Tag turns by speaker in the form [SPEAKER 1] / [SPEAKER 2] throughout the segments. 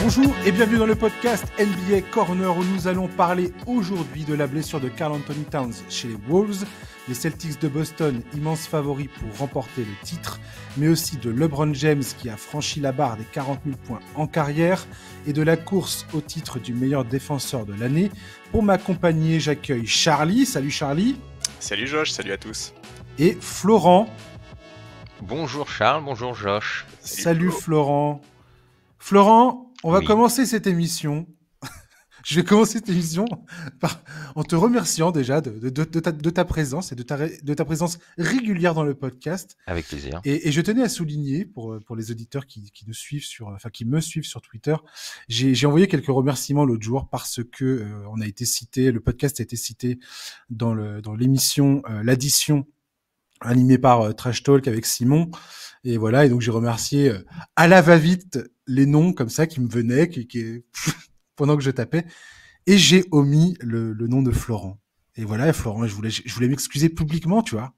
[SPEAKER 1] Bonjour et bienvenue dans le podcast NBA Corner où nous allons parler aujourd'hui de la blessure de Karl Anthony Towns chez les Wolves, les Celtics de Boston, immenses favoris pour remporter le titre, mais aussi de LeBron James qui a franchi la barre des 40 000 points en carrière et de la course au titre du meilleur défenseur de l'année. Pour m'accompagner, j'accueille Charlie. Salut Charlie.
[SPEAKER 2] Salut Josh, salut à tous.
[SPEAKER 1] Et Florent.
[SPEAKER 3] Bonjour Charles, bonjour Josh.
[SPEAKER 1] Salut Florent. Florent, on va commencer cette émission. Je vais commencer cette émission en te remerciant déjà de ta présence et de ta présence régulière dans le podcast.
[SPEAKER 3] Avec plaisir.
[SPEAKER 1] Et je tenais à souligner pour les auditeurs qui me suivent sur Twitter, j'ai envoyé quelques remerciements l'autre jour parce que on a été cité, le podcast a été cité dans l'émission l'addition animée par Trash Talk avec Simon. Et voilà, et donc j'ai remercié à la va-vite les noms comme ça qui me venaient, pendant que je tapais, et j'ai omis le nom de Florent. Et voilà, Florent, je voulais m'excuser publiquement, tu vois.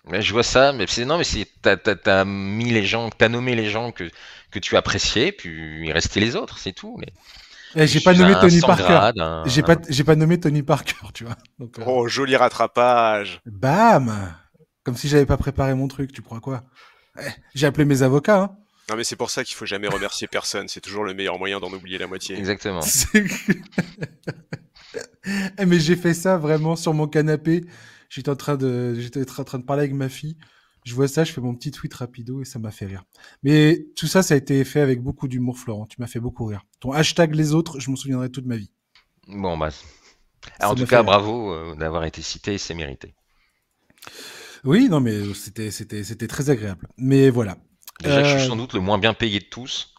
[SPEAKER 3] Mais je vois ça, mais t'as mis les gens, t'as nommé les gens que tu appréciais, puis il restait les autres, c'est tout. Mais
[SPEAKER 1] j'ai pas nommé Tony Parker. J'ai pas nommé Tony Parker, tu vois. Donc,
[SPEAKER 2] oh, joli rattrapage.
[SPEAKER 1] Bam, comme si j'avais pas préparé mon truc, tu crois quoi? J'ai appelé mes avocats, hein.
[SPEAKER 2] Non mais c'est pour ça qu'il faut jamais remercier personne, c'est toujours le meilleur moyen d'en oublier la moitié.
[SPEAKER 3] Exactement.
[SPEAKER 1] Mais j'ai fait ça vraiment sur mon canapé. J'étais en train de parler avec ma fille. Je vois ça, je fais mon petit tweet rapido et ça m'a fait rire. Mais tout ça, ça a été fait avec beaucoup d'humour, Florent. Tu m'as fait beaucoup rire. Ton hashtag les autres, je m'en souviendrai toute ma vie.
[SPEAKER 3] Bon bah. Alors, en tout cas, bravo d'avoir été cité, c'est mérité.
[SPEAKER 1] Oui, non mais c'était très agréable. Mais voilà.
[SPEAKER 3] Déjà, je suis sans doute le moins bien payé de tous.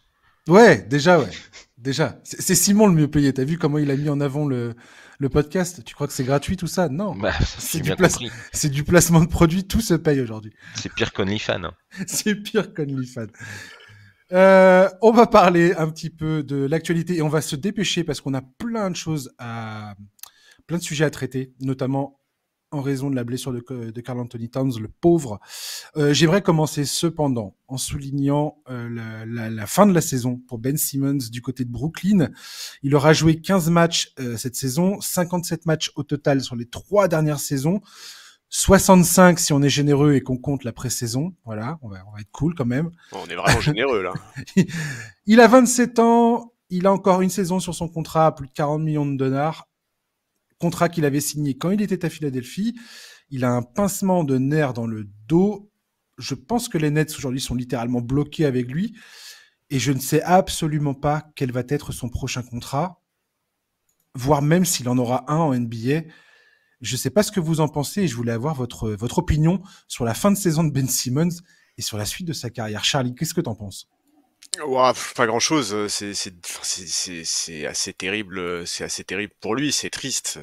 [SPEAKER 1] Ouais. Déjà. C'est Simon le mieux payé. T'as vu comment il a mis en avant le podcast? Tu crois que c'est gratuit tout ça? Non.
[SPEAKER 3] Bah, c'est
[SPEAKER 1] du placement de produits. Tout se paye aujourd'hui.
[SPEAKER 3] C'est pire qu'OnlyFans. Hein.
[SPEAKER 1] C'est pire qu'OnlyFans. On va parler un petit peu de l'actualité et on va se dépêcher parce qu'on a plein de sujets à traiter, notamment en raison de la blessure de Karl Anthony Towns, le pauvre. J'aimerais commencer cependant en soulignant la fin de la saison pour Ben Simmons du côté de Brooklyn. Il aura joué 15 matchs cette saison, 57 matchs au total sur les 3 dernières saisons, 65 si on est généreux et qu'on compte la pré-saison. Voilà, on va être cool quand même.
[SPEAKER 2] On est vraiment généreux là.
[SPEAKER 1] Il a 27 ans, il a encore une saison sur son contrat à plus de 40 millions de dollars. Contrat qu'il avait signé quand il était à Philadelphie. Il a un pincement de nerfs dans le dos. Je pense que les Nets aujourd'hui sont littéralement bloqués avec lui. Et je ne sais absolument pas quel va être son prochain contrat, voire même s'il en aura un en NBA. Je ne sais pas ce que vous en pensez et je voulais avoir votre opinion sur la fin de saison de Ben Simmons et sur la suite de sa carrière. Charlie, qu'est-ce que tu en penses ?
[SPEAKER 2] Wow, pas grand chose, c'est assez terrible, pour lui, c'est triste.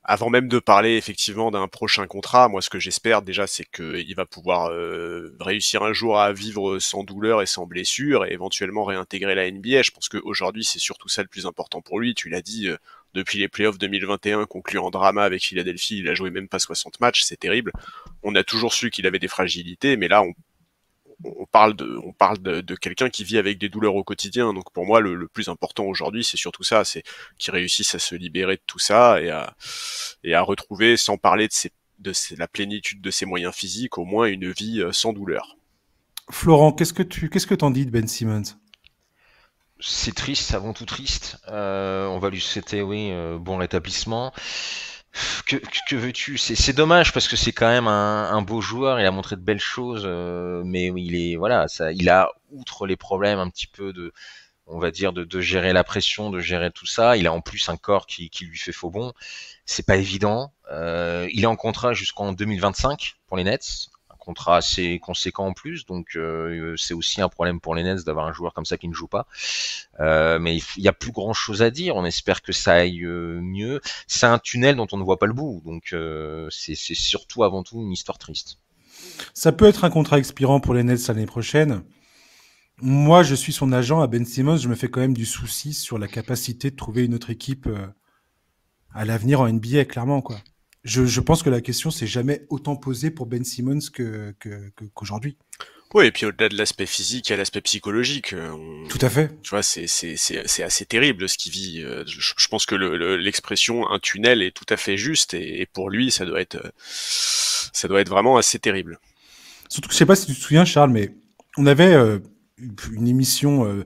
[SPEAKER 2] Avant même de parler effectivement d'un prochain contrat, moi ce que j'espère déjà c'est qu'il va pouvoir réussir un jour à vivre sans douleur et sans blessure et éventuellement réintégrer la NBA. Je pense qu'aujourd'hui c'est surtout ça le plus important pour lui, tu l'as dit, depuis les playoffs 2021 conclus en drama avec Philadelphie, il a joué même pas 60 matchs, c'est terrible. On a toujours su qu'il avait des fragilités, mais là on parle de quelqu'un qui vit avec des douleurs au quotidien. Donc pour moi, le plus important aujourd'hui, c'est surtout ça, c'est qu'il réussisse à se libérer de tout ça et à retrouver, sans parler de la plénitude de ses moyens physiques, au moins une vie sans douleur.
[SPEAKER 1] Florent, qu'est-ce que t'en dis de Ben Simmons ?
[SPEAKER 3] C'est triste, avant tout triste. On va lui souhaiter, bon rétablissement. Que veux-tu ? C'est dommage parce que c'est quand même un beau joueur. Il a montré de belles choses, mais il a outre les problèmes un petit peu on va dire de gérer la pression, de gérer tout ça. Il a en plus un corps qui lui fait faux bond. C'est pas évident. Il est en contrat jusqu'en 2025 pour les Nets. Contrat assez conséquent en plus, donc c'est aussi un problème pour les Nets d'avoir un joueur comme ça qui ne joue pas. Mais il y a plus grand chose à dire. On espère que ça aille mieux. C'est un tunnel dont on ne voit pas le bout, donc c'est surtout avant tout une histoire triste.
[SPEAKER 1] Ça peut être un contrat expirant pour les Nets l'année prochaine. Moi, je suis son agent à Ben Simmons. Je me fais quand même du souci sur la capacité de trouver une autre équipe à l'avenir en NBA, clairement, quoi. Je pense que la question s'est jamais autant posée pour Ben Simmons qu'aujourd'hui.
[SPEAKER 2] Oui, et puis au-delà de l'aspect physique, il y a l'aspect psychologique.
[SPEAKER 1] Tout à fait.
[SPEAKER 2] Tu vois, c'est assez terrible ce qu'il vit. Je pense que l'expression un tunnel est tout à fait juste, et pour lui, ça doit être vraiment assez terrible.
[SPEAKER 1] Surtout que je sais pas si tu te souviens, Charles, mais on avait une émission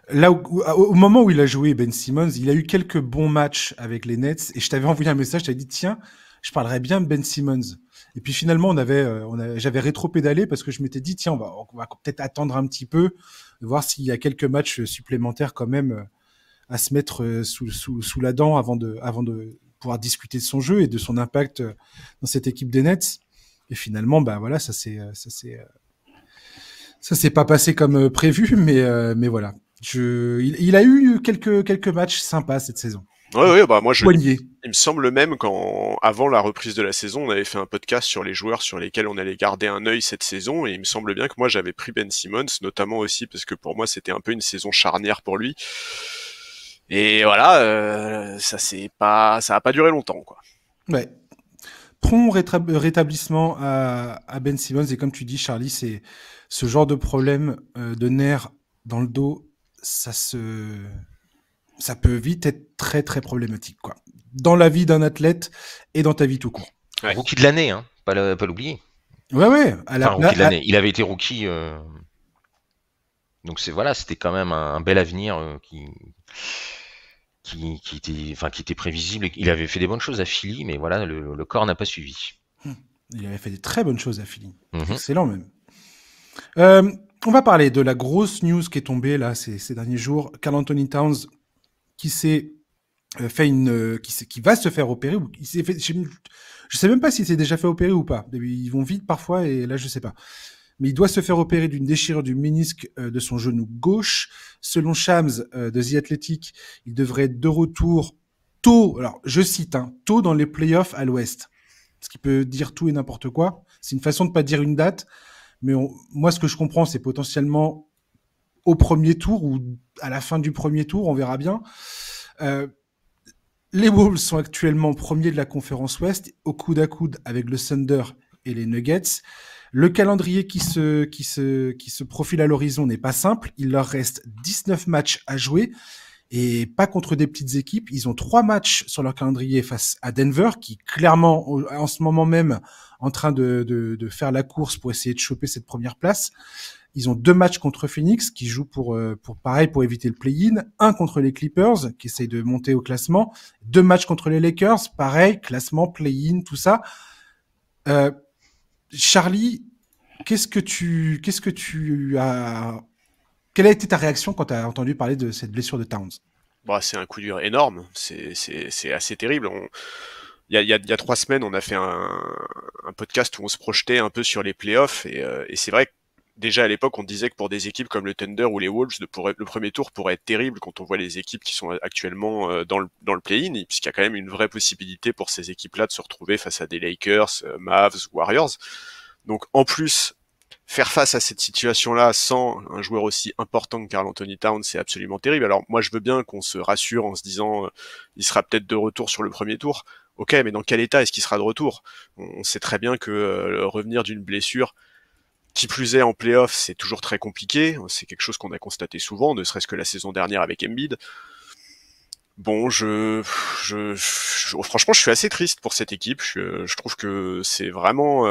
[SPEAKER 1] là au moment où il a joué Ben Simmons, il a eu quelques bons matchs avec les Nets et je t'avais envoyé un message, je t'avais dit tiens, je parlerais bien de Ben Simmons. Et puis finalement, j'avais rétro-pédalé parce que je m'étais dit tiens, on va peut-être attendre un petit peu, voir s'il y a quelques matchs supplémentaires quand même à se mettre sous la dent avant de pouvoir discuter de son jeu et de son impact dans cette équipe des Nets. Et finalement, bah voilà, ça s'est pas passé comme prévu, mais voilà. Il a eu quelques matchs sympas cette saison.
[SPEAKER 2] Ouais, bah moi
[SPEAKER 1] Poigné.
[SPEAKER 2] il me semble même avant la reprise de la saison, on avait fait un podcast sur les joueurs sur lesquels on allait garder un œil cette saison, et il me semble bien que moi j'avais pris Ben Simmons, notamment aussi parce que pour moi c'était un peu une saison charnière pour lui. Et voilà, ça a pas duré longtemps, quoi.
[SPEAKER 1] Ouais. Prompt rétablissement à Ben Simmons, et comme tu dis, Charlie, c'est ce genre de problème de nerfs dans le dos, ça peut vite être très très problématique, quoi. Dans la vie d'un athlète et dans ta vie tout court.
[SPEAKER 2] Ouais.
[SPEAKER 3] Rookie de l'année, hein, pas l'oublier.
[SPEAKER 1] Ouais.
[SPEAKER 3] Rookie de l'année. Il avait été rookie. Donc c'était quand même un bel avenir qui était prévisible. Il avait fait des bonnes choses à Philly, mais voilà, le corps n'a pas suivi.
[SPEAKER 1] Il avait fait des très bonnes choses à Philly.
[SPEAKER 3] Mhm.
[SPEAKER 1] Excellent même. On va parler de la grosse news qui est tombée là ces derniers jours. Karl Anthony Towns qui s'est fait qui va se faire opérer, ou il s'est fait, je sais même pas s'il s'est déjà fait opérer ou pas. Ils vont vite parfois et là je sais pas. Mais il doit se faire opérer d'une déchirure du ménisque de son genou gauche. Selon Shams de The Athletic, il devrait être de retour tôt, alors je cite, tôt dans les playoffs à l'Ouest. Ce qui peut dire tout et n'importe quoi. C'est une façon de pas dire une date, mais moi ce que je comprends, c'est potentiellement au premier tour ou à la fin du premier tour, on verra bien. Les Wolves sont actuellement premiers de la conférence Ouest, au coude à coude avec le Thunder et les Nuggets. Le calendrier qui se profile à l'horizon n'est pas simple. Il leur reste 19 matchs à jouer et pas contre des petites équipes. Ils ont 3 matchs sur leur calendrier face à Denver, qui clairement, en ce moment même, en train de faire la course pour essayer de choper cette première place. Ils ont 2 matchs contre Phoenix, qui jouent pour éviter le play-in. 1 contre les Clippers, qui essayent de monter au classement. 2 matchs contre les Lakers, pareil, classement, play-in, tout ça. Charlie, quelle a été ta réaction quand tu as entendu parler de cette blessure de Towns?
[SPEAKER 2] Bah, c'est un coup dur énorme, c'est assez terrible. Il y a 3 semaines, on a fait un podcast où on se projetait un peu sur les playoffs, et c'est vrai que déjà à l'époque, on disait que pour des équipes comme le Thunder ou les Wolves, le premier tour pourrait être terrible quand on voit les équipes qui sont actuellement dans le play-in, puisqu'il y a quand même une vraie possibilité pour ces équipes-là de se retrouver face à des Lakers, Mavs, Warriors. Donc en plus, faire face à cette situation-là sans un joueur aussi important que Karl Anthony Towns, c'est absolument terrible. Alors moi, je veux bien qu'on se rassure en se disant il sera peut-être de retour sur le premier tour. Ok, mais dans quel état est-ce qu'il sera de retour? On sait très bien que revenir d'une blessure, qui plus est en play-off, c'est toujours très compliqué. C'est quelque chose qu'on a constaté souvent, ne serait-ce que la saison dernière avec Embiid. Bon, franchement, je suis assez triste pour cette équipe. Je trouve que c'est vraiment...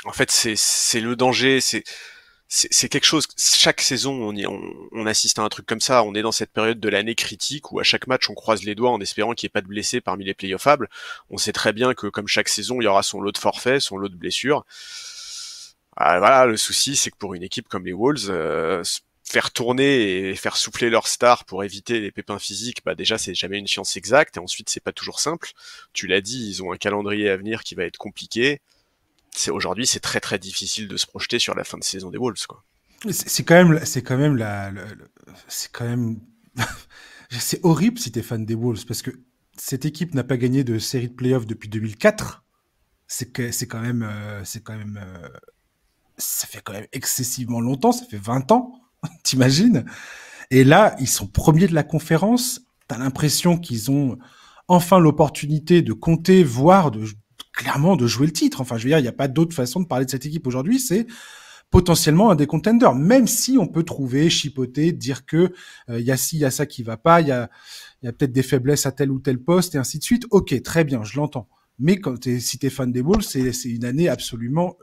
[SPEAKER 2] en fait, c'est le danger, c'est quelque chose. Chaque saison, on assiste à un truc comme ça. On est dans cette période de l'année critique où à chaque match, on croise les doigts en espérant qu'il n'y ait pas de blessés parmi les playoffables. On sait très bien que comme chaque saison, il y aura son lot de forfaits, son lot de blessures. Voilà, le souci, c'est que pour une équipe comme les Wolves, faire tourner et faire souffler leurs stars pour éviter les pépins physiques, bah déjà c'est jamais une science exacte, et ensuite c'est pas toujours simple. Tu l'as dit, ils ont un calendrier à venir qui va être compliqué. Aujourd'hui, c'est très très difficile de se projeter sur la fin de saison des Wolves, quoi.
[SPEAKER 1] C'est quand même c'est horrible si t'es fan des Wolves, parce que cette équipe n'a pas gagné de série de playoffs depuis 2004. C'est quand même ça fait quand même excessivement longtemps, ça fait 20 ans, t'imagines? Et là, ils sont premiers de la conférence. T'as l'impression qu'ils ont enfin l'opportunité de compter, voire clairement de jouer le titre. Enfin, je veux dire, il n'y a pas d'autre façon de parler de cette équipe aujourd'hui. C'est potentiellement un des contenders, même si on peut trouver, chipoter, dire que il y a ci, il y a ça qui va pas, il y a peut-être des faiblesses à tel ou tel poste et ainsi de suite. Ok, très bien, je l'entends. Mais si t'es fan des Wolves, c'est une année absolument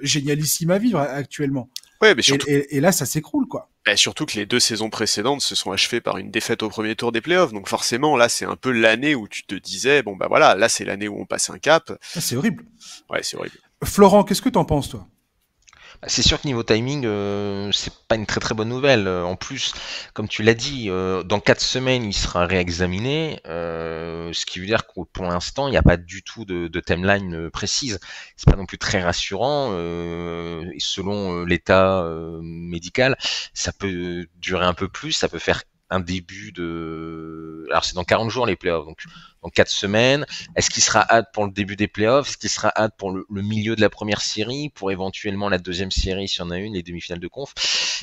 [SPEAKER 1] génialissime à vivre actuellement.
[SPEAKER 2] Ouais, mais surtout,
[SPEAKER 1] Et là, ça s'écroule, quoi.
[SPEAKER 2] surtout que les 2 saisons précédentes se sont achevées par une défaite au premier tour des playoffs. Donc forcément, là, c'est un peu l'année où tu te disais, bon bah voilà, là c'est l'année où on passe un cap.
[SPEAKER 1] Ah, c'est horrible.
[SPEAKER 2] Ouais, c'est horrible.
[SPEAKER 1] Florent, qu'est-ce que t'en penses, toi?
[SPEAKER 3] C'est sûr que niveau timing, c'est pas une très très bonne nouvelle. En plus, comme tu l'as dit, dans 4 semaines, il sera réexaminé, ce qui veut dire que pour l'instant, il n'y a pas du tout de timeline précise. C'est pas non plus très rassurant. Et selon l'état médical, ça peut durer un peu plus, ça peut faire un début de... Alors c'est dans 40 jours les playoffs, donc dans 4 semaines. Est-ce qu'il sera hâte pour le début des playoffs? Est-ce qu'il sera hâte pour le milieu de la première série? Pour éventuellement la deuxième série, s'il y en a une, les demi-finales de conf?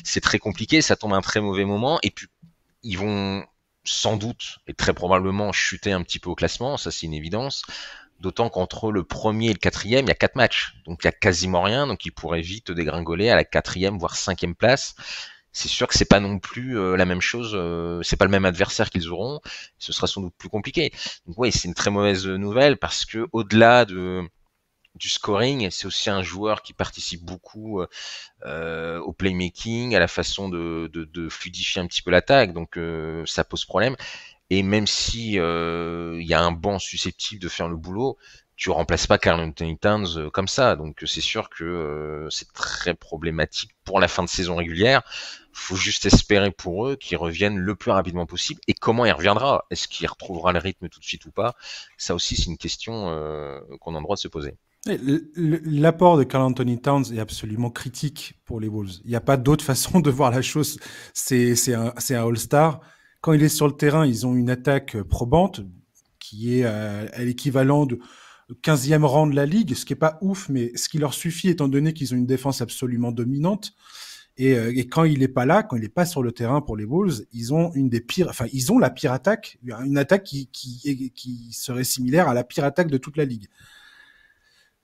[SPEAKER 3] C'est très compliqué, ça tombe à un très mauvais moment. Et puis, ils vont sans doute et très probablement chuter un petit peu au classement, ça c'est une évidence. D'autant qu'entre le premier et le quatrième, il y a 4 matchs. Donc il y a quasiment rien, donc ils pourraient vite dégringoler à la 4e, voire 5e place. C'est sûr que c'est pas non plus la même chose, c'est pas le même adversaire qu'ils auront, ce sera sans doute plus compliqué. Donc oui, c'est une très mauvaise nouvelle parce que au-delà du scoring, c'est aussi un joueur qui participe beaucoup au playmaking, à la façon de fluidifier un petit peu l'attaque, donc ça pose problème. Et même si il y a un banc susceptible de faire le boulot, tu remplaces pas Karl Anthony Towns comme ça, donc c'est sûr que c'est très problématique pour la fin de saison régulière. Faut juste espérer pour eux qu'ils reviennent le plus rapidement possible. Et comment il reviendra? Est-ce qu'il retrouvera le rythme tout de suite ou pas? Ça aussi, c'est une question qu'on a le droit de se poser.
[SPEAKER 1] L'apport de Karl Anthony Towns est absolument critique pour les Wolves. Il n'y a pas d'autre façon de voir la chose. C'est un All-Star. Quand il est sur le terrain, ils ont une attaque probante qui est à l'équivalent de 15e rang de la ligue, ce qui est pas ouf, mais ce qui leur suffit étant donné qu'ils ont une défense absolument dominante. Et quand il est pas là, quand il est pas sur le terrain pour les Wolves, ils ont ils ont la pire attaque, une attaque qui serait similaire à la pire attaque de toute la ligue.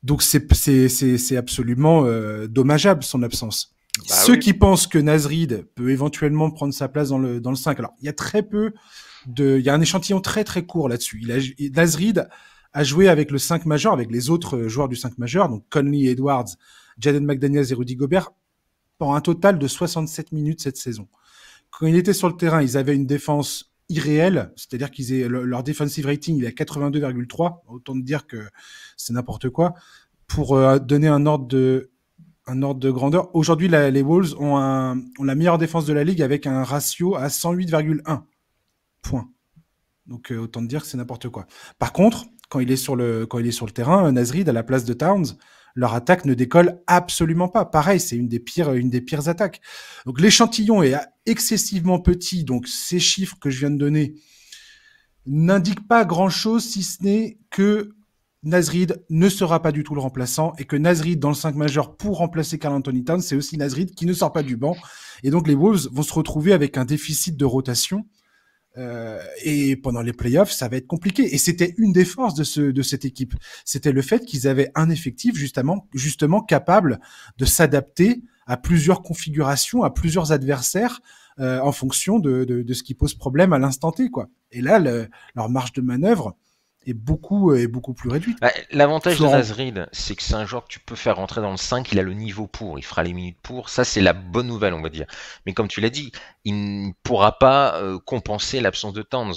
[SPEAKER 1] Donc c'est absolument dommageable son absence. Ceux qui pensent que Nasrid peut éventuellement prendre sa place dans le 5. Alors, il y a il y a un échantillon très très court là-dessus. Nasrid a joué avec le 5 majeur, avec les autres joueurs du 5 majeur, donc Conley Edwards, Jaden McDaniels et Rudy Gobert, pour un total de 67 minutes cette saison. Quand il était sur le terrain, ils avaient une défense irréelle, c'est-à-dire leur defensive rating, il est à 82,3, autant de dire que c'est n'importe quoi. Pour donner un ordre de grandeur, aujourd'hui, les Wolves ont la meilleure défense de la ligue avec un ratio à 108,1 points. Donc autant de dire que c'est n'importe quoi. Par contre, quand il est sur le terrain, Nasrid à la place de Towns, leur attaque ne décolle absolument pas. Pareil, c'est une des pires attaques. Donc l'échantillon est excessivement petit, donc ces chiffres que je viens de donner n'indiquent pas grand-chose si ce n'est que Nasrid ne sera pas du tout le remplaçant et que Nasrid dans le 5 majeur pour remplacer Karl Anthony Towns, c'est aussi Nasrid qui ne sort pas du banc. Et donc les Wolves vont se retrouver avec un déficit de rotation. Et pendant les playoffs, ça va être compliqué. Et c'était une des forces de cette équipe. C'était le fait qu'ils avaient un effectif justement capable de s'adapter à plusieurs configurations, à plusieurs adversaires en fonction de ce qui pose problème à l'instant T, quoi. Et là, leur marge de manœuvre est beaucoup plus réduite.
[SPEAKER 3] L'avantage de Nasrid, c'est que c'est un joueur que tu peux faire rentrer dans le 5, il a le niveau pour, il fera les minutes pour, ça c'est la bonne nouvelle on va dire. Mais comme tu l'as dit, il ne pourra pas compenser l'absence de Towns,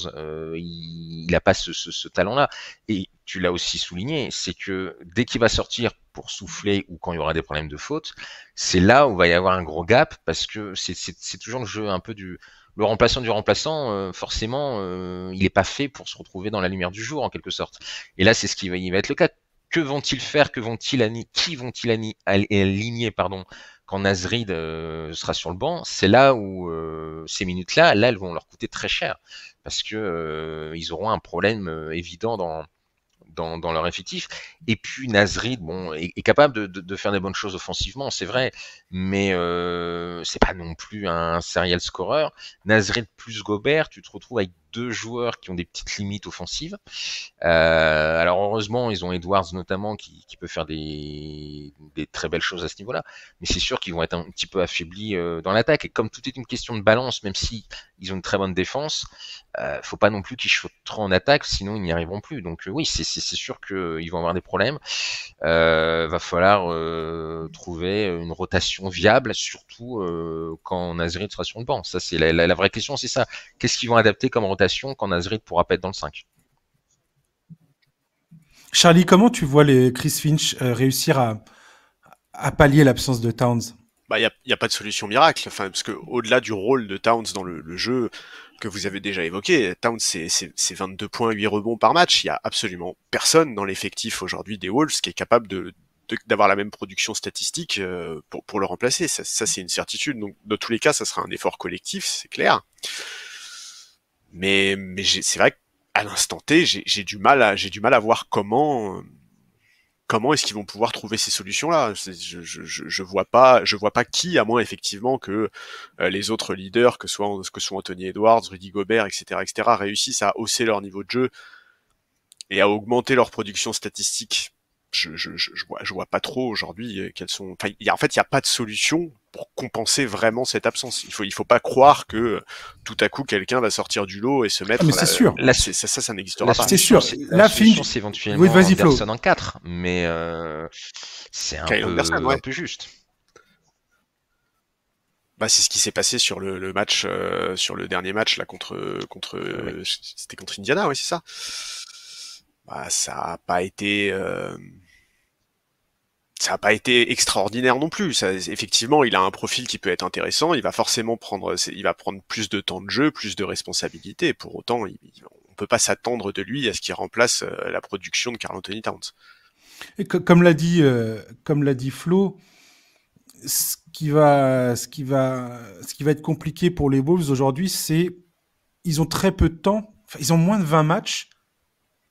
[SPEAKER 3] il n'a pas ce talent-là. Et tu l'as aussi souligné, c'est que dès qu'il va sortir pour souffler ou quand il y aura des problèmes de faute, c'est là où va y avoir un gros gap, parce que c'est toujours le jeu un peu le remplaçant du remplaçant, forcément, il n'est pas fait pour se retrouver dans la lumière du jour, en quelque sorte. Et là, c'est ce qui va être le cas. Que vont-ils faire? Qui vont-ils aligner, quand Nasrid sera sur le banc? C'est là où ces minutes-là, elles vont leur coûter très cher, parce que ils auront un problème évident dans leur effectif. Et puis Nasrid, est capable de faire des bonnes choses offensivement, c'est vrai, mais c'est pas non plus un serial scorer. Nasrid plus Gobert, tu te retrouves avec deux joueurs qui ont des petites limites offensives. Alors heureusement, ils ont Edwards notamment qui peut faire des très belles choses à ce niveau-là, mais c'est sûr qu'ils vont être un petit peu affaiblis dans l'attaque. Et comme tout est une question de balance, même si ils ont une très bonne défense, faut pas non plus qu'ils chutent trop en attaque, sinon ils n'y arriveront plus. Donc oui, c'est sûr qu'ils vont avoir des problèmes. Va falloir trouver une rotation viable, surtout quand Nasrid sera sur le banc. Ça, c'est la vraie question, c'est ça. Qu'est-ce qu'ils vont adapter comme rotation quand Nasrid pourra pas être dans le 5?
[SPEAKER 1] Charlie, comment tu vois les Chris Finch réussir à pallier l'absence de Towns?
[SPEAKER 2] Bah, y a pas de solution miracle. Enfin, parce que au-delà du rôle de Towns dans le jeu que vous avez déjà évoqué, Towns c'est 22 points, 8 rebonds par match. Il y a absolument personne dans l'effectif aujourd'hui des Wolves qui est capable d'avoir la même production statistique pour le remplacer. Ça c'est une certitude. Donc dans tous les cas, ça sera un effort collectif, c'est clair. Mais c'est vrai qu'à l'instant T, j'ai du mal à voir comment est-ce qu'ils vont pouvoir trouver ces solutions-là. Je vois pas qui, à moins effectivement que les autres leaders, que soit Anthony Edwards, Rudy Gobert, etc., réussissent à hausser leur niveau de jeu et à augmenter leur production statistique. Je vois pas trop aujourd'hui quelles sont. Enfin, en fait, il y a pas de solution pour compenser vraiment cette absence. Il faut pas croire que tout à coup quelqu'un va sortir du lot et se mettre.
[SPEAKER 1] Mais c'est sûr.
[SPEAKER 2] Ça n'existera pas.
[SPEAKER 1] C'est sûr.
[SPEAKER 3] La solution, c'est éventuellement Anderson en 4, mais c'est un peu juste.
[SPEAKER 2] Bah, c'est ce qui s'est passé sur le match, sur le dernier match là c'était contre Indiana, oui, c'est ça. Bah, ça a pas été extraordinaire non plus. Effectivement, il a un profil qui peut être intéressant. Il va forcément prendre plus de temps de jeu, plus de responsabilités. Pour autant, on peut pas s'attendre de lui à ce qu'il remplace la production de Karl-Anthony Towns.
[SPEAKER 1] Et comme l'a dit Flo, ce qui va être compliqué pour les Wolves aujourd'hui, c'est ils ont très peu de temps. Enfin, ils ont moins de 20 matchs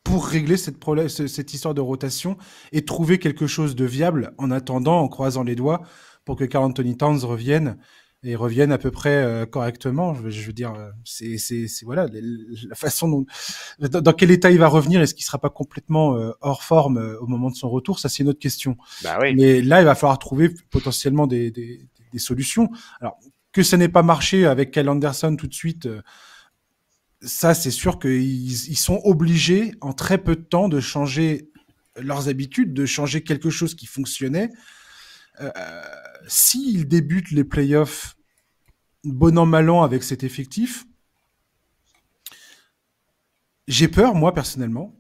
[SPEAKER 1] pour régler cette histoire de rotation et trouver quelque chose de viable en attendant, en croisant les doigts, pour que Karl-Anthony Towns revienne à peu près correctement. Je veux dire, c'est voilà la façon dans quel état il va revenir. Est-ce qu'il sera pas complètement hors forme au moment de son retour? Ça, c'est une autre question.
[SPEAKER 2] Bah oui.
[SPEAKER 1] Mais là, il va falloir trouver potentiellement des solutions. Alors que ça n'ait pas marché avec Kyle Anderson tout de suite. Ça, c'est sûr qu'ils sont obligés, en très peu de temps, de changer leurs habitudes, de changer quelque chose qui fonctionnait. S'ils débutent les playoffs bon an, mal an avec cet effectif, j'ai peur, moi, personnellement,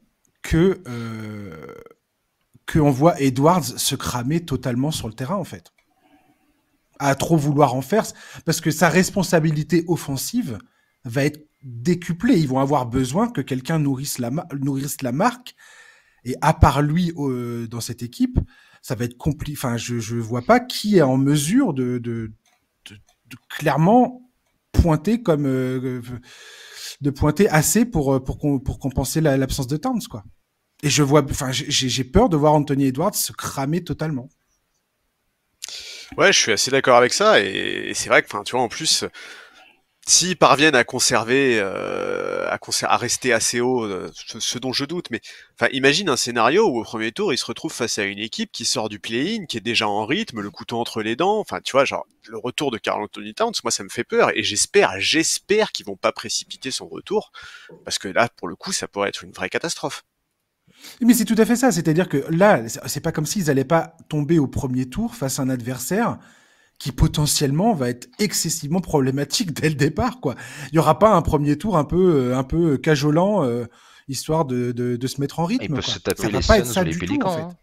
[SPEAKER 1] qu'on voit Edwards se cramer totalement sur le terrain, en fait. À trop vouloir en faire, parce que sa responsabilité offensive va être décuplée. Ils vont avoir besoin que quelqu'un nourrisse la marque. Et à part lui dans cette équipe, ça va être compliqué. Enfin, je vois pas qui est en mesure de clairement pointer de pointer assez pour compenser l'absence de Towns, quoi. Et j'ai peur de voir Anthony Edwards se cramer totalement.
[SPEAKER 2] Ouais, je suis assez d'accord avec ça, et c'est vrai que, enfin, tu vois, en plus, s'ils parviennent à conserver, à rester assez haut, ce dont je doute, mais enfin, imagine un scénario où au premier tour, ils se retrouvent face à une équipe qui sort du play-in, qui est déjà en rythme, le couteau entre les dents. Enfin, tu vois, genre le retour de Karl-Anthony Towns, moi, ça me fait peur, et j'espère qu'ils vont pas précipiter son retour, parce que là, pour le coup, ça pourrait être une vraie catastrophe.
[SPEAKER 1] Mais c'est tout à fait ça, c'est-à-dire que là, c'est pas comme s'ils allaient pas tomber au premier tour face à un adversaire qui potentiellement va être excessivement problématique dès le départ, quoi. Il y aura pas un premier tour un peu cajolant, histoire de se mettre en rythme.
[SPEAKER 3] Ils peuvent
[SPEAKER 1] quoi.
[SPEAKER 3] se taper
[SPEAKER 1] Ça va
[SPEAKER 3] les
[SPEAKER 1] pas être
[SPEAKER 3] Suns
[SPEAKER 1] ça
[SPEAKER 3] ou les
[SPEAKER 1] du tout,
[SPEAKER 3] Pélicans.
[SPEAKER 1] en fait.
[SPEAKER 3] Hein.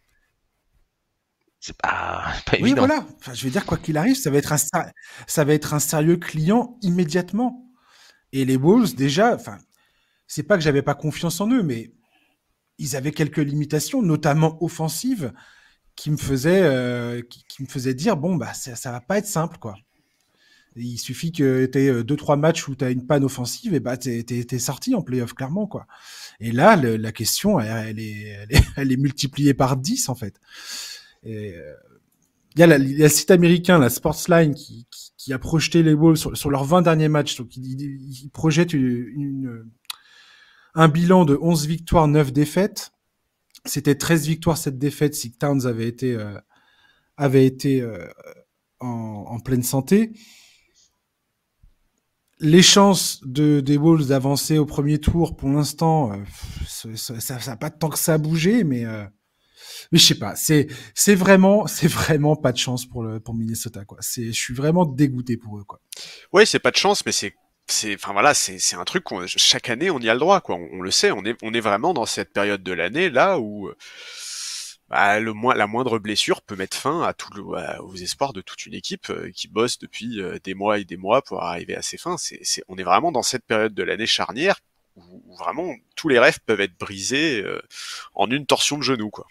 [SPEAKER 3] C'est pas
[SPEAKER 1] Oui,
[SPEAKER 3] évident.
[SPEAKER 1] voilà. Enfin, je veux dire, quoi qu'il arrive, ça va être un sérieux client immédiatement. Et les Wolves, déjà, enfin, c'est pas que j'avais pas confiance en eux, mais ils avaient quelques limitations, notamment offensives, qui me faisaient dire, bon, bah, ça va pas être simple, quoi. Il suffit que tu aies 2-3 matchs où tu as une panne offensive, et bah, t'es sorti en playoff, clairement, quoi. Et là, la question, elle est multipliée par 10, en fait. Il y a le site américain, la Sportsline, qui a projeté les Wolves sur leurs 20 derniers matchs. Donc, il projette un bilan de 11 victoires, 9 défaites. C'était 13 victoires, 7 défaites si Towns avait été en pleine santé. Les chances des Wolves d'avancer au premier tour, pour l'instant, ça n'a pas tant que ça bougé, mais je sais pas. C'est vraiment pas de chance pour Minnesota, quoi. Je suis vraiment dégoûté pour eux, quoi.
[SPEAKER 2] Ouais, c'est pas de chance, mais enfin voilà, c'est un truc chaque année on y a le droit, quoi. On le sait, on est vraiment dans cette période de l'année là où bah, la moindre blessure peut mettre fin aux espoirs de toute une équipe qui bosse depuis des mois et des mois pour arriver à ses fins. On est vraiment dans cette période de l'année charnière où vraiment tous les rêves peuvent être brisés en une torsion de genou, quoi.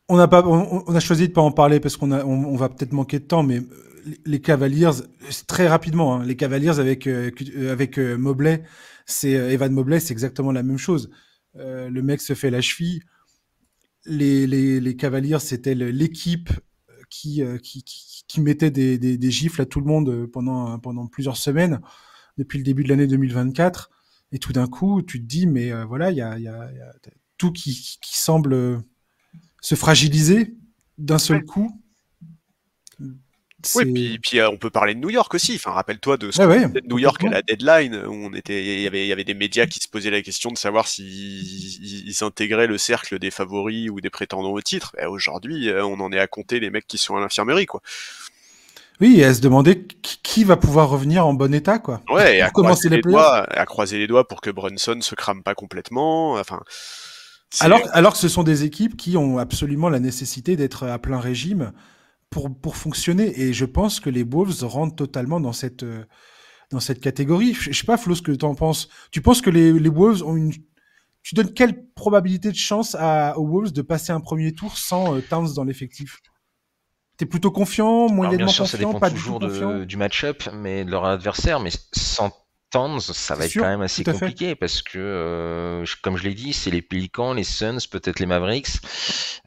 [SPEAKER 1] On a choisi de pas en parler parce on va peut-être manquer de temps, mais les Cavaliers, très rapidement, hein, les Cavaliers avec Mobley, Evan Mobley, c'est exactement la même chose. Le mec se fait la cheville. Les Cavaliers, c'était l'équipe qui mettait des gifles à tout le monde pendant plusieurs semaines depuis le début de l'année 2024. Et tout d'un coup, tu te dis, mais voilà, il y a tout qui semble se fragiliser d'un seul coup.
[SPEAKER 2] Oui, puis on peut parler de New York aussi. Enfin, rappelle-toi de ce
[SPEAKER 1] ouais,
[SPEAKER 2] de New York à la deadline où il y avait des médias qui se posaient la question de savoir s'ils intégraient le cercle des favoris ou des prétendants au titre. Et aujourd'hui, on en est à compter les mecs qui sont à l'infirmerie, quoi.
[SPEAKER 1] Oui, et à se demander qui va pouvoir revenir en bon état, quoi.
[SPEAKER 2] Ouais, et
[SPEAKER 1] pour commencer les playoffs.
[SPEAKER 2] à croiser les doigts pour que Brunson se crame pas complètement. Enfin,
[SPEAKER 1] alors que ce sont des équipes qui ont absolument la nécessité d'être à plein régime pour fonctionner. Et je pense que les Wolves rentrent totalement dans cette catégorie. Je sais pas, Flo, ce que tu en penses. Tu penses que les Wolves ont Tu donnes quelle probabilité de chance aux Wolves de passer un premier tour sans Towns dans l'effectif? T'es plutôt confiant, moyennement
[SPEAKER 3] bien sûr,
[SPEAKER 1] confiant,
[SPEAKER 3] ça dépend
[SPEAKER 1] pas
[SPEAKER 3] toujours
[SPEAKER 1] du tout confiant?
[SPEAKER 3] du match-up, mais de leur adversaire. Mais sans Towns, ça va être
[SPEAKER 1] sûr,
[SPEAKER 3] quand même assez
[SPEAKER 1] tout à fait.
[SPEAKER 3] compliqué parce que, comme je l'ai dit, c'est les Pelicans, les Suns, peut-être les Mavericks.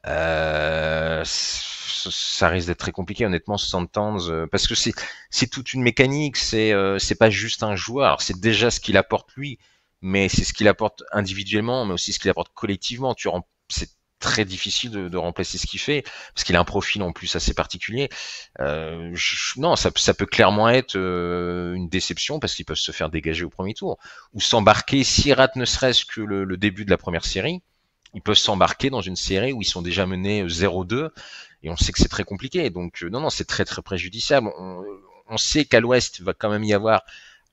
[SPEAKER 3] Ça risque d'être très compliqué, honnêtement, sans Towns, parce que c'est toute une mécanique. C'est pas juste un joueur. Alors, c'est déjà ce qu'il apporte lui, mais c'est ce qu'il apporte individuellement, mais aussi ce qu'il apporte collectivement. C'est très difficile de remplacer ce qu'il fait parce qu'il a un profil en plus assez particulier. Non, ça peut clairement être une déception parce qu'ils peuvent se faire dégager au premier tour ou s'embarquer, s'ils ratent ne serait-ce que le début de la première série, ils peuvent s'embarquer dans une série où ils sont déjà menés 0-2 et on sait que c'est très compliqué. Donc non, c'est très très préjudiciable. On sait qu'à l'Ouest, il va quand même y avoir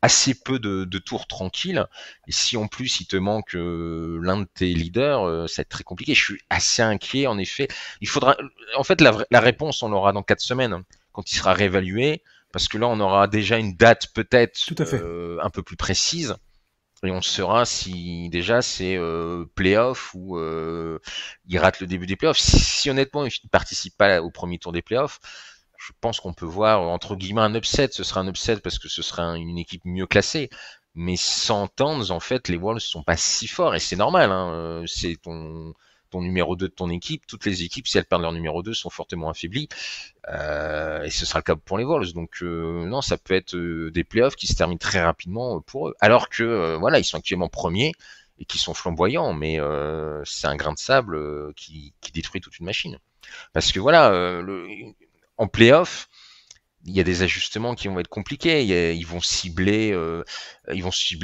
[SPEAKER 3] assez peu de tours tranquilles. Et si en plus il te manque l'un de tes leaders, ça va être très compliqué. Je suis assez inquiet, en effet. Il faudra, en fait, la réponse, on l'aura dans 4 semaines, quand il sera réévalué, parce que là, on aura déjà une date peut-être un peu plus précise. Et on saura si déjà c'est playoff ou il rate le début des playoffs. Si honnêtement il ne participe pas au premier tour des playoffs, je pense qu'on peut voir entre guillemets un upset. Ce sera un upset parce que ce sera une équipe mieux classée. Mais sans Towns, en fait, les Wolves sont pas si forts et c'est normal. Hein. C'est ton numéro 2 de ton équipe. Toutes les équipes, si elles perdent leur numéro 2, sont fortement affaiblies. Et ce sera le cas pour les Wolves. Donc non, ça peut être des playoffs qui se terminent très rapidement pour eux. Alors que voilà, ils sont actuellement premiers et qui sont flamboyants, mais c'est un grain de sable qui détruit toute une machine. Parce que voilà, en playoff, il y a des ajustements qui vont être compliqués. Ils vont cibler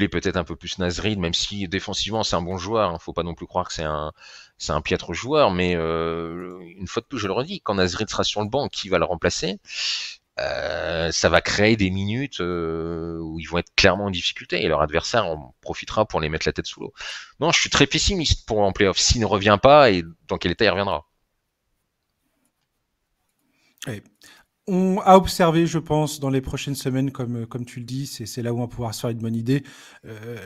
[SPEAKER 3] peut-être un peu plus Nasrid, même si défensivement c'est un bon joueur. Hein, faut pas non plus croire que c'est un piètre joueur, mais une fois de plus, je le redis, quand Nasrid sera sur le banc, qui va le remplacer? Ça va créer des minutes où ils vont être clairement en difficulté et leur adversaire en profitera pour les mettre la tête sous l'eau. Non, je suis très pessimiste pour en playoff. S'il ne revient pas et dans quel état il reviendra.
[SPEAKER 1] Ouais. On a observé, je pense, dans les prochaines semaines, comme tu le dis, c'est là où on va pouvoir se faire une bonne idée.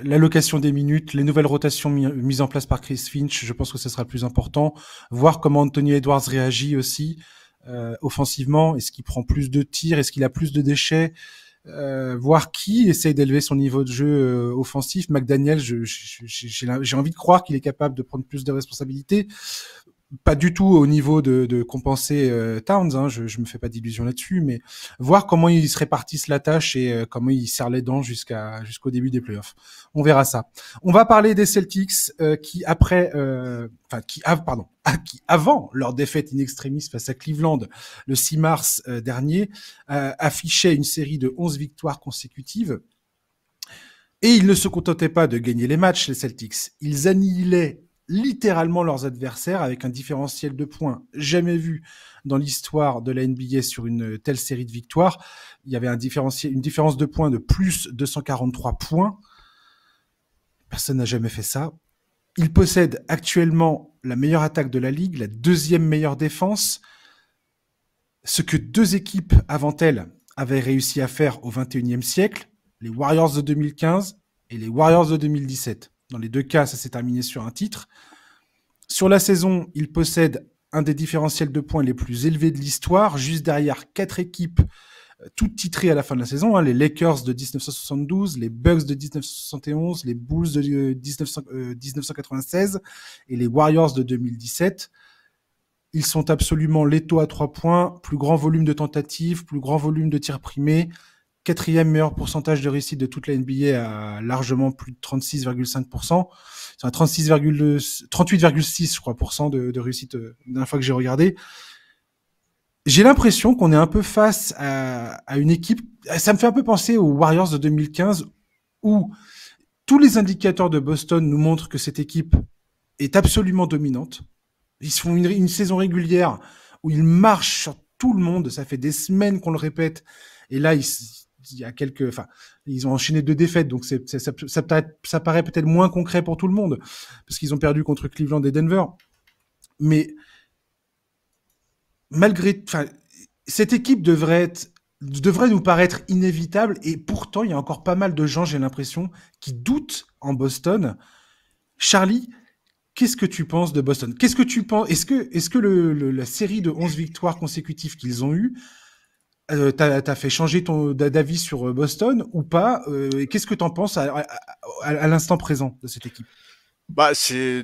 [SPEAKER 1] L'allocation des minutes, les nouvelles rotations mises en place par Chris Finch, je pense que ce sera le plus important. Voir comment Anthony Edwards réagit aussi offensivement. Est-ce qu'il prend plus de tirs? Est-ce qu'il a plus de déchets? Voir qui essaye d'élever son niveau de jeu offensif. McDaniel, j'ai envie de croire qu'il est capable de prendre plus de responsabilités. pas du tout au niveau de compenser Towns, hein, je me fais pas d'illusions là-dessus, mais voir comment ils se répartissent la tâche et comment ils serrent les dents jusqu'au début des playoffs. On verra ça. On va parler des Celtics qui avant leur défaite in extremis face à Cleveland le 6 mars dernier affichaient une série de 11 victoires consécutives. Et ils ne se contentaient pas de gagner les matchs, les Celtics. Ils annihilaient littéralement leurs adversaires avec un différentiel de points jamais vu dans l'histoire de la NBA sur une telle série de victoires. Il y avait une différence de points de plus 243 points. Personne n'a jamais fait ça. Ils possèdent actuellement la meilleure attaque de la ligue, la deuxième meilleure défense. Ce que deux équipes avant elles avaient réussi à faire au XXIe siècle, les Warriors de 2015 et les Warriors de 2017. Dans les deux cas, ça s'est terminé sur un titre. Sur la saison, ils possèdent un des différentiels de points les plus élevés de l'histoire, juste derrière 4 équipes toutes titrées à la fin de la saison, hein, les Lakers de 1972, les Bucks de 1971, les Bulls de 1996 et les Warriors de 2017. Ils sont absolument létaux à 3 points, plus grand volume de tentatives, plus grand volume de tirs primés, quatrième meilleur pourcentage de réussite de toute la NBA à largement plus de 36,5%. C'est un 38,6 je crois de réussite la dernière fois que j'ai regardé. J'ai l'impression qu'on est un peu face à une équipe, ça me fait un peu penser aux Warriors de 2015 où tous les indicateurs de Boston nous montrent que cette équipe est absolument dominante. Ils se font une saison régulière où ils marchent sur tout le monde, ça fait des semaines qu'on le répète, et là il y a ils ont enchaîné 2 défaites, donc ça paraît peut-être moins concret pour tout le monde, parce qu'ils ont perdu contre Cleveland et Denver. Mais cette équipe devrait nous paraître inévitable, et pourtant il y a encore pas mal de gens, j'ai l'impression, qui doutent en Boston. Charlie, qu'est-ce que tu penses de Boston ? Qu'est-ce que tu penses ? Est-ce que la série de 11 victoires consécutives qu'ils ont eues t'as fait changer ton d'avis sur Boston ou pas qu'est-ce que t'en penses à l'instant présent de cette équipe ?
[SPEAKER 2] Bah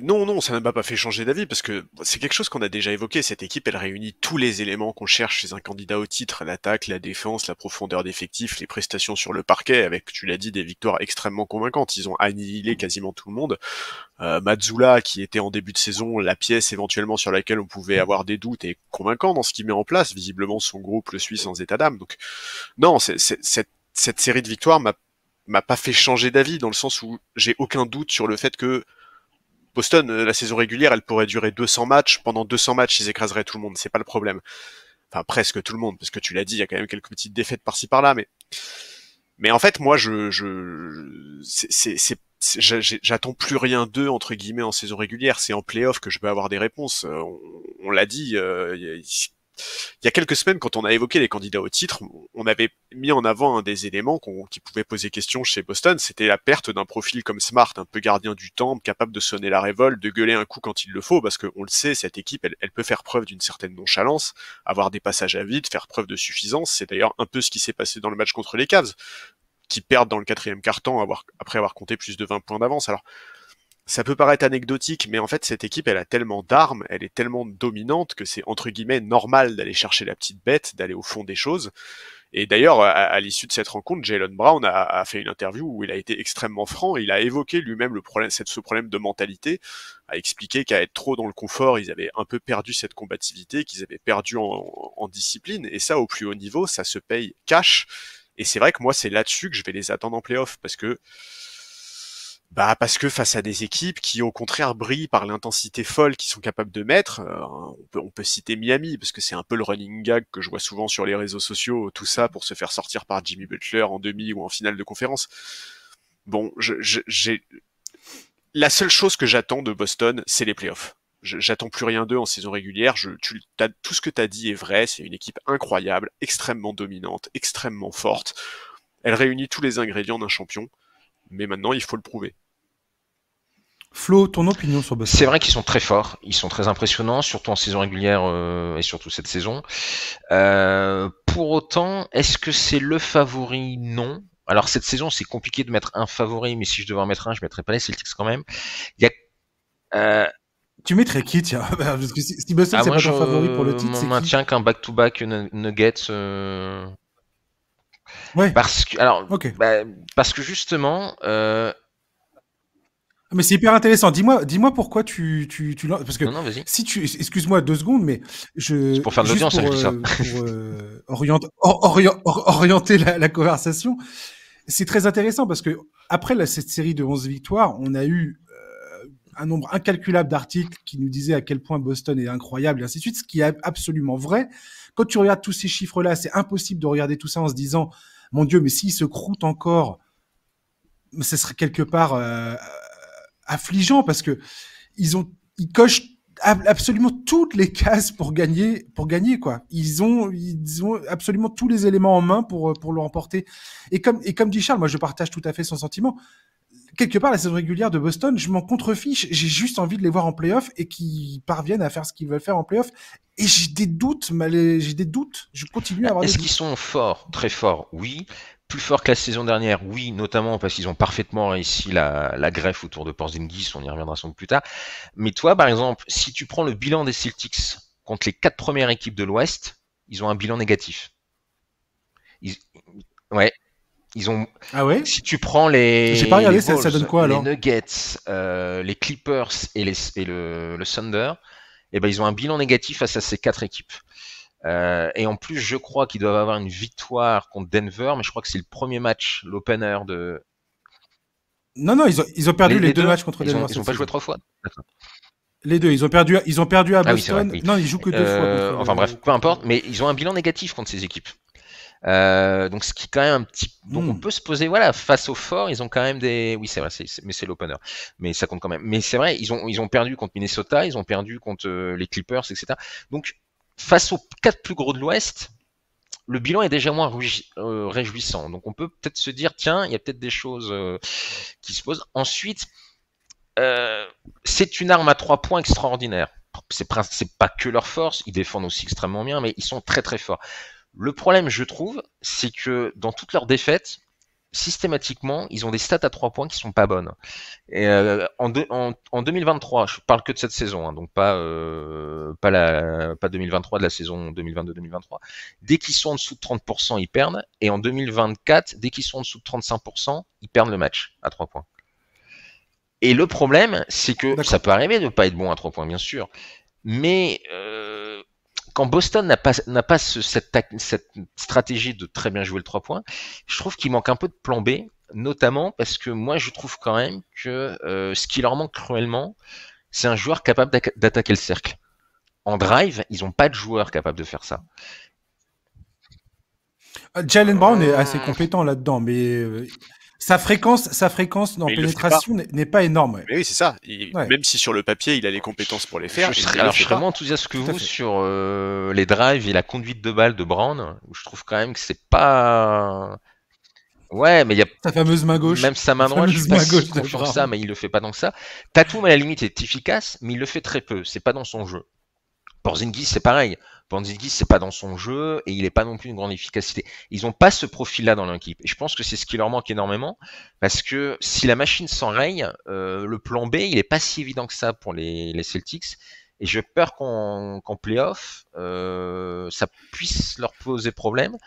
[SPEAKER 2] non, ça ne m'a pas fait changer d'avis parce que c'est quelque chose qu'on a déjà évoqué. Cette équipe, elle réunit tous les éléments qu'on cherche chez un candidat au titre: l'attaque, la défense, la profondeur d'effectifs, les prestations sur le parquet, avec, tu l'as dit, des victoires extrêmement convaincantes. Ils ont annihilé quasiment tout le monde. Mazzulla, qui était en début de saison la pièce éventuellement sur laquelle on pouvait avoir des doutes, est convaincant dans ce qu'il met en place. Visiblement, son groupe le suit sans état d'âme. Donc non, cette série de victoires m'a pas fait changer d'avis, dans le sens où j'ai aucun doute sur le fait que Boston, la saison régulière, elle pourrait durer 200 matchs. Pendant 200 matchs, ils écraseraient tout le monde. C'est pas le problème. Enfin, presque tout le monde, parce que tu l'as dit, il y a quand même quelques petites défaites par-ci par-là, mais en fait, moi, j'attends plus rien d'eux, entre guillemets, en saison régulière. C'est en play-off que je peux avoir des réponses. On l'a dit, il y a quelques semaines, quand on a évoqué les candidats au titre, on avait mis en avant un des éléments qui pouvait poser question chez Boston, c'était la perte d'un profil comme Smart, un peu gardien du temple, capable de sonner la révolte, de gueuler un coup quand il le faut, parce qu'on le sait, cette équipe, elle peut faire preuve d'une certaine nonchalance, avoir des passages à vide, faire preuve de suffisance. C'est d'ailleurs un peu ce qui s'est passé dans le match contre les Cavs, qui perdent dans le 4e quart-temps après avoir compté plus de 20 points d'avance. Alors, ça peut paraître anecdotique, mais en fait, cette équipe, elle a tellement d'armes, elle est tellement dominante que c'est, entre guillemets, normal d'aller chercher la petite bête, d'aller au fond des choses. Et d'ailleurs, à l'issue de cette rencontre, Jaylen Brown a fait une interview où il a été extrêmement franc. Il a évoqué lui-même ce problème de mentalité, a expliqué qu'à être trop dans le confort, ils avaient un peu perdu cette combativité, qu'ils avaient perdu en discipline. Et ça, au plus haut niveau, ça se paye cash. Et c'est vrai que moi, c'est là-dessus que je vais les attendre en play-off, parce que face à des équipes qui au contraire brillent par l'intensité folle qu'ils sont capables de mettre, on peut citer Miami, parce que c'est un peu le running gag que je vois souvent sur les réseaux sociaux, tout ça pour se faire sortir par Jimmy Butler en demi ou en finale de conférence. Bon, la seule chose que j'attends de Boston, c'est les playoffs. J'attends plus rien d'eux en saison régulière. Tout ce que t'as dit est vrai, c'est une équipe incroyable, extrêmement dominante, extrêmement forte. Elle réunit tous les ingrédients d'un champion, mais maintenant il faut le prouver.
[SPEAKER 1] Flo, ton opinion sur Boston ?
[SPEAKER 3] C'est vrai qu'ils sont très forts, ils sont très impressionnants, surtout en saison régulière et surtout cette saison. Pour autant, est-ce que c'est le favori ? Non. Alors cette saison, c'est compliqué de mettre un favori, mais si je devais en mettre un, je mettrais pas les Celtics quand même. Il y a
[SPEAKER 1] Tu mettrais qui, tiens? Parce que si Boston, c'est
[SPEAKER 3] moi,
[SPEAKER 1] pas ton favori pour le titre,
[SPEAKER 3] m'en
[SPEAKER 1] c'est qui?
[SPEAKER 3] maintiens qu'un back-to-back Nuggets.
[SPEAKER 1] Ouais, ok.
[SPEAKER 3] Parce que justement,
[SPEAKER 1] Mais c'est hyper intéressant. Dis-moi pourquoi tu lances. Parce que
[SPEAKER 3] non, vas-y.
[SPEAKER 1] si tu. Excuse-moi 2 secondes, mais
[SPEAKER 3] C'est pour faire de
[SPEAKER 1] juste
[SPEAKER 3] l'audience,
[SPEAKER 1] pour,
[SPEAKER 3] je dis ça.
[SPEAKER 1] orienter la conversation, c'est très intéressant parce que après cette série de 11 victoires, on a eu un nombre incalculable d'articles qui nous disaient à quel point Boston est incroyable et ainsi de suite, ce qui est absolument vrai. Quand tu regardes tous ces chiffres-là, c'est impossible de regarder tout ça en se disant, mon Dieu, mais s'ils se croûtent encore, ce serait quelque part affligeant parce que ils cochent absolument toutes les cases pour gagner quoi. Ils ont absolument tous les éléments en main pour le remporter. Et comme dit Charles, moi je partage tout à fait son sentiment. Quelque part, la saison régulière de Boston, je m'en contrefiche. J'ai juste envie de les voir en playoff et qu'ils parviennent à faire ce qu'ils veulent faire en playoff. Et j'ai des doutes. Je continue à avoir des
[SPEAKER 3] Est-ce
[SPEAKER 1] doutes.
[SPEAKER 3] qu'ils sont forts, très forts? Oui. Plus forts que la saison dernière? Oui, notamment parce qu'ils ont parfaitement réussi la greffe autour de Porzingis, on y reviendra sans doute plus tard. Mais toi, par exemple, si tu prends le bilan des Celtics contre les 4 premières équipes de l'Ouest, ils ont un bilan négatif. Ouais, ils ont.
[SPEAKER 1] Ah ouais?
[SPEAKER 3] Si tu prends
[SPEAKER 1] J'ai pas regardé,
[SPEAKER 3] les
[SPEAKER 1] ça donne
[SPEAKER 3] Wolves,
[SPEAKER 1] quoi
[SPEAKER 3] les
[SPEAKER 1] alors?
[SPEAKER 3] Nuggets, les Clippers et le Thunder, eh ben ils ont un bilan négatif face à ces 4 équipes. Et en plus, je crois qu'ils doivent avoir une victoire contre Denver, mais je crois que c'est le premier match, l'opener de.
[SPEAKER 1] Non, ils ont perdu les 2 matchs contre Denver.
[SPEAKER 3] Ils ont pas joué 3 fois.
[SPEAKER 1] Les deux, ils ont perdu à
[SPEAKER 3] Ah oui, c'est vrai.
[SPEAKER 1] Boston.
[SPEAKER 3] Oui.
[SPEAKER 1] Non, ils jouent que 2 fois contre.
[SPEAKER 3] Enfin bref, peu importe, mais ils ont un bilan négatif contre ces équipes. Donc ce qui est quand même un petit. Donc on peut se poser, voilà, face au fort, ils ont quand même des. Oui, c'est vrai, mais c'est l'opener, mais ça compte quand même. Mais c'est vrai, ils ont perdu contre Minnesota, ils ont perdu contre les Clippers, etc. Donc face aux 4 plus gros de l'Ouest, le bilan est déjà moins réjouissant. Donc on peut peut-être se dire, tiens, il y a peut-être des choses qui se posent. Ensuite, c'est une arme à 3 points extraordinaire. C'est pas que leur force, ils défendent aussi extrêmement bien, mais ils sont très très forts. Le problème, je trouve, c'est que dans toutes leurs défaites, systématiquement, ils ont des stats à 3 points qui sont pas bonnes. Et en 2023, je parle que de cette saison, hein, donc pas 2023 de la saison 2022-2023. Dès qu'ils sont en dessous de 30%, ils perdent. Et en 2024, dès qu'ils sont en dessous de 35%, ils perdent le match à 3 points. Et le problème, c'est que ça peut arriver de ne pas être bon à 3 points, bien sûr. Mais quand Boston n'a pas cette stratégie de très bien jouer le 3 points, je trouve qu'il manque un peu de plan B, notamment parce que moi je trouve quand même que ce qui leur manque cruellement, c'est un joueur capable d'attaquer le cercle. En drive, ils n'ont pas de joueur capable de faire ça.
[SPEAKER 1] Jaylen Brown est assez compétent là-dedans, mais sa fréquence dans pénétration n'est pas énorme. Ouais.
[SPEAKER 2] Mais oui, c'est ça. Même si sur le papier, il a les compétences pour les faire.
[SPEAKER 3] Je serais moins enthousiaste que vous sur les drives et la conduite de balle de Brown, où je trouve quand même que c'est pas. Ouais, mais il y a
[SPEAKER 1] sa fameuse main gauche.
[SPEAKER 3] Même sa main droite, je suis pas si confiant que ça, mais il le fait pas tant que ça. Tatum à la limite est efficace, mais il le fait très peu. C'est pas dans son jeu. Porzingis, c'est pareil. Porzingis, c'est pas dans son jeu et il est pas non plus une grande efficacité. Ils ont pas ce profil-là dans l'équipe. Et je pense que c'est ce qui leur manque énormément parce que si la machine s'enraye, le plan B, il est pas si évident que ça pour les Celtics. Et j'ai peur qu'en playoff, ça puisse leur poser problème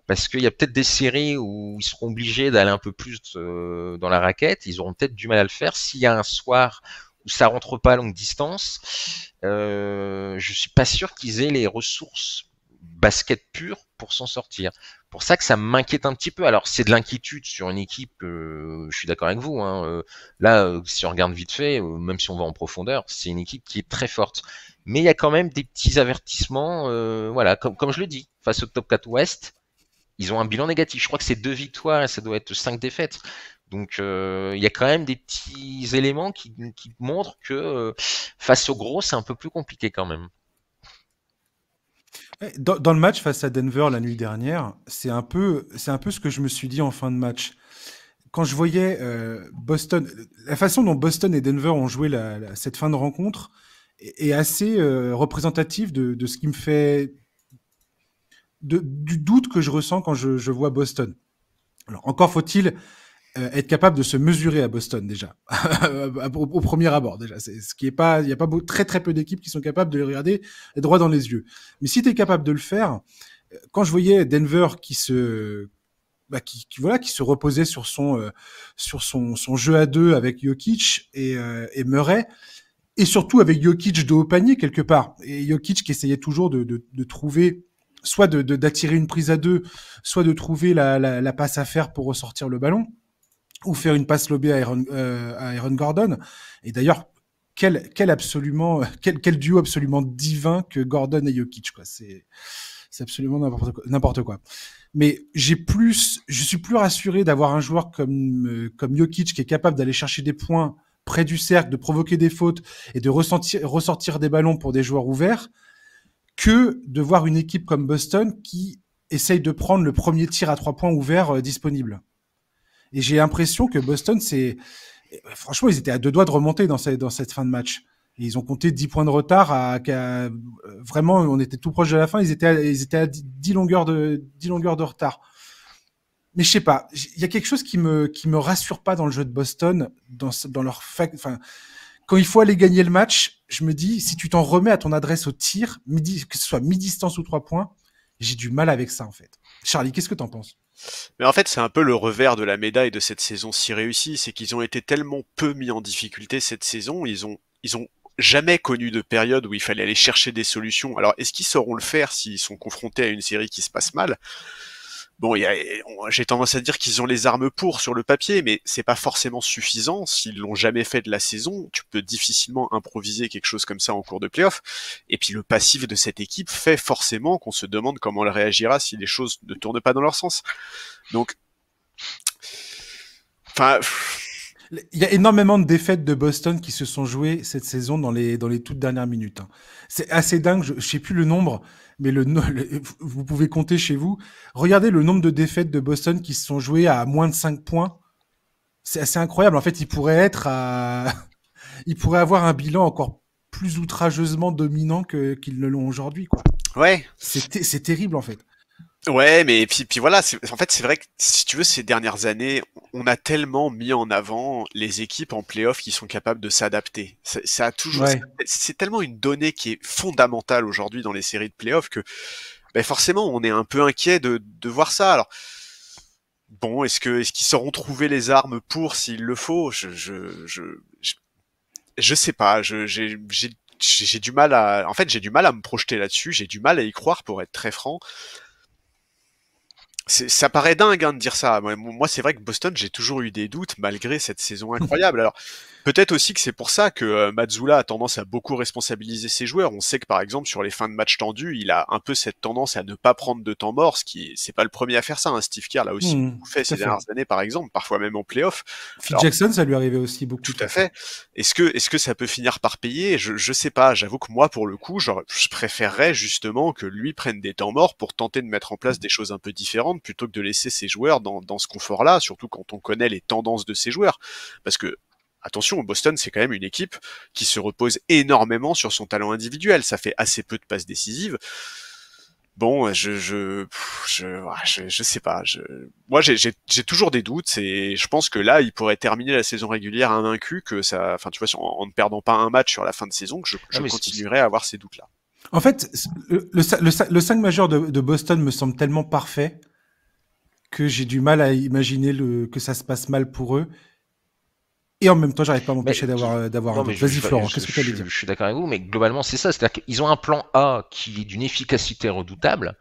[SPEAKER 3] parce qu'il y a peut-être des séries où ils seront obligés d'aller un peu plus dans la raquette. Ils auront peut-être du mal à le faire s'il y a un soir où ça rentre pas à longue distance. Je suis pas sûr qu'ils aient les ressources basket pure pour s'en sortir. Pour ça que ça m'inquiète un petit peu. Alors c'est de l'inquiétude sur une équipe, je suis d'accord avec vous. Hein, là, si on regarde vite fait, même si on va en profondeur, c'est une équipe qui est très forte. Mais il y a quand même des petits avertissements. Voilà, comme je le dis, face au top 4 Ouest, ils ont un bilan négatif. Je crois que c'est 2 victoires et ça doit être 5 défaites. Donc il y a quand même des petits éléments qui montrent que face au gros, c'est un peu plus compliqué quand même.
[SPEAKER 1] Dans le match face à Denver la nuit dernière, c'est un peu ce que je me suis dit en fin de match. Quand je voyais Boston, la façon dont Boston et Denver ont joué cette fin de rencontre est assez représentative de ce qui me fait du doute que je ressens quand je vois Boston. Alors encore faut-il être capable de se mesurer à Boston déjà, au premier abord déjà. C'est ce qui est pas, il y a pas très très peu d'équipes qui sont capables de les regarder droit dans les yeux. Mais si tu es capable de le faire, quand je voyais Denver qui se reposait sur son jeu à deux avec Jokic et Murray, et surtout avec Jokic de haut panier quelque part, et Jokic qui essayait toujours de trouver soit d'attirer une prise à deux, soit de trouver la passe à faire pour ressortir le ballon, ou faire une passe lobée à Aaron Gordon. Et d'ailleurs, quel duo absolument divin que Gordon et Jokic, quoi. C'est absolument n'importe quoi. Mais je suis plus rassuré d'avoir un joueur comme Jokic qui est capable d'aller chercher des points près du cercle, de provoquer des fautes et de ressortir des ballons pour des joueurs ouverts, que de voir une équipe comme Boston qui essaye de prendre le premier tir à 3 points ouvert disponible. Et j'ai l'impression que Boston, franchement, ils étaient à 2 doigts de remonter dans cette fin de match. Et ils ont compté 10 points de retard vraiment, on était tout proche de la fin, ils étaient à 10 longueurs de retard. Mais je sais pas, il y a quelque chose qui me rassure pas dans le jeu de Boston, dans leur quand il faut aller gagner le match, je me dis, si tu t'en remets à ton adresse au tir, que ce soit mi-distance ou 3 points, j'ai du mal avec ça, en fait. Charlie, qu'est-ce que t'en penses?
[SPEAKER 2] Mais en fait, c'est un peu le revers de la médaille de cette saison si réussie, c'est qu'ils ont été tellement peu mis en difficulté cette saison, ils ont jamais connu de période où il fallait aller chercher des solutions. Alors, est-ce qu'ils sauront le faire s'ils sont confrontés à une série qui se passe mal? Bon, j'ai tendance à dire qu'ils ont les armes pour sur le papier, mais c'est pas forcément suffisant. S'ils l'ont jamais fait de la saison, tu peux difficilement improviser quelque chose comme ça en cours de playoff. Et puis le passif de cette équipe fait forcément qu'on se demande comment elle réagira si les choses ne tournent pas dans leur sens. Donc, enfin,
[SPEAKER 1] il y a énormément de défaites de Boston qui se sont jouées cette saison dans les toutes dernières minutes. Hein. C'est assez dingue, je sais plus le nombre, mais vous pouvez compter chez vous. Regardez le nombre de défaites de Boston qui se sont jouées à moins de 5 points. C'est assez incroyable. En fait, il pourrait avoir un bilan encore plus outrageusement dominant qu'ils ne l'ont aujourd'hui, quoi.
[SPEAKER 2] Ouais.
[SPEAKER 1] C'est terrible, en fait.
[SPEAKER 2] Ouais, mais puis voilà, en fait, c'est vrai que si tu veux, ces dernières années, on a tellement mis en avant les équipes en play-off qui sont capables de s'adapter. Ça a toujours,
[SPEAKER 1] Ouais.
[SPEAKER 2] c'est tellement une donnée qui est fondamentale aujourd'hui dans les séries de play-off que, ben forcément, on est un peu inquiet de voir ça. Alors, bon, est-ce qu'ils sauront trouver les armes pour s'il le faut? Je sais pas. J'ai du mal en fait, j'ai du mal à me projeter là-dessus. J'ai du mal à y croire, pour être très franc. Ça paraît dingue de dire ça. Moi, c'est vrai que Boston, j'ai toujours eu des doutes malgré cette saison incroyable. Alors, peut-être aussi que c'est pour ça que Mazzulla a tendance à beaucoup responsabiliser ses joueurs. On sait que par exemple sur les fins de match tendus, il a un peu cette tendance à ne pas prendre de temps mort, c'est pas le premier à faire ça. Hein. Steve Kerr l'a aussi beaucoup fait ces dernières années, par exemple, parfois même en playoff.
[SPEAKER 1] Phil Jackson, ça lui arrivait aussi beaucoup.
[SPEAKER 2] Tout à fait. Est-ce que ça peut finir par payer? Je sais pas. J'avoue que moi, pour le coup, je préférerais justement que lui prenne des temps morts pour tenter de mettre en place des choses un peu différentes plutôt que de laisser ses joueurs dans ce confort-là, surtout quand on connaît les tendances de ses joueurs. Parce que, attention, Boston, c'est quand même une équipe qui se repose énormément sur son talent individuel. Ça fait assez peu de passes décisives. Bon, je sais pas. Moi, j'ai toujours des doutes et je pense que là, il pourrait terminer la saison régulière invaincu, enfin, tu vois, en ne perdant pas un match sur la fin de saison, que je continuerai à avoir ces doutes-là.
[SPEAKER 1] En fait, le 5 majeur de Boston me semble tellement parfait que j'ai du mal à imaginer que ça se passe mal pour eux. Et en même temps, j'arrive pas à m'empêcher d'avoir un doute. Vas-y, Florent, qu'est-ce que tu allais dire?
[SPEAKER 3] Je suis d'accord avec vous, mais globalement, c'est ça. C'est-à-dire qu'ils ont un plan A qui est d'une efficacité redoutable,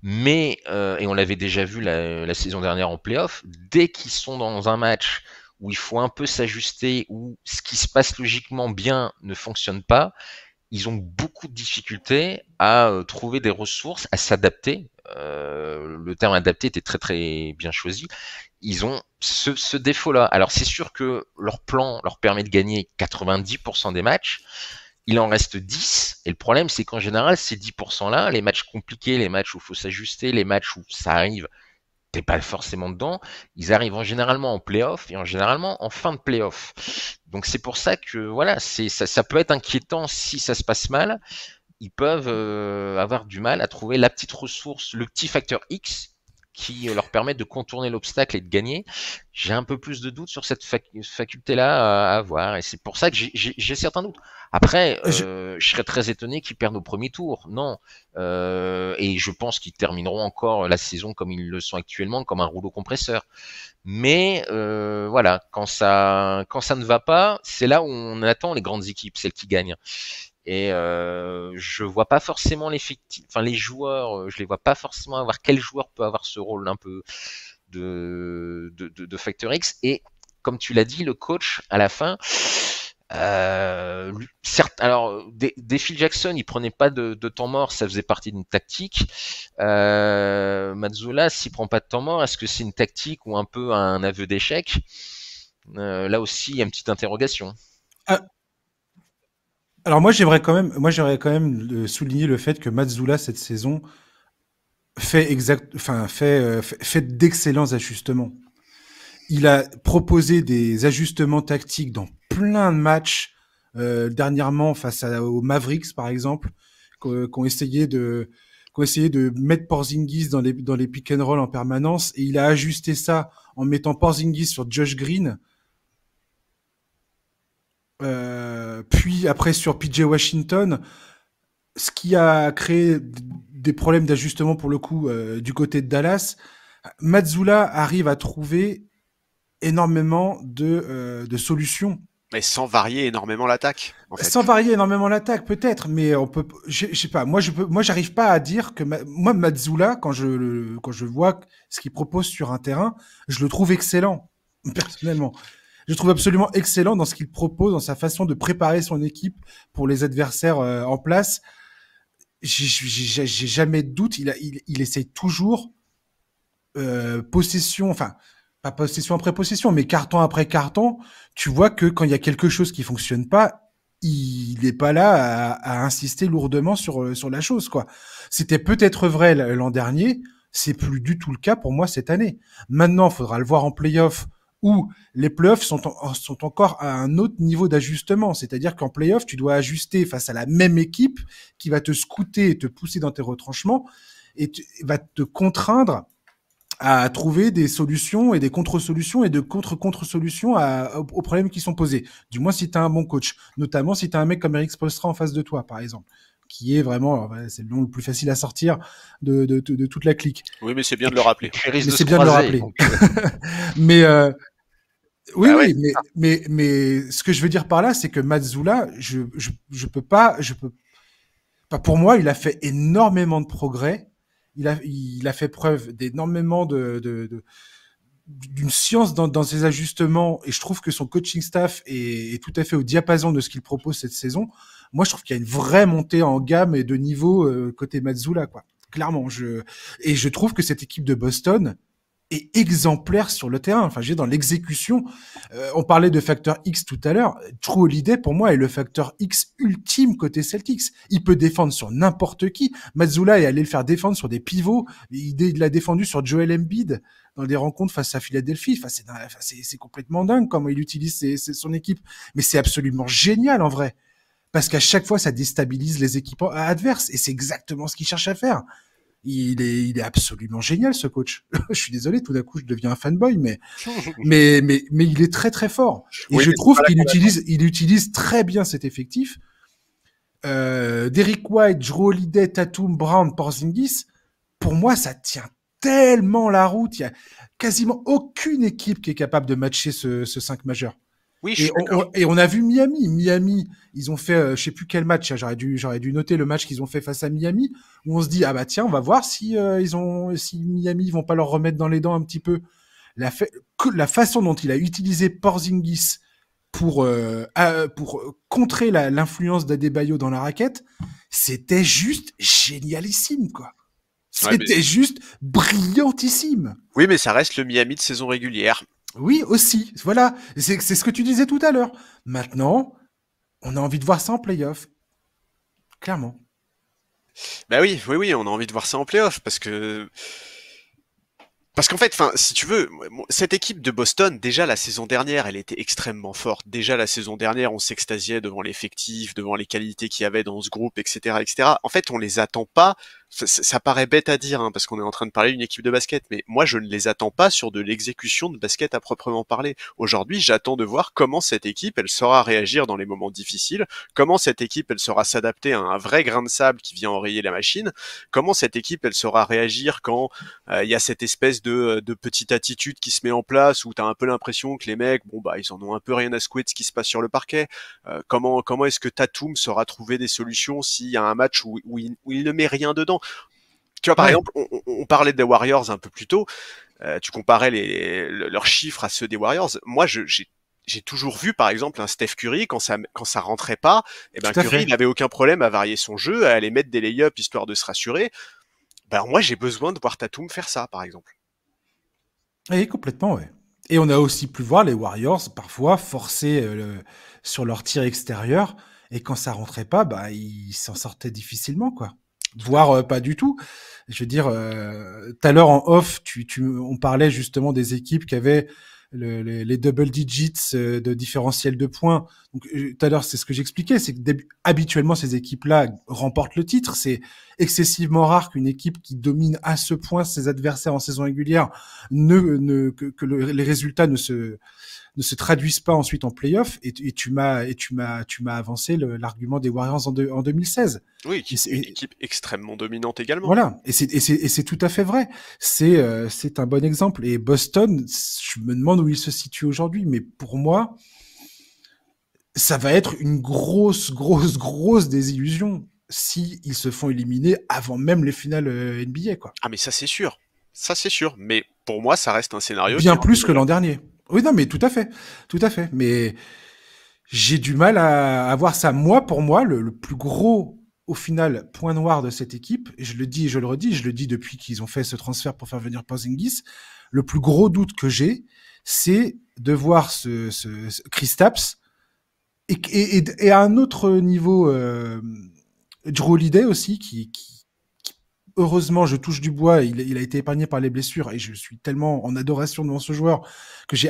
[SPEAKER 3] mais, et on l'avait déjà vu la saison dernière en playoff, dès qu'ils sont dans un match où il faut un peu s'ajuster, où ce qui se passe logiquement bien ne fonctionne pas, ils ont beaucoup de difficultés à trouver des ressources, à s'adapter. Le terme adapté était très très bien choisi. Ils ont ce défaut-là. Alors c'est sûr que leur plan leur permet de gagner 90% des matchs. Il en reste 10. Et le problème, c'est qu'en général, ces 10%-là, les matchs compliqués, les matchs où il faut s'ajuster, les matchs où ça arrive, t'es pas forcément dedans, ils arrivent en généralement en play-off et en généralement en fin de play-off. Donc c'est pour ça que voilà, ça peut être inquiétant si ça se passe mal. Ils peuvent avoir du mal à trouver la petite ressource, le petit facteur X qui leur permettent de contourner l'obstacle et de gagner, j'ai un peu plus de doutes sur cette faculté-là à avoir. Et c'est pour ça que j'ai certains doutes. Après, je serais très étonné qu'ils perdent au premier tour. Non. Et je pense qu'ils termineront encore la saison comme ils le sont actuellement, comme un rouleau compresseur. Mais voilà, quand ça ne va pas, c'est là où on attend les grandes équipes, celles qui gagnent. Et je vois pas forcément l'effectif, enfin les joueurs, je les vois pas forcément avoir quel joueur peut avoir ce rôle un peu de Factor X. Et comme tu l'as dit, le coach à la fin, certes, alors des Phil Jackson, il prenait pas de temps mort, ça faisait partie d'une tactique. Mazzola, s'il prend pas de temps mort, est-ce que c'est une tactique ou un peu un aveu d'échec? Là aussi, il y a une petite interrogation.
[SPEAKER 1] Alors moi j'aimerais quand même souligner le fait que Mazzola cette saison fait d'excellents ajustements. Il a proposé des ajustements tactiques dans plein de matchs, dernièrement aux Mavericks par exemple, qui ont essayé de mettre Porzingis dans les pick and roll en permanence, et il a ajusté ça en mettant Porzingis sur Josh Green. Puis après sur PJ Washington, ce qui a créé des problèmes d'ajustement pour le coup du côté de Dallas. Mazzola arrive à trouver énormément de solutions.
[SPEAKER 2] Mais sans varier énormément l'attaque. En fait.
[SPEAKER 1] Sans varier énormément l'attaque, peut-être, mais on peut. Je sais pas. Moi, j'arrive pas à dire que moi Mazzola, quand je vois ce qu'il propose sur un terrain, je le trouve excellent personnellement. Je le trouve absolument excellent dans ce qu'il propose, dans sa façon de préparer son équipe pour les adversaires en place. J'ai jamais de doute. Il essaye toujours possession, enfin pas possession après possession, mais carton après carton. Tu vois que quand il y a quelque chose qui fonctionne pas, il n'est pas là à insister lourdement sur la chose, quoi. C'était peut-être vrai l'an dernier, c'est plus du tout le cas pour moi cette année. Maintenant, il faudra le voir en play-off, où les playoffs sont encore à un autre niveau d'ajustement. C'est-à-dire qu'en playoff, tu dois ajuster face à la même équipe qui va te scouter et te pousser dans tes retranchements et va te contraindre à trouver des solutions et des contre-solutions et de contre-solutions aux problèmes qui sont posés. Du moins si tu as un bon coach. Notamment si tu as un mec comme Eric Spoelstra en face de toi, par exemple. Qui est vraiment, c'est le nom le plus facile à sortir de toute la clique.
[SPEAKER 2] Oui, mais c'est bien de le rappeler.
[SPEAKER 1] Mais c'est bien de le rappeler. Mais oui, bah ouais, oui, mais ce que je veux dire par là, c'est que Mazzola, je peux pas, pour moi, il a fait énormément de progrès. Il a fait preuve d'énormément d'une science dans ses ajustements, et je trouve que son coaching staff est tout à fait au diapason de ce qu'il propose cette saison. Moi, je trouve qu'il y a une vraie montée en gamme et de niveau côté Mazzola, quoi. Clairement, et je trouve que cette équipe de Boston est exemplaire sur le terrain. Enfin, dans l'exécution. On parlait de facteur X tout à l'heure. Jrue Holiday, pour moi, est le facteur X ultime côté Celtics. Il peut défendre sur n'importe qui. Mazzola est allé le faire défendre sur des pivots. Il l'a défendu sur Joel Embiid dans des rencontres face à Philadelphie. Enfin, c'est complètement dingue comment il utilise son équipe. Mais c'est absolument génial en vrai. Parce qu'à chaque fois, ça déstabilise les équipes adverses. Et c'est exactement ce qu'il cherche à faire. Il est absolument génial, ce coach. Je suis désolé, tout d'un coup, je deviens un fanboy, mais il est très, très fort. Et oui, je trouve qu'il utilise très bien cet effectif. Derrick White, Jrue Holiday, Tatum, Brown, Porzingis, pour moi, ça tient tellement la route. Il y a quasiment aucune équipe qui est capable de matcher ce 5 majeur.
[SPEAKER 2] Oui,
[SPEAKER 1] et on a vu Miami, ils ont fait, je sais plus quel match, j'aurais dû noter le match qu'ils ont fait face à Miami, où on se dit, ah bah tiens, on va voir si Miami, ils vont pas leur remettre dans les dents un petit peu. La façon dont il a utilisé Porzingis pour contrer l'influence d'Adebayo dans la raquette, c'était juste génialissime, quoi. C'était juste brillantissime.
[SPEAKER 2] Oui, mais ça reste le Miami de saison régulière.
[SPEAKER 1] Oui, aussi. Voilà. C'est ce que tu disais tout à l'heure. Maintenant, on a envie de voir ça en play-off. Clairement.
[SPEAKER 2] Bah oui, on a envie de voir ça en play-off parce qu'en fait, si tu veux, cette équipe de Boston, déjà la saison dernière, elle était extrêmement forte. Déjà la saison dernière, on s'extasiait devant l'effectif, devant les qualités qu'il y avait dans ce groupe, etc., etc. En fait, on les attend pas ça paraît bête à dire, hein, parce qu'on est en train de parler d'une équipe de basket, mais moi je ne les attends pas sur de l'exécution de basket à proprement parler. Aujourd'hui, j'attends de voir comment cette équipe, elle saura réagir dans les moments difficiles, comment cette équipe, elle saura s'adapter à un vrai grain de sable qui vient enrayer la machine, comment cette équipe, elle saura réagir quand il y a cette espèce de petite attitude qui se met en place, où t'as un peu l'impression que les mecs, bon bah ils en ont un peu rien à secouer de ce qui se passe sur le parquet. Comment est-ce que Tatum saura trouver des solutions s'il y a un match où il ne met rien dedans? Tu vois, par exemple, on parlait des Warriors un peu plus tôt. Tu comparais leurs chiffres à ceux des Warriors. Moi, j'ai toujours vu, par exemple, un Steph Curry, quand ça rentrait pas, eh ben, Curry, il n'avait aucun problème à varier son jeu, à aller mettre des lay-ups histoire de se rassurer. Ben, moi, j'ai besoin de voir Tatum faire ça, par exemple.
[SPEAKER 1] Oui, complètement, ouais. Et on a aussi pu voir les Warriors, parfois, forcer sur leur tir extérieur, et quand ça rentrait pas, bah, ils s'en sortaient difficilement, quoi. Voire pas du tout. Je veux dire, tout à l'heure en off, on parlait justement des équipes qui avaient les double digits de différentiel de points. Donc tout à l'heure, c'est ce que j'expliquais, c'est que habituellement ces équipes-là remportent le titre. C'est excessivement rare qu'une équipe qui domine à ce point ses adversaires en saison régulière que les résultats ne se traduisent pas ensuite en play-off. Et tu m'as avancé l'argument des Warriors en 2016.
[SPEAKER 2] Oui, qui est une équipe extrêmement dominante également.
[SPEAKER 1] Voilà, et c'est tout à fait vrai. C'est un bon exemple. Et Boston, je me demande où il se situe aujourd'hui, mais pour moi, ça va être une grosse désillusion si ils se font éliminer avant même les finales NBA, quoi.
[SPEAKER 2] Ah mais ça c'est sûr. Ça c'est sûr. Mais pour moi, ça reste un scénario
[SPEAKER 1] bien plus que l'an dernier. Oui, non, mais tout à fait. Mais j'ai du mal à voir ça. Moi, pour moi, le plus gros, au final, point noir de cette équipe, et je le dis et je le redis, je le dis depuis qu'ils ont fait ce transfert pour faire venir Porzingis, le plus gros doute que j'ai, c'est de voir ce Kristaps et à un autre niveau, Jrue Holiday aussi, qui heureusement, je touche du bois, il a été épargné par les blessures et je suis tellement en adoration devant ce joueur que je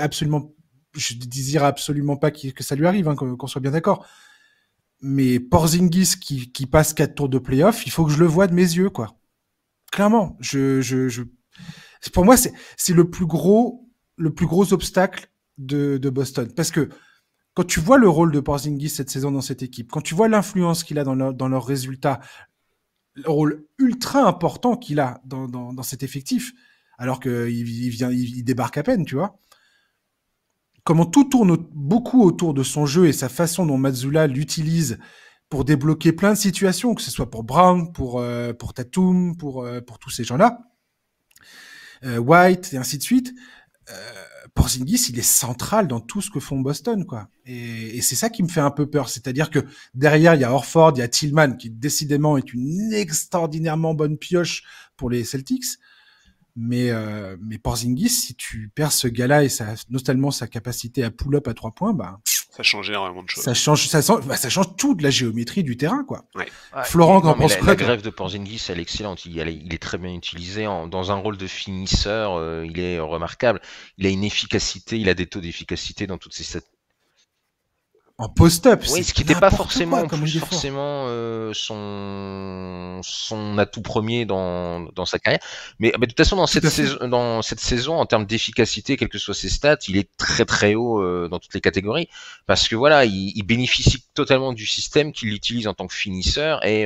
[SPEAKER 1] désire absolument pas que ça lui arrive, hein, qu'on soit bien d'accord. Mais Porzingis qui passe 4 tours de playoff, il faut que je le voie de mes yeux, quoi. Clairement, pour moi, c'est le plus gros obstacle de Boston. Parce que quand tu vois le rôle de Porzingis cette saison dans cette équipe, quand tu vois l'influence qu'il a dans leurs résultats, le rôle ultra important qu'il a dans cet effectif, alors qu'il débarque à peine, tu vois. Comment tout tourne beaucoup autour de son jeu et sa façon dont Mazzulla l'utilise pour débloquer plein de situations, que ce soit pour Brown, pour Tatum, pour tous ces gens-là, White et ainsi de suite. Porzingis, il est central dans tout ce que font Boston, quoi. Et c'est ça qui me fait un peu peur. C'est-à-dire que derrière, il y a Horford, il y a Tillman, qui décidément est une extraordinairement bonne pioche pour les Celtics. Mais Porzingis, si tu perds ce gars-là et notamment sa capacité à pull-up à 3 points, bah,
[SPEAKER 2] ça change énormément de choses.
[SPEAKER 1] Ça change toute la géométrie du terrain, quoi.
[SPEAKER 2] Ouais.
[SPEAKER 1] Florent, qu'en pense quoi?
[SPEAKER 3] La grève de Porzingis, elle est excellente. Il est très bien utilisé dans un rôle de finisseur. Il est remarquable. Il a une efficacité, il a des taux d'efficacité dans toutes ses
[SPEAKER 1] en post-up,
[SPEAKER 3] oui, ce qui n'était pas forcément son atout premier dans sa carrière. Mais de toute façon, dans cette saison, en termes d'efficacité, quelles que soient ses stats, il est très très haut dans toutes les catégories. Parce que voilà, il bénéficie totalement du système qu'il utilise en tant que finisseur et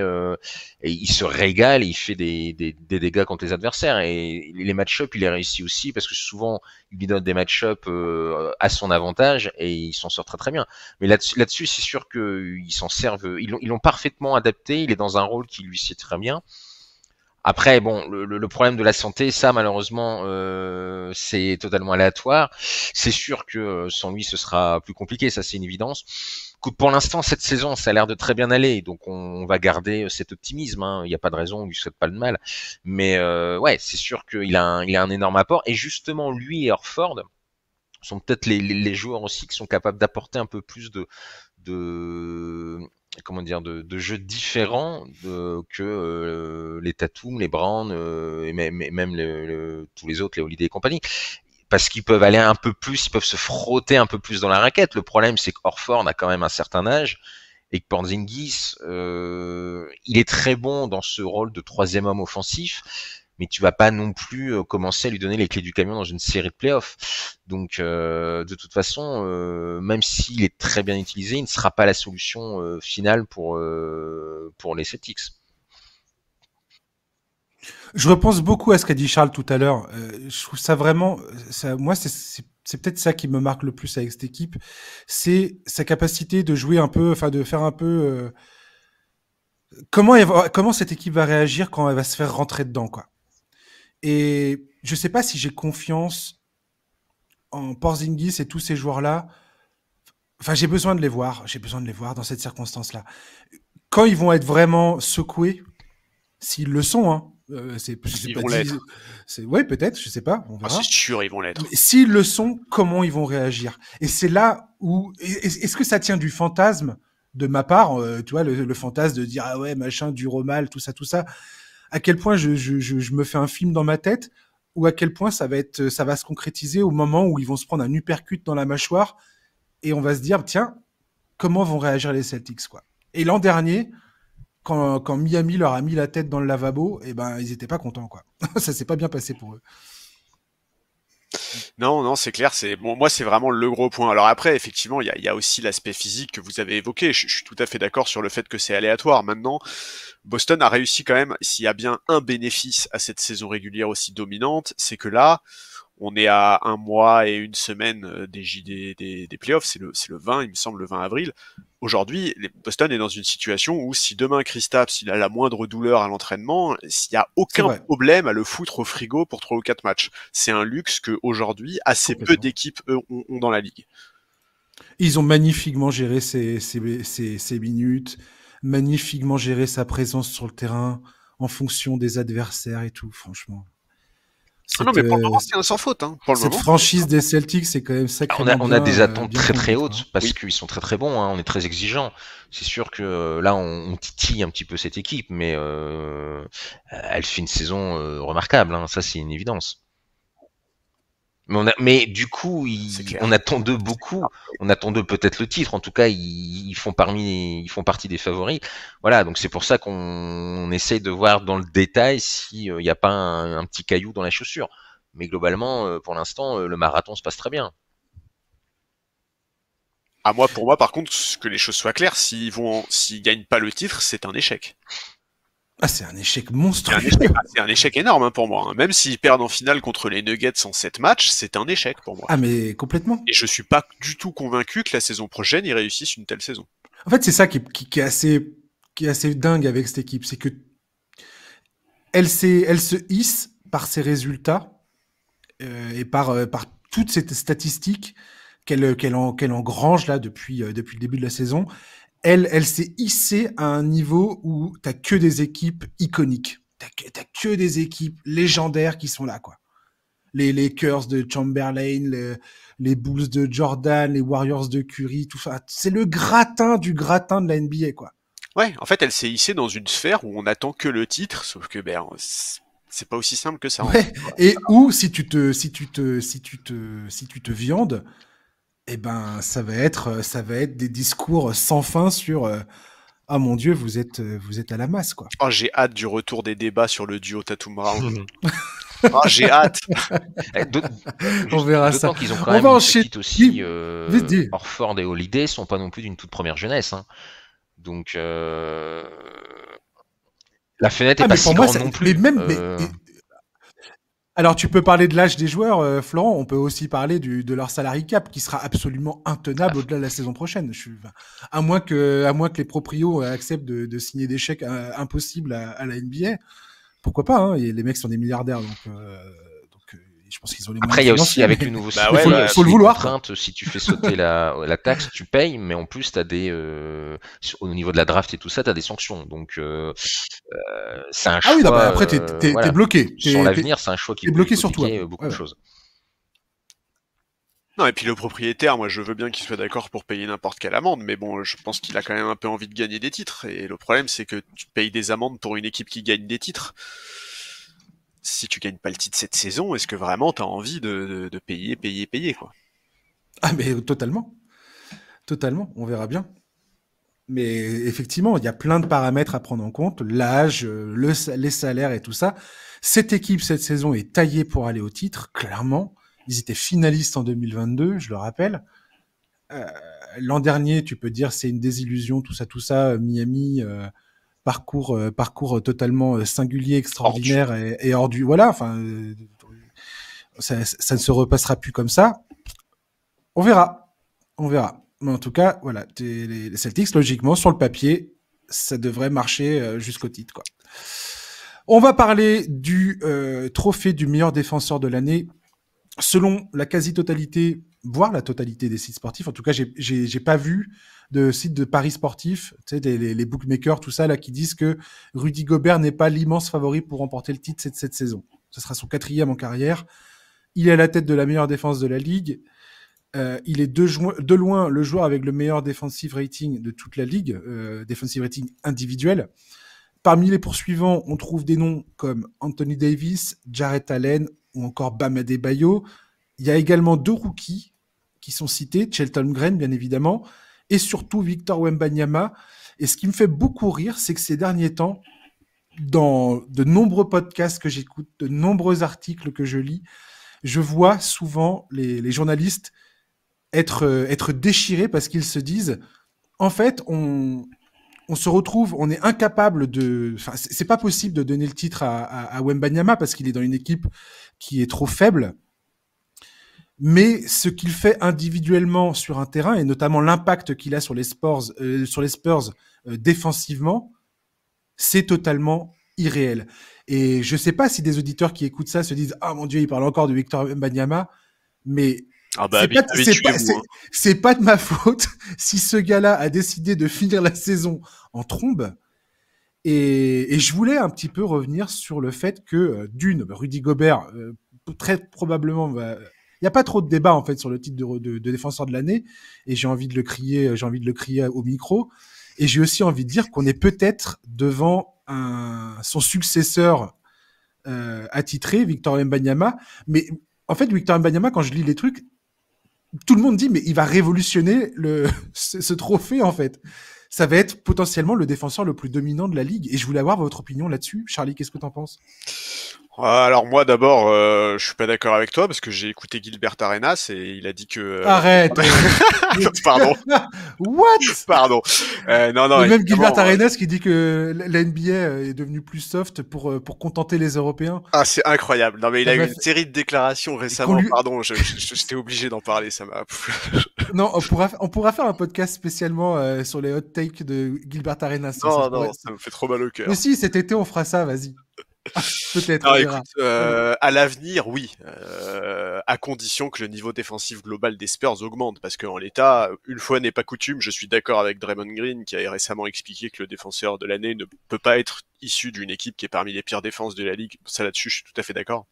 [SPEAKER 3] il se régale et il fait des dégâts contre les adversaires. Et les match-up, il les réussit aussi parce que souvent, il lui donne des match-up à son avantage et il s'en sort très très bien. Mais là-dessus, c'est sûr qu'ils s'en servent. Ils l'ont parfaitement adapté. Il est dans un rôle qui lui sied très bien. Après, bon, le problème de la santé, ça, malheureusement, c'est totalement aléatoire. C'est sûr que sans lui, ce sera plus compliqué. Ça, c'est une évidence. Pour l'instant, cette saison, ça a l'air de très bien aller. Donc, on va garder cet optimisme. Hein. Il n'y a pas de raison, on lui souhaite pas de mal. Mais ouais, c'est sûr qu'il a un énorme apport. Et justement, lui et Horford sont peut-être les joueurs aussi qui sont capables d'apporter un peu plus de jeux différents que les Tatum, les Brown et même tous les autres, les Holiday et compagnie. Parce qu'ils peuvent aller un peu plus, ils peuvent se frotter un peu plus dans la raquette. Le problème, c'est qu'Horford a quand même un certain âge et que Porzingis, il est très bon dans ce rôle de troisième homme offensif, mais tu vas pas non plus commencer à lui donner les clés du camion dans une série de playoffs. Donc, de toute façon, même s'il est très bien utilisé, il ne sera pas la solution finale pour les Celtics.
[SPEAKER 1] Je repense beaucoup à ce qu'a dit Charles tout à l'heure. Je trouve ça vraiment, moi, c'est peut-être ça qui me marque le plus avec cette équipe, c'est sa capacité de jouer un peu, enfin de faire un peu. Comment cette équipe va réagir quand elle va se faire rentrer dedans, quoi. Et je sais pas si j'ai confiance en Porzingis et tous ces joueurs-là. Enfin, j'ai besoin de les voir. J'ai besoin de les voir dans cette circonstance-là. Quand ils vont être vraiment secoués, s'ils le sont, hein. C'est
[SPEAKER 2] Ils
[SPEAKER 1] pas
[SPEAKER 2] vont
[SPEAKER 1] dit.
[SPEAKER 2] l'être.
[SPEAKER 1] Ouais, peut-être, je sais pas, on
[SPEAKER 2] Ah, c'est
[SPEAKER 1] verra.
[SPEAKER 2] sûr, ils vont l'être.
[SPEAKER 1] Mais s'ils le sont, comment ils vont réagir? Et c'est là où est-ce que ça tient du fantasme de ma part, tu vois, le fantasme de dire ah ouais machin, dur au mal, tout ça, tout ça. À quel point je me fais un film dans ma tête, ou à quel point ça va se concrétiser au moment où ils vont se prendre un uppercut dans la mâchoire et on va se dire tiens, comment vont réagir les Celtics, quoi. Et l'an dernier, quand Miami leur a mis la tête dans le lavabo, eh ben ils étaient pas contents, quoi. Ça s'est pas bien passé pour eux.
[SPEAKER 2] Non, non, c'est clair. C'est bon, moi, c'est vraiment le gros point. Alors après, effectivement, il y a aussi l'aspect physique que vous avez évoqué. Je suis tout à fait d'accord sur le fait que c'est aléatoire. Maintenant, Boston a réussi quand même. S'il y a bien un bénéfice à cette saison régulière aussi dominante, c'est que là, on est à un mois et une semaine des playoffs. C'est le 20, il me semble, le 20 avril. Aujourd'hui, Boston est dans une situation où si demain Kristaps il a la moindre douleur à l'entraînement, s'il n'y a aucun problème à le foutre au frigo pour 3 ou 4 matchs. C'est un luxe que aujourd'hui assez peu d'équipes ont dans la ligue.
[SPEAKER 1] Ils ont magnifiquement géré ces minutes, magnifiquement géré sa présence sur le terrain en fonction des adversaires et tout, franchement.
[SPEAKER 2] Ah non, mais pour le moment, c'est un sans faute. Hein. Pour le
[SPEAKER 1] cette
[SPEAKER 2] moment,
[SPEAKER 1] franchise des Celtics, c'est quand même sacrément
[SPEAKER 3] on a des attentes
[SPEAKER 1] bien
[SPEAKER 3] très très
[SPEAKER 1] conduite,
[SPEAKER 3] hautes
[SPEAKER 1] hein.
[SPEAKER 3] parce
[SPEAKER 2] oui.
[SPEAKER 3] qu'ils sont très très bons, hein, on est très exigeants. C'est sûr que là on titille un petit peu cette équipe, mais elle fait une saison remarquable, hein, ça c'est une évidence. Mais du coup, on attend d'eux beaucoup. On attend d'eux peut-être le titre. En tout cas, ils font partie des favoris. Voilà, donc c'est pour ça qu'on essaye de voir dans le détail s'il n'y a pas un petit caillou dans la chaussure. Mais globalement, pour l'instant, le marathon se passe très bien.
[SPEAKER 2] Pour moi, par contre, que les choses soient claires, s'ils gagnent pas le titre, c'est un échec.
[SPEAKER 1] Ah, c'est un échec monstrueux.
[SPEAKER 2] C'est un échec énorme, hein, pour moi. Hein. Même s'ils perdent en finale contre les Nuggets en 7 matchs, c'est un échec pour moi.
[SPEAKER 1] Ah, mais complètement.
[SPEAKER 2] Et je suis pas du tout convaincu que la saison prochaine, ils réussissent une telle saison.
[SPEAKER 1] En fait, c'est ça qui est assez dingue avec cette équipe. C'est que elle se hisse par ses résultats et par toutes ces statistiques qu'elle engrange là depuis le début de la saison. Elle s'est hissée à un niveau où t'as que des équipes iconiques. T'as que des équipes légendaires qui sont là, quoi. Les Lakers de Chamberlain, les Bulls de Jordan, les Warriors de Curry, tout ça. C'est le gratin du gratin de la NBA, quoi.
[SPEAKER 2] Ouais, en fait, elle s'est hissée dans une sphère où on attend que le titre, sauf que c'est pas aussi simple que ça.
[SPEAKER 1] Ouais. Et où si tu te viandes, eh ben ça va être des discours sans fin sur ah mon Dieu, vous êtes à la masse, quoi.
[SPEAKER 2] Oh, j'ai hâte du retour des débats sur le duo Tatum Brown. Oh, j'ai hâte.
[SPEAKER 1] On verra ça.
[SPEAKER 3] D'autant qu'ils ont quand même une petite aussi. Horford et Holiday sont pas non plus d'une toute première jeunesse. Hein. Donc la fenêtre est pas si grande non plus.
[SPEAKER 1] Alors tu peux parler de l'âge des joueurs, Florent. On peut aussi parler de leur salary cap qui sera absolument intenable au-delà de la saison prochaine. À moins que les proprios acceptent de signer des chèques impossibles à la NBA. Pourquoi pas, hein, et les mecs sont des milliardaires, donc je pense qu'ils ont les moyens.
[SPEAKER 3] Après, il y a aussi avec le nouveau système,
[SPEAKER 1] faut le vouloir.
[SPEAKER 3] Si tu fais sauter la taxe, tu payes, mais en plus, t'as au niveau de la draft et tout ça, t'as des sanctions. Donc, c'est un choix.
[SPEAKER 1] Ah oui, après, t'es bloqué.
[SPEAKER 3] Sur l'avenir, c'est un choix qui est
[SPEAKER 1] bloqué sur toi.
[SPEAKER 3] Beaucoup de choses.
[SPEAKER 2] Non, et puis le propriétaire, moi je veux bien qu'il soit d'accord pour payer n'importe quelle amende, mais bon, je pense qu'il a quand même un peu envie de gagner des titres, et le problème c'est que tu payes des amendes pour une équipe qui gagne des titres. Si tu gagnes pas le titre cette saison, est-ce que vraiment t'as envie de payer, quoi?
[SPEAKER 1] Ah mais totalement. Totalement, on verra bien. Mais effectivement, il y a plein de paramètres à prendre en compte, l'âge, les salaires et tout ça. Cette équipe, cette saison, est taillée pour aller au titre, clairement. Ils étaient finalistes en 2022, je le rappelle. Euh, L'an dernier, tu peux dire c'est une désillusion, tout ça. Miami, parcours totalement singulier, extraordinaire et hors du. Voilà, enfin, ça ne se repassera plus comme ça. On verra. On verra. Mais en tout cas, voilà, les Celtics, logiquement, sur le papier, ça devrait marcher jusqu'au titre, quoi. On va parler du trophée du meilleur défenseur de l'année. Selon la quasi-totalité, voire la totalité des sites sportifs, en tout cas, j'ai pas vu de sites de paris sportifs, tu sais, les bookmakers, tout ça, là, qui disent que Rudy Gobert n'est pas l'immense favori pour remporter le titre cette saison. Ce sera son 4e en carrière. Il est à la tête de la meilleure défense de la ligue. Il est de loin le joueur avec le meilleur defensive rating de toute la ligue, defensive rating individuel. Parmi les poursuivants, on trouve des noms comme Anthony Davis, Jarrett Allen ou encore Bam Adebayo. Il y a également 2 rookies qui sont cités, Shelton Green bien évidemment, et surtout Victor Wembanyama. Et ce qui me fait beaucoup rire, c'est que ces derniers temps, dans de nombreux podcasts que j'écoute, de nombreux articles que je lis, je vois souvent les journalistes être déchirés parce qu'ils se disent, en fait, on se retrouve, on est incapable de. Enfin, c'est pas possible de donner le titre à Wembanyama parce qu'il est dans une équipe qui est trop faible. Mais ce qu'il fait individuellement sur un terrain et notamment l'impact qu'il a sur les Spurs, défensivement, c'est totalement irréel. Et je sais pas si des auditeurs qui écoutent ça se disent ah mon Dieu, il parle encore de Victor Wembanyama, mais
[SPEAKER 2] Ah bah,
[SPEAKER 1] c'est pas de ma faute si ce gars-là a décidé de finir la saison en trombe. Et je voulais un petit peu revenir sur le fait que, Rudy Gobert, très probablement, il n'y a pas trop de débat en fait sur le titre de défenseur de l'année, et j'ai envie de le crier au micro. Et j'ai aussi envie de dire qu'on est peut-être devant son successeur attitré, Victor Wembanyama. Mais en fait, Victor Wembanyama, quand je lis les trucs, tout le monde dit mais il va révolutionner ce trophée en fait. Ça va être potentiellement le défenseur le plus dominant de la ligue. Et je voulais avoir votre opinion là-dessus. Charlie, qu'est-ce que t'en penses?
[SPEAKER 2] Alors moi d'abord, je suis pas d'accord avec toi parce que j'ai écouté Gilbert Arenas et il a dit que.
[SPEAKER 1] Arrête.
[SPEAKER 2] Pardon.
[SPEAKER 1] What?
[SPEAKER 2] Pardon. Non.
[SPEAKER 1] Et même Gilbert Arenas qui dit que la NBA est devenue plus soft pour contenter les Européens.
[SPEAKER 2] Ah, c'est incroyable. Non mais il a eu une série de déclarations récemment. Pardon, j'étais obligé d'en parler. Ça m'a.
[SPEAKER 1] Non, on pourra faire un podcast spécialement sur les hot takes de Gilbert Arenas.
[SPEAKER 2] Non, ça me fait trop mal au cœur.
[SPEAKER 1] Mais si, cet été on fera ça. Vas-y. Peut-être.
[SPEAKER 2] Non, écoute, à l'avenir, oui, à condition que le niveau défensif global des Spurs augmente, parce qu'en l'état, une fois n'est pas coutume, je suis d'accord avec Draymond Green qui a récemment expliqué que le défenseur de l'année ne peut pas être issu d'une équipe qui est parmi les pires défenses de la ligue. Ça là-dessus, je suis tout à fait d'accord.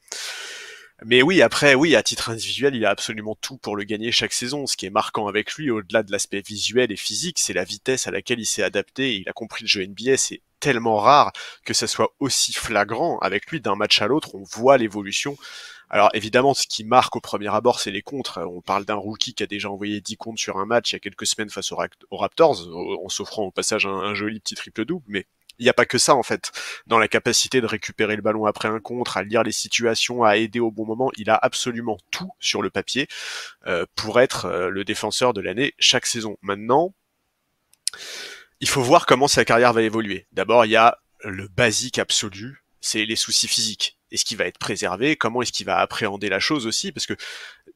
[SPEAKER 2] Mais oui, après, oui, à titre individuel, il a absolument tout pour le gagner chaque saison. Ce qui est marquant avec lui, au-delà de l'aspect visuel et physique, c'est la vitesse à laquelle il s'est adapté. Il a compris le jeu NBA, c'est tellement rare que ça soit aussi flagrant. Avec lui, d'un match à l'autre, on voit l'évolution. Alors évidemment, ce qui marque au premier abord, c'est les contres. On parle d'un rookie qui a déjà envoyé 10 contres sur un match il y a quelques semaines face aux Raptors, en s'offrant au passage un joli petit triple-double, mais il n'y a pas que ça en fait. Dans la capacité de récupérer le ballon après un contre, à lire les situations, à aider au bon moment, il a absolument tout sur le papier pour être le défenseur de l'année chaque saison. Maintenant, il faut voir comment sa carrière va évoluer. D'abord, il y a le basique absolu, c'est les soucis physiques. Est-ce qu'il va être préservé? Comment est-ce qu'il va appréhender la chose aussi? Parce que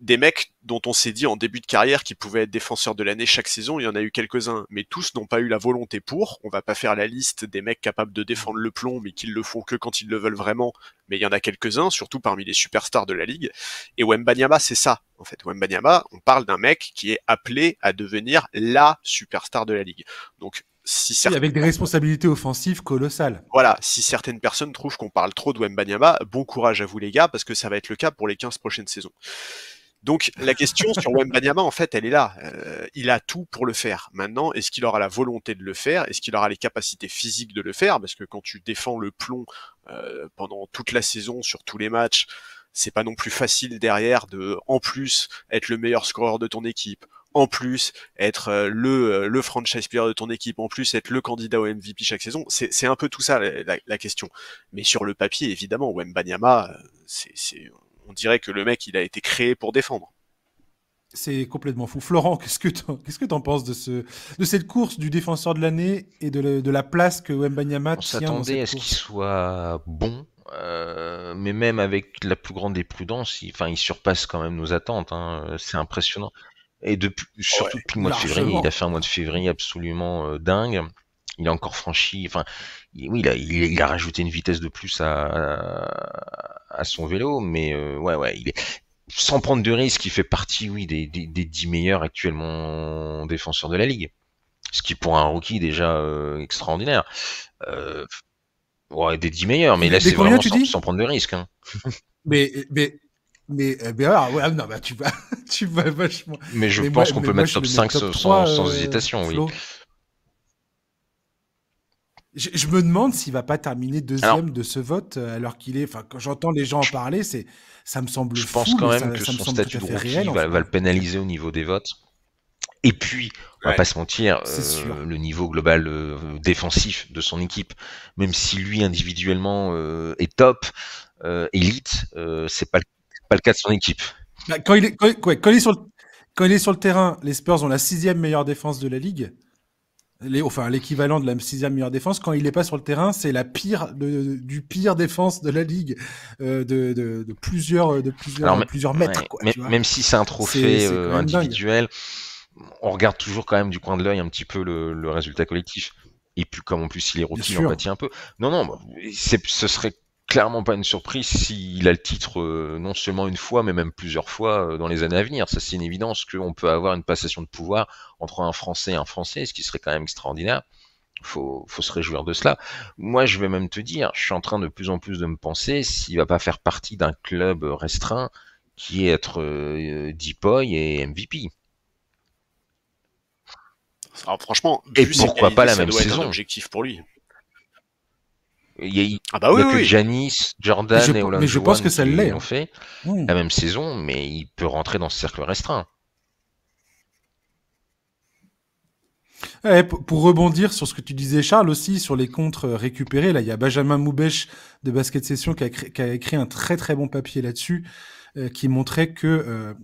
[SPEAKER 2] des mecs dont on s'est dit en début de carrière qu'ils pouvaient être défenseurs de l'année chaque saison, il y en a eu quelques-uns, mais tous n'ont pas eu la volonté pour. On va pas faire la liste des mecs capables de défendre le plomb, mais qui le font que quand ils le veulent vraiment. Mais il y en a quelques-uns, surtout parmi les superstars de la ligue. Et Wembanyama, c'est ça. En fait, Wembanyama, on parle d'un mec qui est appelé à devenir la superstar de la ligue. Donc,
[SPEAKER 1] avec des responsabilités offensives colossales.
[SPEAKER 2] Voilà, si certaines personnes trouvent qu'on parle trop de Wembanyama, bon courage à vous les gars, parce que ça va être le cas pour les 15 prochaines saisons. Donc la question sur Wembanyama, en fait, elle est là. Il a tout pour le faire. Maintenant, est-ce qu'il aura la volonté de le faire? Est-ce qu'il aura les capacités physiques de le faire? Parce que quand tu défends le plomb pendant toute la saison, sur tous les matchs, c'est pas non plus facile derrière de, en plus, être le meilleur scoreur de ton équipe, en plus être le franchise player de ton équipe, en plus être le candidat au MVP chaque saison, c'est un peu tout ça la question. Mais sur le papier, évidemment, Wembanyama, on dirait que le mec, il a été créé pour défendre.
[SPEAKER 1] C'est complètement fou. Florent, qu'est-ce que t'en penses de cette course du défenseur de l'année et de la place que Wembanyama
[SPEAKER 3] On
[SPEAKER 1] tient dans
[SPEAKER 3] s'attendait à
[SPEAKER 1] cette
[SPEAKER 3] ce qu'il
[SPEAKER 1] course?
[SPEAKER 3] soit bon, mais même avec la plus grande des prudences, il surpasse quand même nos attentes, hein. C'est impressionnant. Et surtout
[SPEAKER 2] Ouais,
[SPEAKER 3] depuis le mois de février, il a
[SPEAKER 1] Largement.
[SPEAKER 3] fait un mois de février absolument dingue. Il a encore franchi, oui, il a rajouté une vitesse de plus à son vélo, mais ouais, sans prendre de risques, il fait partie, oui, des 10 meilleurs actuellement défenseurs de la ligue. Ce qui pour un rookie déjà extraordinaire. Euh, ouais, des 10 meilleurs, mais là
[SPEAKER 1] Des
[SPEAKER 3] c'est
[SPEAKER 1] combien
[SPEAKER 3] vraiment
[SPEAKER 1] tu
[SPEAKER 3] sans
[SPEAKER 1] dis?
[SPEAKER 3] prendre de risques, hein.
[SPEAKER 1] Mais, mais, mais alors, ouais, non, bah, tu vas vachement.
[SPEAKER 3] Mais je pense qu'on
[SPEAKER 1] Mais
[SPEAKER 3] peut
[SPEAKER 1] moi,
[SPEAKER 3] mettre
[SPEAKER 1] je
[SPEAKER 3] top
[SPEAKER 1] le mets
[SPEAKER 3] 5
[SPEAKER 1] top 3
[SPEAKER 3] sans hésitation, oui.
[SPEAKER 1] Flo. Je me demande s'il va pas terminer
[SPEAKER 3] Alors,
[SPEAKER 1] deuxième de ce vote, alors qu'il est. Enfin, quand j'entends les gens en
[SPEAKER 3] je,
[SPEAKER 1] parler, ça me semble
[SPEAKER 3] je pense
[SPEAKER 1] fou,
[SPEAKER 3] quand
[SPEAKER 1] mais
[SPEAKER 3] même que
[SPEAKER 1] ça me
[SPEAKER 3] son
[SPEAKER 1] semble tout
[SPEAKER 3] statut
[SPEAKER 1] à
[SPEAKER 3] de
[SPEAKER 1] fait réel,
[SPEAKER 3] rookie va le
[SPEAKER 1] enfin.
[SPEAKER 3] pénaliser au niveau des votes. Et puis, on va
[SPEAKER 2] ouais.
[SPEAKER 3] pas se mentir,
[SPEAKER 1] C'est sûr.
[SPEAKER 3] le niveau global défensif de son équipe, même si lui individuellement est top, élite, c'est pas le cas de son équipe.
[SPEAKER 1] Bah, quand il est sur le terrain, les Spurs ont la sixième meilleure défense de la ligue. Enfin, l'équivalent de la sixième meilleure défense. Quand il n'est pas sur le terrain, c'est la pire du pire défense de la ligue
[SPEAKER 3] Alors,
[SPEAKER 1] plusieurs mètres,
[SPEAKER 3] ouais,
[SPEAKER 1] quoi. Tu vois,
[SPEAKER 3] même si c'est un trophée
[SPEAKER 1] c'est quand même dingue.
[SPEAKER 3] individuel, on regarde toujours quand même du coin de l'œil un petit peu le résultat collectif. Et puis comme en plus il est
[SPEAKER 1] Bien
[SPEAKER 3] rookie, il en
[SPEAKER 1] sûr.
[SPEAKER 3] pâtit un peu. Non, bah, ce serait clairement pas une surprise s'il a le titre non seulement une fois, mais même plusieurs fois dans les années à venir. Ça c'est une évidence qu'on peut avoir une passation de pouvoir entre un Français et un Français, ce qui serait quand même extraordinaire. Faut se réjouir de cela. Moi, je vais même te dire, je suis en train de plus en plus de me penser s'il va pas faire partie d'un club restreint qui est être Deepoy et MVP.
[SPEAKER 2] Alors franchement,
[SPEAKER 3] Et
[SPEAKER 2] vu ses
[SPEAKER 3] pourquoi pas
[SPEAKER 2] qualités,
[SPEAKER 3] la
[SPEAKER 2] ça
[SPEAKER 3] même
[SPEAKER 2] doit être un
[SPEAKER 3] saison.
[SPEAKER 2] objectif pour lui.
[SPEAKER 3] Il
[SPEAKER 2] Ah bah
[SPEAKER 3] y
[SPEAKER 2] oui,
[SPEAKER 3] a
[SPEAKER 2] oui,
[SPEAKER 3] que
[SPEAKER 2] oui.
[SPEAKER 3] Giannis, Jordan et
[SPEAKER 1] Mais je pense
[SPEAKER 3] Olajuwon
[SPEAKER 1] que ça
[SPEAKER 3] qui
[SPEAKER 1] l'est.
[SPEAKER 3] l'ont
[SPEAKER 1] Hein.
[SPEAKER 3] fait
[SPEAKER 1] Hmm.
[SPEAKER 3] la même saison, mais il peut rentrer dans ce cercle restreint.
[SPEAKER 1] Ouais, pour rebondir sur ce que tu disais, Charles, aussi sur les contres récupérés, là, il y a Benjamin Moubèche de Basket Session qui a écrit un très très bon papier là-dessus, qui montrait que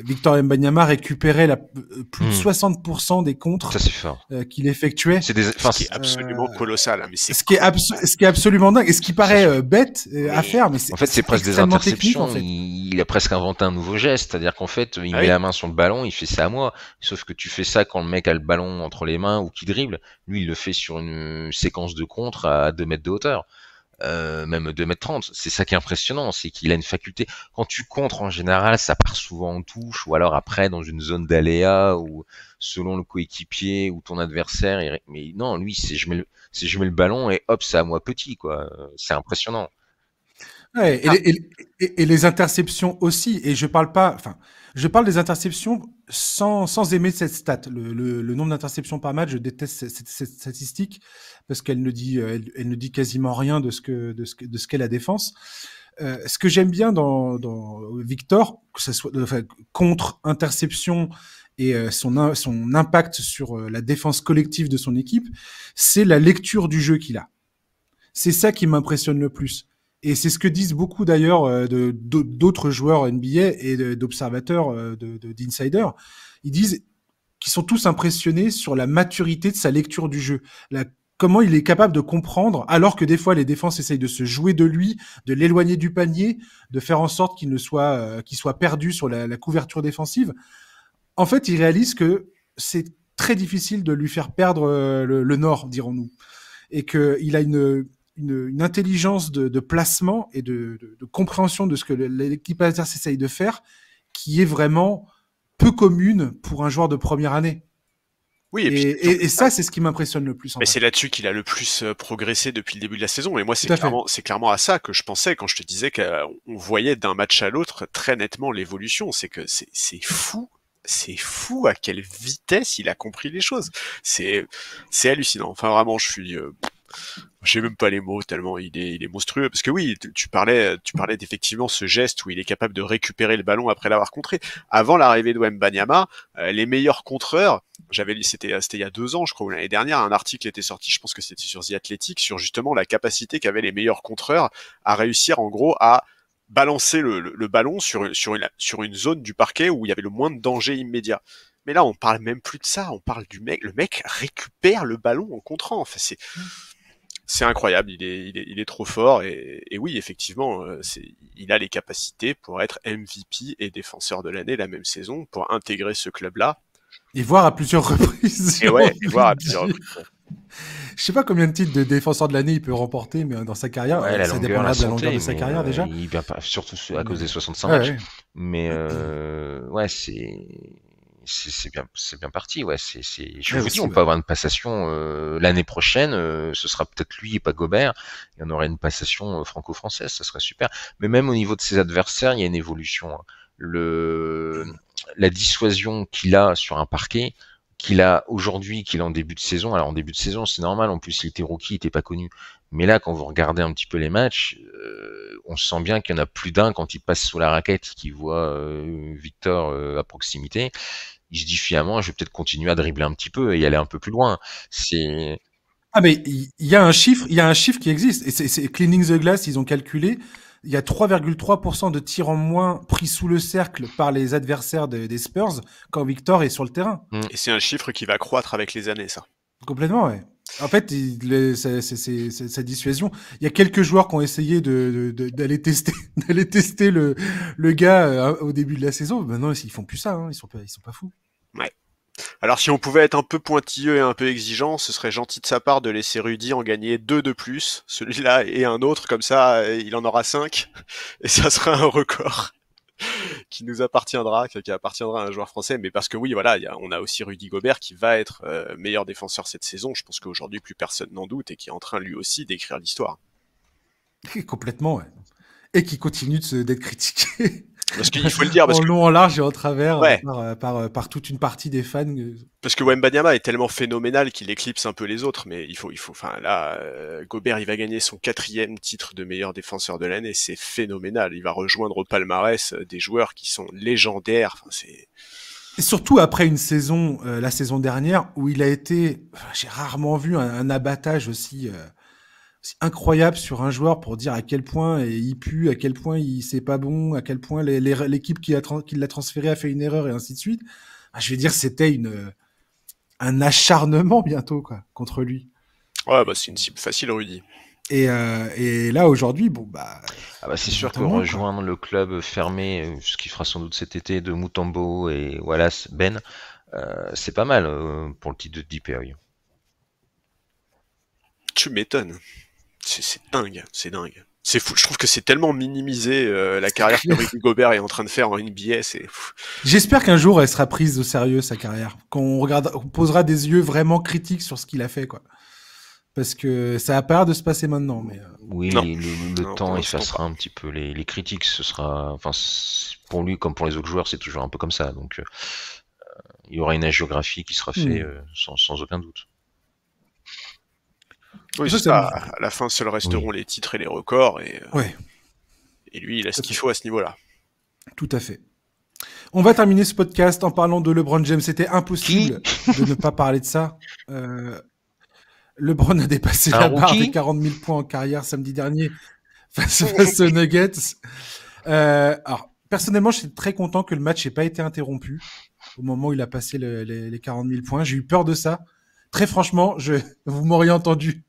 [SPEAKER 1] Victor Wembanyama récupérait plus de
[SPEAKER 3] Hmm,
[SPEAKER 1] 60% des
[SPEAKER 3] ça
[SPEAKER 1] contres
[SPEAKER 3] c'est fort.
[SPEAKER 1] qu'il effectuait.
[SPEAKER 2] Ce qui est absolument
[SPEAKER 1] Euh,
[SPEAKER 2] colossal, hein, mais c'est
[SPEAKER 1] ce qui est absolument dingue, et ce qui
[SPEAKER 3] C'est
[SPEAKER 1] paraît
[SPEAKER 3] sûr.
[SPEAKER 1] bête à
[SPEAKER 3] Mais
[SPEAKER 1] faire, mais
[SPEAKER 3] en fait, c'est
[SPEAKER 1] c'est
[SPEAKER 3] presque des
[SPEAKER 1] extrêmement technique en
[SPEAKER 3] interceptions.
[SPEAKER 1] fait.
[SPEAKER 3] Il a presque inventé un nouveau geste, c'est-à-dire qu'en fait, il
[SPEAKER 2] ah
[SPEAKER 3] met
[SPEAKER 2] oui.
[SPEAKER 3] la main sur le ballon, il fait ça à moi. Sauf que tu fais ça quand le mec a le ballon entre les mains ou qu'il dribble. Lui, il le fait sur une séquence de contre à 2 mètres de hauteur. Même 2 mètres 30. C'est ça qui est impressionnant, c'est qu'il a une faculté. Quand tu contres en général, ça part souvent en touche, ou alors après dans une zone d'aléa, ou selon le coéquipier ou ton adversaire. Mais non, lui, c'est je mets le ballon et hop, c'est à moi petit, quoi. C'est impressionnant.
[SPEAKER 1] Ouais, et les interceptions aussi. Et je parle pas, enfin, je parle des interceptions sans aimer cette stat. Le nombre d'interceptions par match, je déteste cette statistique parce qu'elle ne dit, elle ne dit quasiment rien de ce qu'est la défense. Ce que j'aime bien dans Victor, que ce soit enfin, contre interception et son impact sur la défense collective de son équipe, c'est la lecture du jeu qu'il a. C'est ça qui m'impressionne le plus. Et c'est ce que disent beaucoup d'ailleurs d'autres joueurs NBA et d'observateurs, d'insiders. Ils disent qu'ils sont tous impressionnés sur la maturité de sa lecture du jeu. Comment il est capable de comprendre, alors que des fois les défenses essayent de se jouer de lui, de l'éloigner du panier, de faire en sorte qu'il soit perdu sur la couverture défensive. En fait, il réalise que c'est très difficile de lui faire perdre le nord, dirons-nous, et qu'il a une intelligence de placement et de compréhension de ce que l'équipe adverse essaye de faire qui est vraiment peu commune pour un joueur de première année.
[SPEAKER 2] Oui, et puis c'est surtout
[SPEAKER 1] Et ça, c'est ce qui m'impressionne le plus en
[SPEAKER 2] mais
[SPEAKER 1] vrai.
[SPEAKER 2] c'est là-dessus qu'il a le plus progressé depuis le début de la saison. Et moi,
[SPEAKER 1] Tout à fait.
[SPEAKER 2] c'est clairement à ça que je pensais quand je te disais qu'on voyait d'un match à l'autre très nettement l'évolution. C'est que c'est fou à quelle vitesse il a compris les choses. C'est hallucinant. Enfin, vraiment, J'ai même pas les mots tellement il est monstrueux. Parce que oui, tu parlais d'effectivement ce geste où il est capable de récupérer le ballon après l'avoir contré. Avant l'arrivée de Wembanyama, les meilleurs contreurs, j'avais lu, c'était il y a 2 ans, je crois, ou l'année dernière, un article était sorti, je pense que c'était sur The Athletic, sur justement la capacité qu'avaient les meilleurs contreurs à réussir en gros à balancer le ballon sur une zone du parquet où il y avait le moins de danger immédiat. Mais là, on parle même plus de ça, on parle le mec récupère le ballon en contrant. Enfin, c'est incroyable, il est trop fort et oui, effectivement, il a les capacités pour être MVP et défenseur de l'année la même saison, pour intégrer ce club-là.
[SPEAKER 1] Et voir à plusieurs reprises.
[SPEAKER 2] Et ouais, et voir à plusieurs reprises.
[SPEAKER 1] Je sais pas combien de titres de défenseur de l'année il peut remporter, mais dans sa carrière,
[SPEAKER 3] Ouais, la
[SPEAKER 1] ça
[SPEAKER 3] longueur,
[SPEAKER 1] dépendra
[SPEAKER 3] la
[SPEAKER 1] de la
[SPEAKER 3] santé,
[SPEAKER 1] longueur de sa
[SPEAKER 3] mais
[SPEAKER 1] carrière déjà.
[SPEAKER 3] il vient pas, surtout à cause des 65
[SPEAKER 1] Ouais,
[SPEAKER 3] matchs.
[SPEAKER 1] ouais.
[SPEAKER 3] Mais ouais, c'est bien parti. Ouais, je
[SPEAKER 1] Ouais,
[SPEAKER 3] vous
[SPEAKER 1] aussi,
[SPEAKER 3] dis, on
[SPEAKER 1] ouais.
[SPEAKER 3] peut avoir une passation l'année prochaine. Ce sera peut-être lui et pas Gobert. Et on aurait une passation franco-française, ça serait super. Mais même au niveau de ses adversaires, il y a une évolution. Hein. La dissuasion qu'il a sur un parquet, qu'il a aujourd'hui, qu'il a en début de saison. Alors en début de saison, c'est normal. En plus, il était rookie, il était pas connu. Mais là, quand vous regardez un petit peu les matchs, on sent bien qu'il y en a plus d'un quand il passe sous la raquette, qui voit Victor à proximité. Il se dit finalement, je vais peut-être continuer à dribbler un petit peu et y aller un peu plus loin. C'est
[SPEAKER 1] Ah mais il y a un chiffre qui existe et c'est Cleaning the Glass, ils ont calculé, il y a 3,3% de tirs en moins pris sous le cercle par les adversaires des Spurs quand Victor est sur le terrain.
[SPEAKER 2] Et c'est un chiffre qui va croître avec les années, ça.
[SPEAKER 1] Complètement, ouais. En fait, sa dissuasion. Il y a quelques joueurs qui ont essayé d'aller tester, d'aller tester le gars au début de la saison. Maintenant, ils font plus ça. Hein. Ils sont pas fous.
[SPEAKER 2] Ouais. Alors si on pouvait être un peu pointilleux et un peu exigeant, ce serait gentil de sa part de laisser Rudy en gagner 2 de plus, celui-là et un autre, comme ça il en aura 5, et ça sera un record qui nous appartiendra, qui appartiendra à un joueur français, mais parce que oui, voilà, on a aussi Rudy Gobert qui va être meilleur défenseur cette saison, je pense qu'aujourd'hui plus personne n'en doute, et qui est en train lui aussi d'écrire l'histoire.
[SPEAKER 1] Complètement, ouais. Et qui continue d'être critiqué.
[SPEAKER 2] Parce qu'il faut le dire, parce
[SPEAKER 1] en
[SPEAKER 2] que
[SPEAKER 1] long, en large et en travers
[SPEAKER 2] ouais.
[SPEAKER 1] par toute une partie des fans.
[SPEAKER 2] Parce que Wembanyama est tellement phénoménal qu'il éclipse un peu les autres, mais enfin là, Gobert il va gagner son 4e titre de meilleur défenseur de l'année, c'est phénoménal. Il va rejoindre au palmarès des joueurs qui sont légendaires. Enfin, c'est
[SPEAKER 1] Et surtout après une saison, la saison dernière, où il a été, j'ai rarement vu un abattage aussi incroyable sur un joueur pour dire à quel point il pue, à quel point c'est pas bon, à quel point l'équipe qui l'a transféré a fait une erreur et ainsi de suite. Je veux dire, c'était un acharnement bientôt quoi contre lui.
[SPEAKER 2] ouais, bah c'est une cible facile, Rudy.
[SPEAKER 1] Et là aujourd'hui, bon
[SPEAKER 3] c'est sûr que rejoindre le club fermé, ce qu'il fera sans doute cet été, de Mutombo et Wallace Ben, c'est pas mal pour le titre de DPI.
[SPEAKER 2] Tu m'étonnes. C'est dingue, c'est dingue. C'est fou. Je trouve que c'est tellement minimisé la carrière que Rudy Gobert est en train de faire en NBA. C'est fou.
[SPEAKER 1] J'espère qu'un jour elle sera prise au sérieux sa carrière, qu'on posera des yeux vraiment critiques sur ce qu'il a fait, quoi. Parce que ça a pas l'air de se passer maintenant, mais
[SPEAKER 3] oui, le temps effacera un petit peu les critiques. Ce sera, enfin, pour lui comme pour les autres joueurs, c'est toujours un peu comme ça. Donc, il y aura une hagiographie qui sera faite sans aucun doute.
[SPEAKER 2] Oui, c'est ça. À la fin, seuls resteront les titres et les records. Et lui, il a ce qu'il faut à ce niveau-là.
[SPEAKER 1] Tout à fait. On va terminer ce podcast en parlant de LeBron James. C'était impossible de ne pas parler de ça. LeBron a dépassé la barre des 40 000 points en carrière samedi dernier face aux Nuggets. Alors, personnellement, j'étais très content que le match n'ait pas été interrompu au moment où il a passé les 40 000 points. J'ai eu peur de ça. Très franchement, vous m'auriez entendu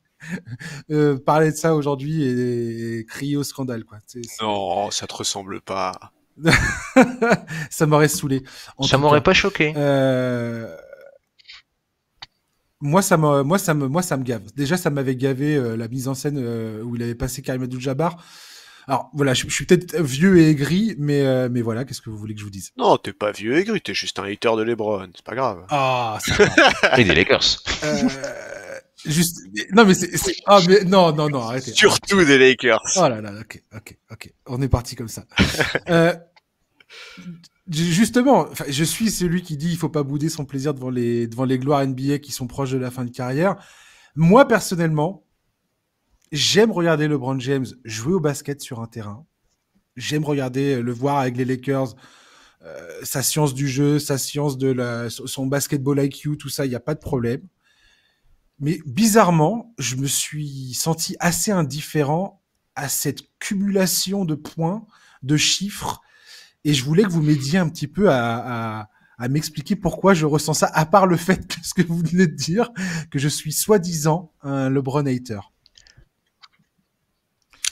[SPEAKER 1] parler de ça aujourd'hui et crier au scandale, quoi.
[SPEAKER 2] Non, ça te ressemble pas.
[SPEAKER 1] Ça m'aurait saoulé.
[SPEAKER 3] Ça m'aurait pas choqué.
[SPEAKER 1] Moi, ça me gave. Déjà, ça m'avait gavé la mise en scène où il avait passé Karim Abdul-Jabbar. Alors voilà, je suis peut-être vieux et aigri, mais voilà, qu'est-ce que vous voulez que je vous dise?
[SPEAKER 2] Non, t'es pas vieux et aigri, t'es juste un hater de LeBron, c'est pas grave.
[SPEAKER 1] Ah, ça va.
[SPEAKER 3] Et des Lakers.
[SPEAKER 1] Non, mais mais non, arrêtez.
[SPEAKER 2] Surtout des Lakers.
[SPEAKER 1] Oh là là, ok. On est parti comme ça. Justement, je suis celui qui dit il faut pas bouder son plaisir devant les gloires NBA qui sont proches de la fin de carrière. Moi, personnellement, j'aime regarder LeBron James jouer au basket sur un terrain. J'aime regarder le voir avec les Lakers, sa science du jeu, sa science son basketball IQ, tout ça, il n'y a pas de problème. Mais bizarrement, je me suis senti assez indifférent à cette cumulation de points, de chiffres, et je voulais que vous m'aidiez un petit peu à m'expliquer pourquoi je ressens ça, à part le fait que ce que vous venez de dire, que je suis soi-disant un LeBron hater.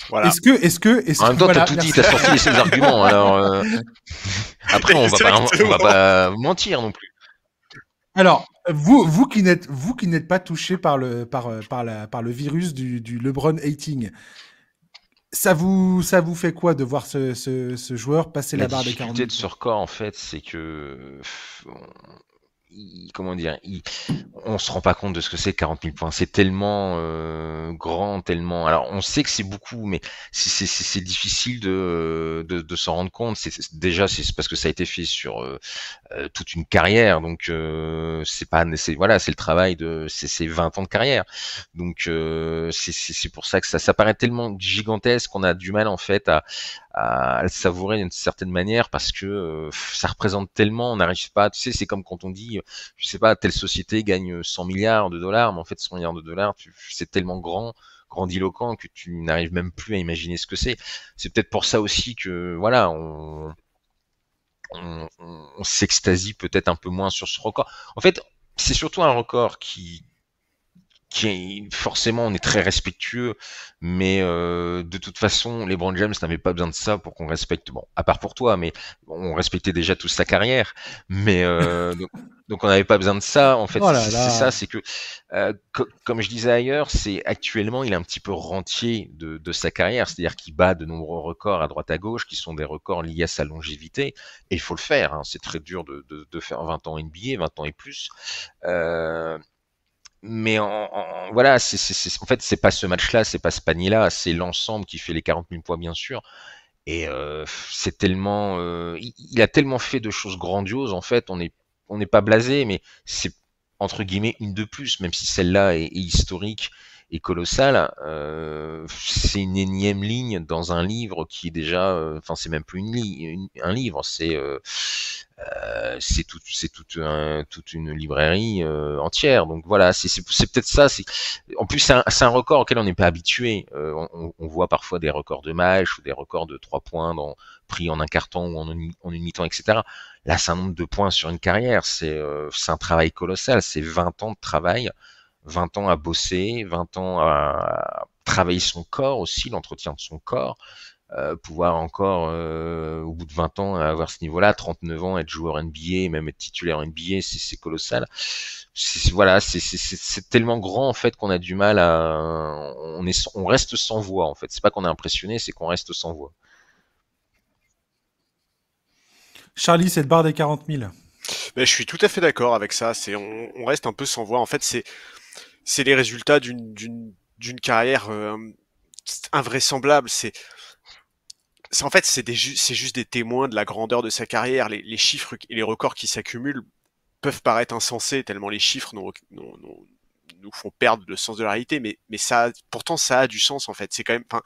[SPEAKER 2] Voilà.
[SPEAKER 3] En même temps,
[SPEAKER 1] voilà,
[SPEAKER 3] t'as tout dit, t'as sorti les seuls arguments. Alors après, on va pas mentir non plus.
[SPEAKER 1] Alors, vous qui n'êtes pas touché par le virus du LeBron hating, ça vous fait quoi de voir ce joueur passer la barre des 40
[SPEAKER 3] La difficulté de ce record, en fait, c'est que comment dire, on se rend pas compte de ce que c'est 40 000 points. C'est tellement grand, tellement. Alors, on sait que c'est beaucoup, mais c'est difficile de s'en rendre compte. Déjà, c'est parce que ça a été fait sur toute une carrière, donc c'est pas, voilà, c'est le travail de, c'est 20 ans de carrière. Donc c'est pour ça que ça paraît tellement gigantesque qu'on a du mal en fait à le savourer d'une certaine manière parce que ça représente tellement, on n'arrive pas, tu sais, c'est comme quand on dit, je sais pas, telle société gagne 100 milliards de dollars, mais en fait 100 milliards de dollars, c'est tellement grandiloquent que tu n'arrives même plus à imaginer ce que c'est. C'est peut-être pour ça aussi que, voilà, on s'extasie peut-être un peu moins sur ce record. En fait, c'est surtout un record qui est forcément, on est très respectueux, mais de toute façon, LeBron James n'avait pas besoin de ça pour qu'on respecte. Bon, à part pour toi, mais on respectait déjà toute sa carrière. Mais donc on n'avait pas besoin de ça. En fait,
[SPEAKER 1] Oh là
[SPEAKER 3] c'est
[SPEAKER 1] là.
[SPEAKER 3] ça, c'est que comme je disais ailleurs, c'est actuellement il est un petit peu rentier de sa carrière, c'est-à-dire qu'il bat de nombreux records à droite à gauche, qui sont des records liés à sa longévité. Et il faut le faire. Hein, c'est très dur de faire 20 ans NBA, 20 ans et plus. Mais voilà, en fait, c'est pas ce match-là, c'est pas ce panier-là, c'est l'ensemble qui fait les 40 000 points, bien sûr. Et c'est tellement, il a tellement fait de choses grandioses, en fait, on n'est pas blasé, mais c'est entre guillemets une de plus, même si celle-là est historique et colossale. C'est une énième ligne dans un livre qui est déjà, enfin, c'est même plus un livre, c'est toute une librairie entière. Donc voilà, c'est peut-être ça. En plus c'est un record auquel on n'est pas habitué. On voit parfois des records de match ou des records de 3 points pris en un quart-temps ou en une mi-temps, etc. Là, c'est un nombre de points sur une carrière. C'est un travail colossal. C'est 20 ans de travail, 20 ans à bosser, 20 ans à travailler son corps aussi, l'entretien de son corps. Pouvoir encore, au bout de 20 ans, avoir ce niveau-là, 39 ans, être joueur NBA, même être titulaire NBA, c'est colossal. Voilà, c'est tellement grand en fait qu'on a du mal on reste sans voix en fait. C'est pas qu'on est impressionné, c'est qu'on reste sans voix.
[SPEAKER 1] Charlie, cette barre des 40 000.
[SPEAKER 2] Ben, je suis tout à fait d'accord avec ça. On reste un peu sans voix. En fait, c'est les résultats d'une carrière invraisemblable. En fait, c'est juste des témoins de la grandeur de sa carrière. Les chiffres et les records qui s'accumulent peuvent paraître insensés tellement les chiffres nous font perdre le sens de la réalité. Mais pourtant, ça a du sens en fait. C'est quand même. Enfin,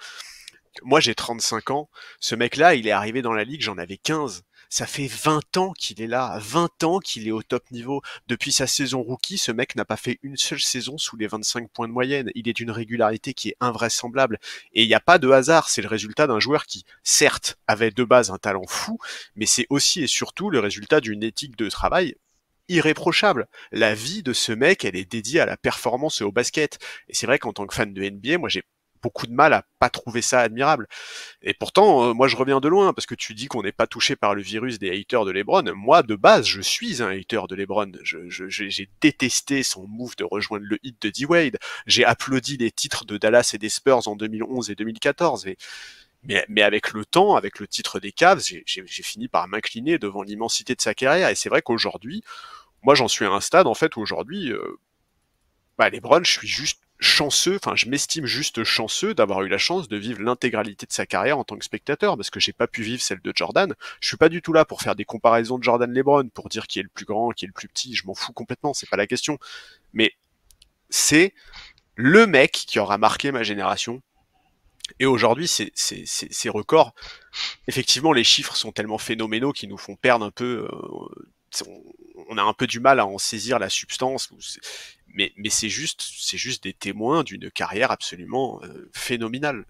[SPEAKER 2] moi, j'ai 35 ans. Ce mec-là, il est arrivé dans la ligue, j'en avais 15. Ça fait 20 ans qu'il est là, 20 ans qu'il est au top niveau. Depuis sa saison rookie, ce mec n'a pas fait une seule saison sous les 25 points de moyenne. Il est d'une régularité qui est invraisemblable. Et il n'y a pas de hasard, c'est le résultat d'un joueur qui, certes, avait de base un talent fou, mais c'est aussi et surtout le résultat d'une éthique de travail irréprochable. La vie de ce mec, elle est dédiée à la performance et au basket. Et c'est vrai qu'en tant que fan de NBA, moi j'ai beaucoup de mal à pas trouver ça admirable. Et pourtant, moi je reviens de loin, parce que tu dis qu'on n'est pas touché par le virus des haters de LeBron. Moi, de base, je suis un hater de LeBron. J'ai détesté son move de rejoindre le hit de D-Wade. J'ai applaudi les titres de Dallas et des Spurs en 2011 et 2014. Mais avec le temps, avec le titre des Cavs, j'ai fini par m'incliner devant l'immensité de sa carrière. Et c'est vrai qu'aujourd'hui, moi j'en suis à un stade, en fait, où aujourd'hui, LeBron, je suis juste chanceux, enfin je m'estime juste chanceux d'avoir eu la chance de vivre l'intégralité de sa carrière en tant que spectateur, parce que j'ai pas pu vivre celle de Jordan. Je suis pas du tout là pour faire des comparaisons de Jordan-LeBron, pour dire qui est le plus grand, qui est le plus petit, je m'en fous complètement, c'est pas la question. Mais c'est le mec qui aura marqué ma génération. Et aujourd'hui, ces records, effectivement, les chiffres sont tellement phénoménaux qu'ils nous font perdre un peu. On a un peu du mal à en saisir la substance, mais c'est juste des témoins d'une carrière absolument phénoménale.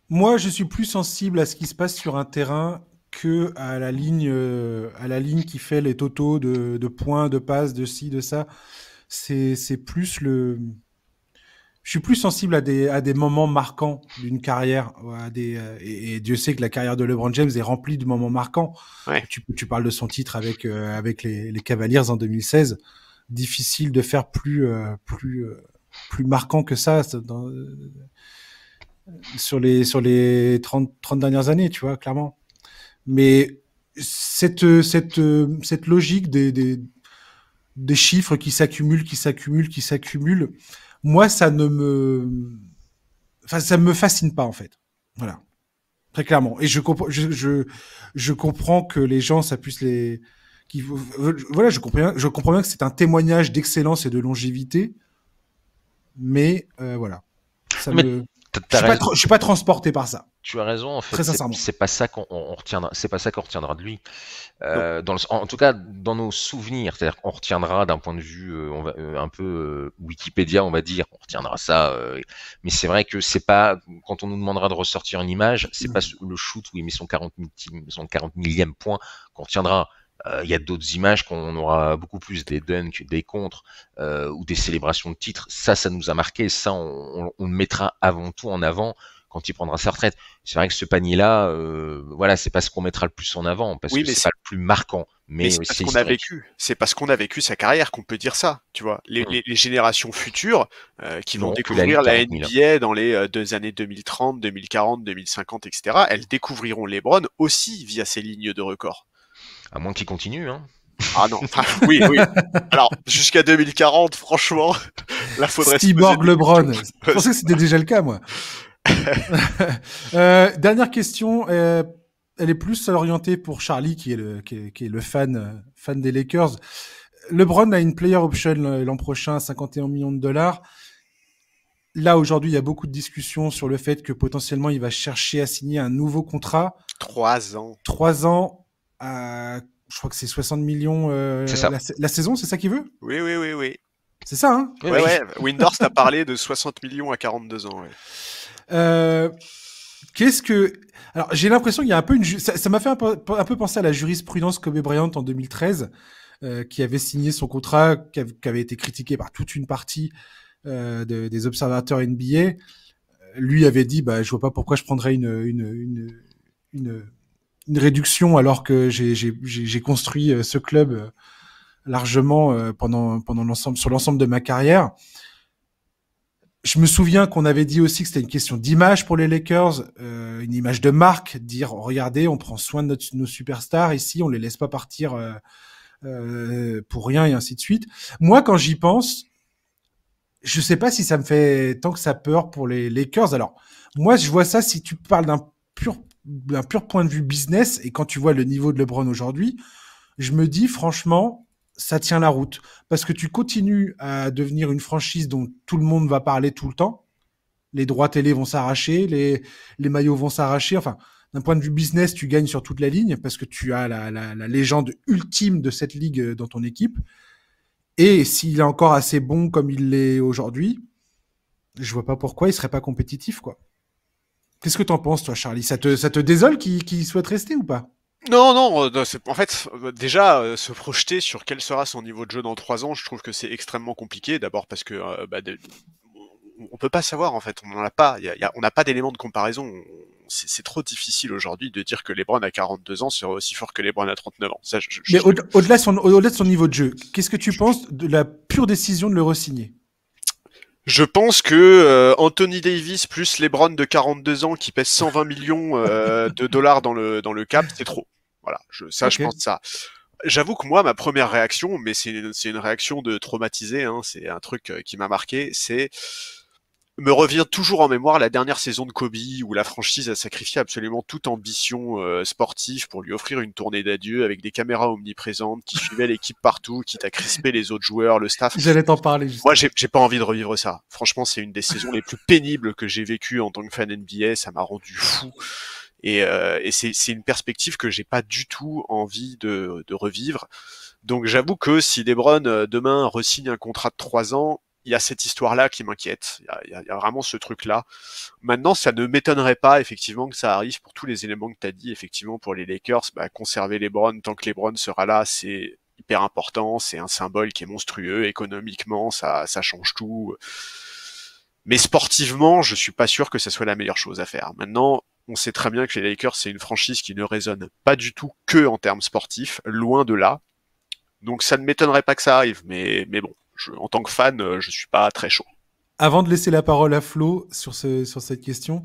[SPEAKER 1] Moi, je suis plus sensible à ce qui se passe sur un terrain que à la ligne qui fait les totaux de points, de passes, de ci, de ça. C'est plus le. Je suis plus sensible à des moments marquants d'une carrière. Et Dieu sait que la carrière de LeBron James est remplie de moments marquants.
[SPEAKER 2] Ouais.
[SPEAKER 1] Tu parles de son titre avec les Cavaliers en 2016. Difficile de faire plus marquant que ça sur les 30 dernières années, tu vois, clairement. Mais cette logique des chiffres qui s'accumulent, moi, ça me fascine pas, en fait. Voilà. Très clairement. Et je comprends que les gens, ça puisse voilà, je comprends bien que c'est un témoignage d'excellence et de longévité, mais voilà.
[SPEAKER 3] Mais
[SPEAKER 1] Je suis pas transporté par ça.
[SPEAKER 3] Tu as raison, en fait,
[SPEAKER 1] Très sincèrement.
[SPEAKER 3] c'est pas ça qu'on retiendra, c'est pas ça qu'on retiendra de lui. En tout cas, dans nos souvenirs, c'est-à-dire qu'on retiendra d'un point de vue un peu Wikipédia, on va dire, on retiendra ça. Mais c'est vrai que c'est pas, quand on nous demandera de ressortir une image, c'est pas le shoot où il met son 40 millième point qu'on retiendra. Il y a d'autres images qu'on aura beaucoup plus, des dunks, des contres ou des célébrations de titres. Ça nous a marqué. Ça, on le mettra avant tout en avant quand il prendra sa retraite. C'est vrai que ce panier-là, voilà, c'est pas ce qu'on mettra le plus en avant parce que c'est pas le plus marquant. Mais
[SPEAKER 2] c'est parce qu'on a vécu. C'est parce qu'on a vécu sa carrière qu'on peut dire ça. Tu vois, les générations futures qui vont découvrir la NBA dans les années 2030, 2040, 2050, etc. Elles découvriront LeBron aussi via ces lignes de records.
[SPEAKER 3] À moins qu'il continue, hein.
[SPEAKER 2] Ah non, enfin, oui. Alors, jusqu'à 2040, franchement, là, faudrait
[SPEAKER 1] Cyborg LeBron. Je pensais que c'était déjà le cas, moi. Dernière question. Elle est plus orientée pour Charlie, qui est le fan des Lakers. LeBron a une player option l'an prochain, 51 millions de dollars. Là, aujourd'hui, il y a beaucoup de discussions sur le fait que potentiellement, il va chercher à signer un nouveau contrat.
[SPEAKER 2] 3 ans.
[SPEAKER 1] 3 ans je crois que c'est 60 millions
[SPEAKER 3] c'est ça.
[SPEAKER 1] La saison, c'est ça qu'il veut ?
[SPEAKER 2] Oui.
[SPEAKER 1] C'est ça, hein ?
[SPEAKER 2] Ouais. Windhorst t'a parlé de 60 millions à 42 ans, ouais.
[SPEAKER 1] Qu'est-ce que... Alors, j'ai l'impression qu'il y a un peu ça m'a fait un peu penser à la jurisprudence Kobe Bryant en 2013, qui avait signé son contrat, qui avait été critiqué par toute une partie des observateurs NBA. Lui avait dit, je vois pas pourquoi je prendrais une réduction alors que j'ai construit ce club largement sur l'ensemble de ma carrière. Je me souviens qu'on avait dit aussi que c'était une question d'image pour les Lakers, une image de marque, dire regardez, on prend soin de nos superstars ici, on les laisse pas partir pour rien et ainsi de suite. Moi, quand j'y pense, je sais pas si ça me fait tant que ça peur pour les Lakers. Alors, moi, je vois ça si tu parles d'un pur point de vue business et quand tu vois le niveau de LeBron aujourd'hui, je me dis franchement, ça tient la route. Parce que tu continues à devenir une franchise dont tout le monde va parler tout le temps. Les droits télé vont s'arracher, les maillots vont s'arracher. Enfin, d'un point de vue business, tu gagnes sur toute la ligne parce que tu as la légende ultime de cette ligue dans ton équipe. Et s'il est encore assez bon comme il l'est aujourd'hui, je vois pas pourquoi il serait pas compétitif, quoi. Qu'est-ce que t'en penses, toi, Charlie ? Ça te désole qu'il souhaite rester ou pas ?
[SPEAKER 2] Non, en fait, déjà, se projeter sur quel sera son niveau de jeu dans 3 ans, je trouve que c'est extrêmement compliqué. D'abord parce que on peut pas savoir, en fait, on n'en a pas. On n'a pas d'éléments de comparaison. C'est trop difficile aujourd'hui de dire que LeBron à 42 ans serait aussi fort que LeBron à 39 ans. Ça,
[SPEAKER 1] mais au-delà de son niveau de jeu, qu'est-ce que tu penses de la pure décision de le re-signer ?
[SPEAKER 2] Je pense que Anthony Davis plus LeBron de 42 ans qui pèse 120 millions de dollars dans le cap, c'est trop. Voilà, je pense ça. J'avoue que moi, ma première réaction, mais c'est une réaction de traumatisé, hein, c'est un truc qui m'a marqué, c'est me revient toujours en mémoire la dernière saison de Kobe où la franchise a sacrifié absolument toute ambition sportive pour lui offrir une tournée d'adieu avec des caméras omniprésentes qui suivaient l'équipe partout, quitte à crisper les autres joueurs, le staff.
[SPEAKER 1] J'allais t'en parler.
[SPEAKER 2] Moi, j'ai pas envie de revivre ça. Franchement, c'est une des saisons les plus pénibles que j'ai vécues en tant que fan NBA. Ça m'a rendu fou. Et c'est une perspective que j'ai pas du tout envie de revivre. Donc j'avoue que si LeBron demain re-signe un contrat de 3 ans, il y a cette histoire-là qui m'inquiète. Il y a vraiment ce truc-là. Maintenant, ça ne m'étonnerait pas effectivement que ça arrive pour tous les éléments que tu as dit. Effectivement, pour les Lakers, conserver LeBron tant que LeBron sera là, c'est hyper important. C'est un symbole qui est monstrueux. Économiquement, ça change tout. Mais sportivement, je suis pas sûr que ça soit la meilleure chose à faire. Maintenant, on sait très bien que les Lakers, c'est une franchise qui ne résonne pas du tout que en termes sportifs, loin de là. Donc ça ne m'étonnerait pas que ça arrive, mais bon, en tant que fan, je suis pas très chaud.
[SPEAKER 1] Avant de laisser la parole à Flo sur cette question,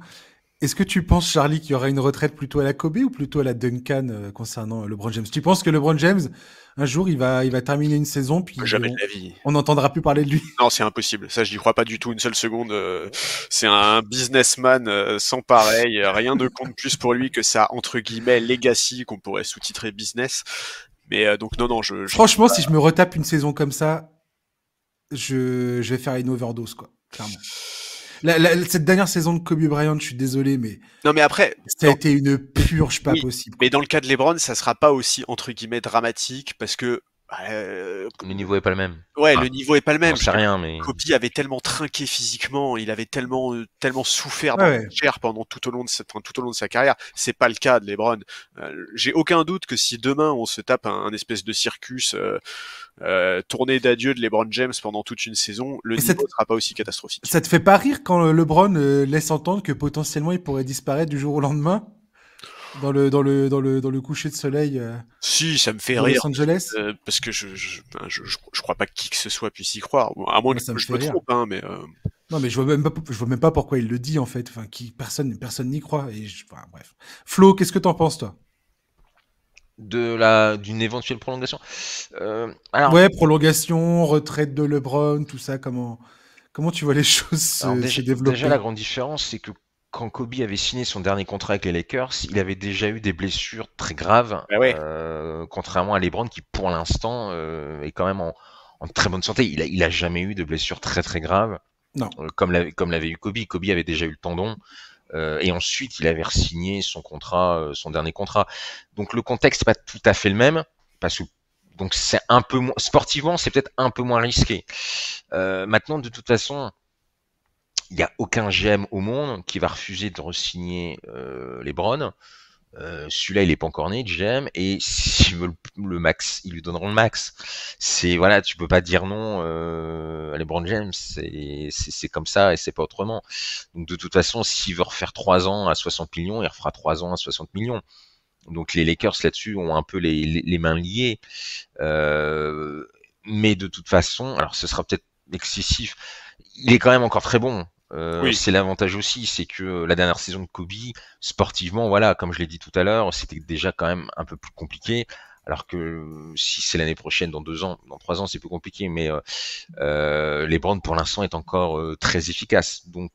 [SPEAKER 1] est-ce que tu penses, Charlie, qu'il y aura une retraite plutôt à la Kobe ou plutôt à la Duncan concernant LeBron James? Tu penses que LeBron James, un jour, il va terminer une saison, puis
[SPEAKER 2] Jamais de la vie.
[SPEAKER 1] On n'entendra plus parler de lui?
[SPEAKER 2] Non, c'est impossible. Ça, je n'y crois pas du tout une seule seconde. C'est un businessman sans pareil. Rien ne compte plus pour lui que ça, entre guillemets, legacy qu'on pourrait sous-titrer business. Mais donc non,
[SPEAKER 1] franchement, si je me retape une saison comme ça, je vais faire une overdose, quoi, clairement. Cette dernière saison de Kobe Bryant, je suis désolé, mais
[SPEAKER 2] non, mais après,
[SPEAKER 1] ça a été une purge pas possible.
[SPEAKER 2] Mais dans le cas de LeBron, ça sera pas aussi entre guillemets dramatique parce que
[SPEAKER 3] le niveau est pas le même.
[SPEAKER 2] Ouais, le niveau est pas le même.
[SPEAKER 3] Je sais rien, mais
[SPEAKER 2] Kobe avait tellement trinqué physiquement, il avait tellement souffert dans la chair pendant tout au long de sa carrière. C'est pas le cas de LeBron. J'ai aucun doute que si demain on se tape un espèce de circus tournée d'adieu de LeBron James pendant toute une saison, le niveau ne sera pas aussi catastrophique.
[SPEAKER 1] Ça te fait pas rire quand LeBron laisse entendre que potentiellement il pourrait disparaître du jour au lendemain? Dans le coucher de soleil.
[SPEAKER 2] Si, ça me fait rire.
[SPEAKER 1] Los Angeles.
[SPEAKER 2] Parce que je crois pas que qui que ce soit puisse y croire. À moins que je me trompe, hein, mais.
[SPEAKER 1] Non, mais je vois même pas pourquoi il le dit en fait. Enfin, personne n'y croit. Bref. Flo, qu'est-ce que t'en penses, toi?
[SPEAKER 3] D'une éventuelle prolongation.
[SPEAKER 1] Ouais, prolongation, retraite de LeBron, tout ça. Comment tu vois les choses se développer?
[SPEAKER 3] Déjà, la grande différence, c'est que quand Kobe avait signé son dernier contrat avec les Lakers, il avait déjà eu des blessures très graves, contrairement à LeBron qui, pour l'instant, est quand même en très bonne santé. Il a jamais eu de blessures très très graves.
[SPEAKER 1] Non.
[SPEAKER 3] Comme l'avait eu Kobe. Kobe avait déjà eu le tendon. Et ensuite, il avait re-signé son dernier contrat. Donc le contexte n'est pas tout à fait le même, parce que donc c'est un peu moins sportivement, c'est peut-être un peu moins risqué. Maintenant, de toute façon, il n'y a aucun GM au monde qui va refuser de re-signer LeBron. Celui-là, il est pas encore né, GM, et s'il veut le max, ils lui donneront le max. Voilà, tu peux pas dire non à LeBron James, c'est comme ça et c'est pas autrement. Donc de toute façon, s'il veut refaire 3 ans à 60 millions, il refera 3 ans à 60 millions. Donc les Lakers là-dessus ont un peu les mains liées. Mais de toute façon, alors ce sera peut-être excessif, il est quand même encore très bon. C'est l'avantage aussi, c'est que la dernière saison de Kobe, sportivement, voilà, comme je l'ai dit tout à l'heure, c'était déjà quand même un peu plus compliqué. Alors que si c'est l'année prochaine, dans 2 ans, dans 3 ans, c'est plus compliqué. Mais LeBron, pour l'instant, est encore très efficace. Donc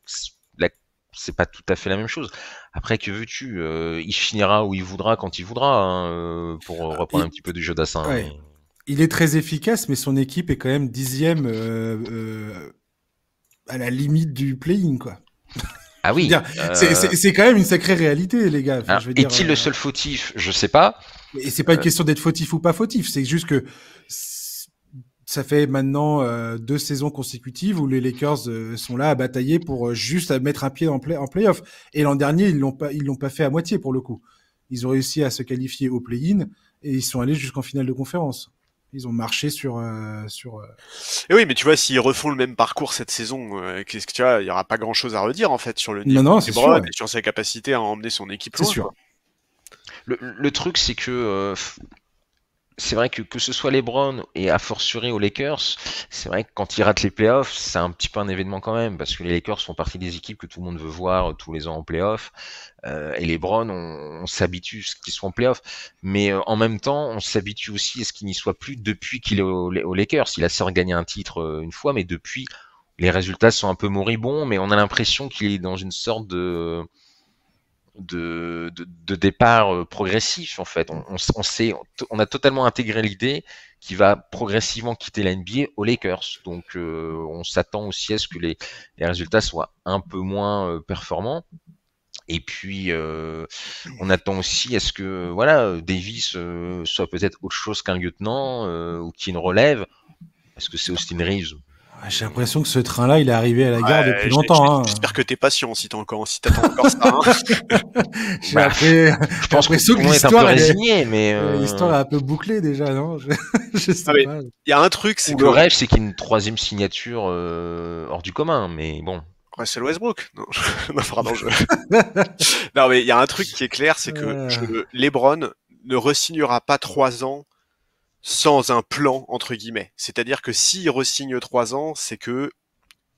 [SPEAKER 3] là, c'est pas tout à fait la même chose. Après, que veux-tu, il finira où il voudra quand il voudra, hein, pour reprendre un petit peu du jeu d'Assin.
[SPEAKER 1] Ouais. Mais... Il est très efficace, mais son équipe est quand même 10e à la limite du play-in, quoi.
[SPEAKER 3] Ah oui.
[SPEAKER 1] C'est quand même une sacrée réalité, les gars.
[SPEAKER 3] Enfin, est-il le seul fautif? Je sais pas.
[SPEAKER 1] Et c'est pas une question d'être fautif ou pas fautif. C'est juste que ça fait maintenant 2 saisons consécutives où les Lakers sont là à batailler pour juste à mettre un pied en play-off. Et l'an dernier, ils l'ont pas fait à moitié pour le coup. Ils ont réussi à se qualifier au play-in et ils sont allés jusqu'en finale de conférence. Ils ont marché sur.
[SPEAKER 2] Et oui, mais tu vois, s'ils refont le même parcours cette saison, qu'est-ce que tu vois, il y aura pas grand-chose à redire en fait sur le niveau de LeBron et sur sa capacité à emmener son équipe loin.
[SPEAKER 1] C'est sûr.
[SPEAKER 3] Le truc, c'est que c'est vrai que ce soit LeBron et a fortiori aux Lakers, c'est vrai que quand ils ratent les playoffs, c'est un petit peu un événement quand même, parce que les Lakers font partie des équipes que tout le monde veut voir tous les ans en playoffs, et LeBron, on s'habitue à ce qu'ils soient en playoffs, mais en même temps, on s'habitue aussi à ce qu'il n'y soit plus depuis qu'il est aux Lakers. Il a certes gagné un titre une fois, mais depuis, les résultats sont un peu moribonds, mais on a l'impression qu'il est dans une sorte de départ progressif en fait. On a totalement intégré l'idée qu'il va progressivement quitter la NBA aux Lakers. Donc on s'attend aussi à ce que les résultats soient un peu moins performants. Et puis on attend aussi à ce que voilà Davis soit peut-être autre chose qu'un lieutenant ou qu'il relève. Parce que c'est Austin Reeves.
[SPEAKER 1] J'ai l'impression que ce train-là, il est arrivé à la gare depuis longtemps.
[SPEAKER 2] J'espère que t'es patient si t'attends encore ça. Hein.
[SPEAKER 1] Je pense que
[SPEAKER 3] tout le monde est un peu résigné, mais
[SPEAKER 1] l'histoire est un peu bouclée déjà, non? Je sais pas.
[SPEAKER 2] Il y a un truc, c'est
[SPEAKER 3] que le rêve, c'est qu'il y ait une troisième signature hors du commun, mais bon.
[SPEAKER 2] Russell Westbrook. Non, pardon. Non, mais il y a un truc qui est clair, c'est que LeBron ne re-signera pas 3 ans sans un plan, entre guillemets. C'est-à-dire que s'il re-signe 3 ans, c'est que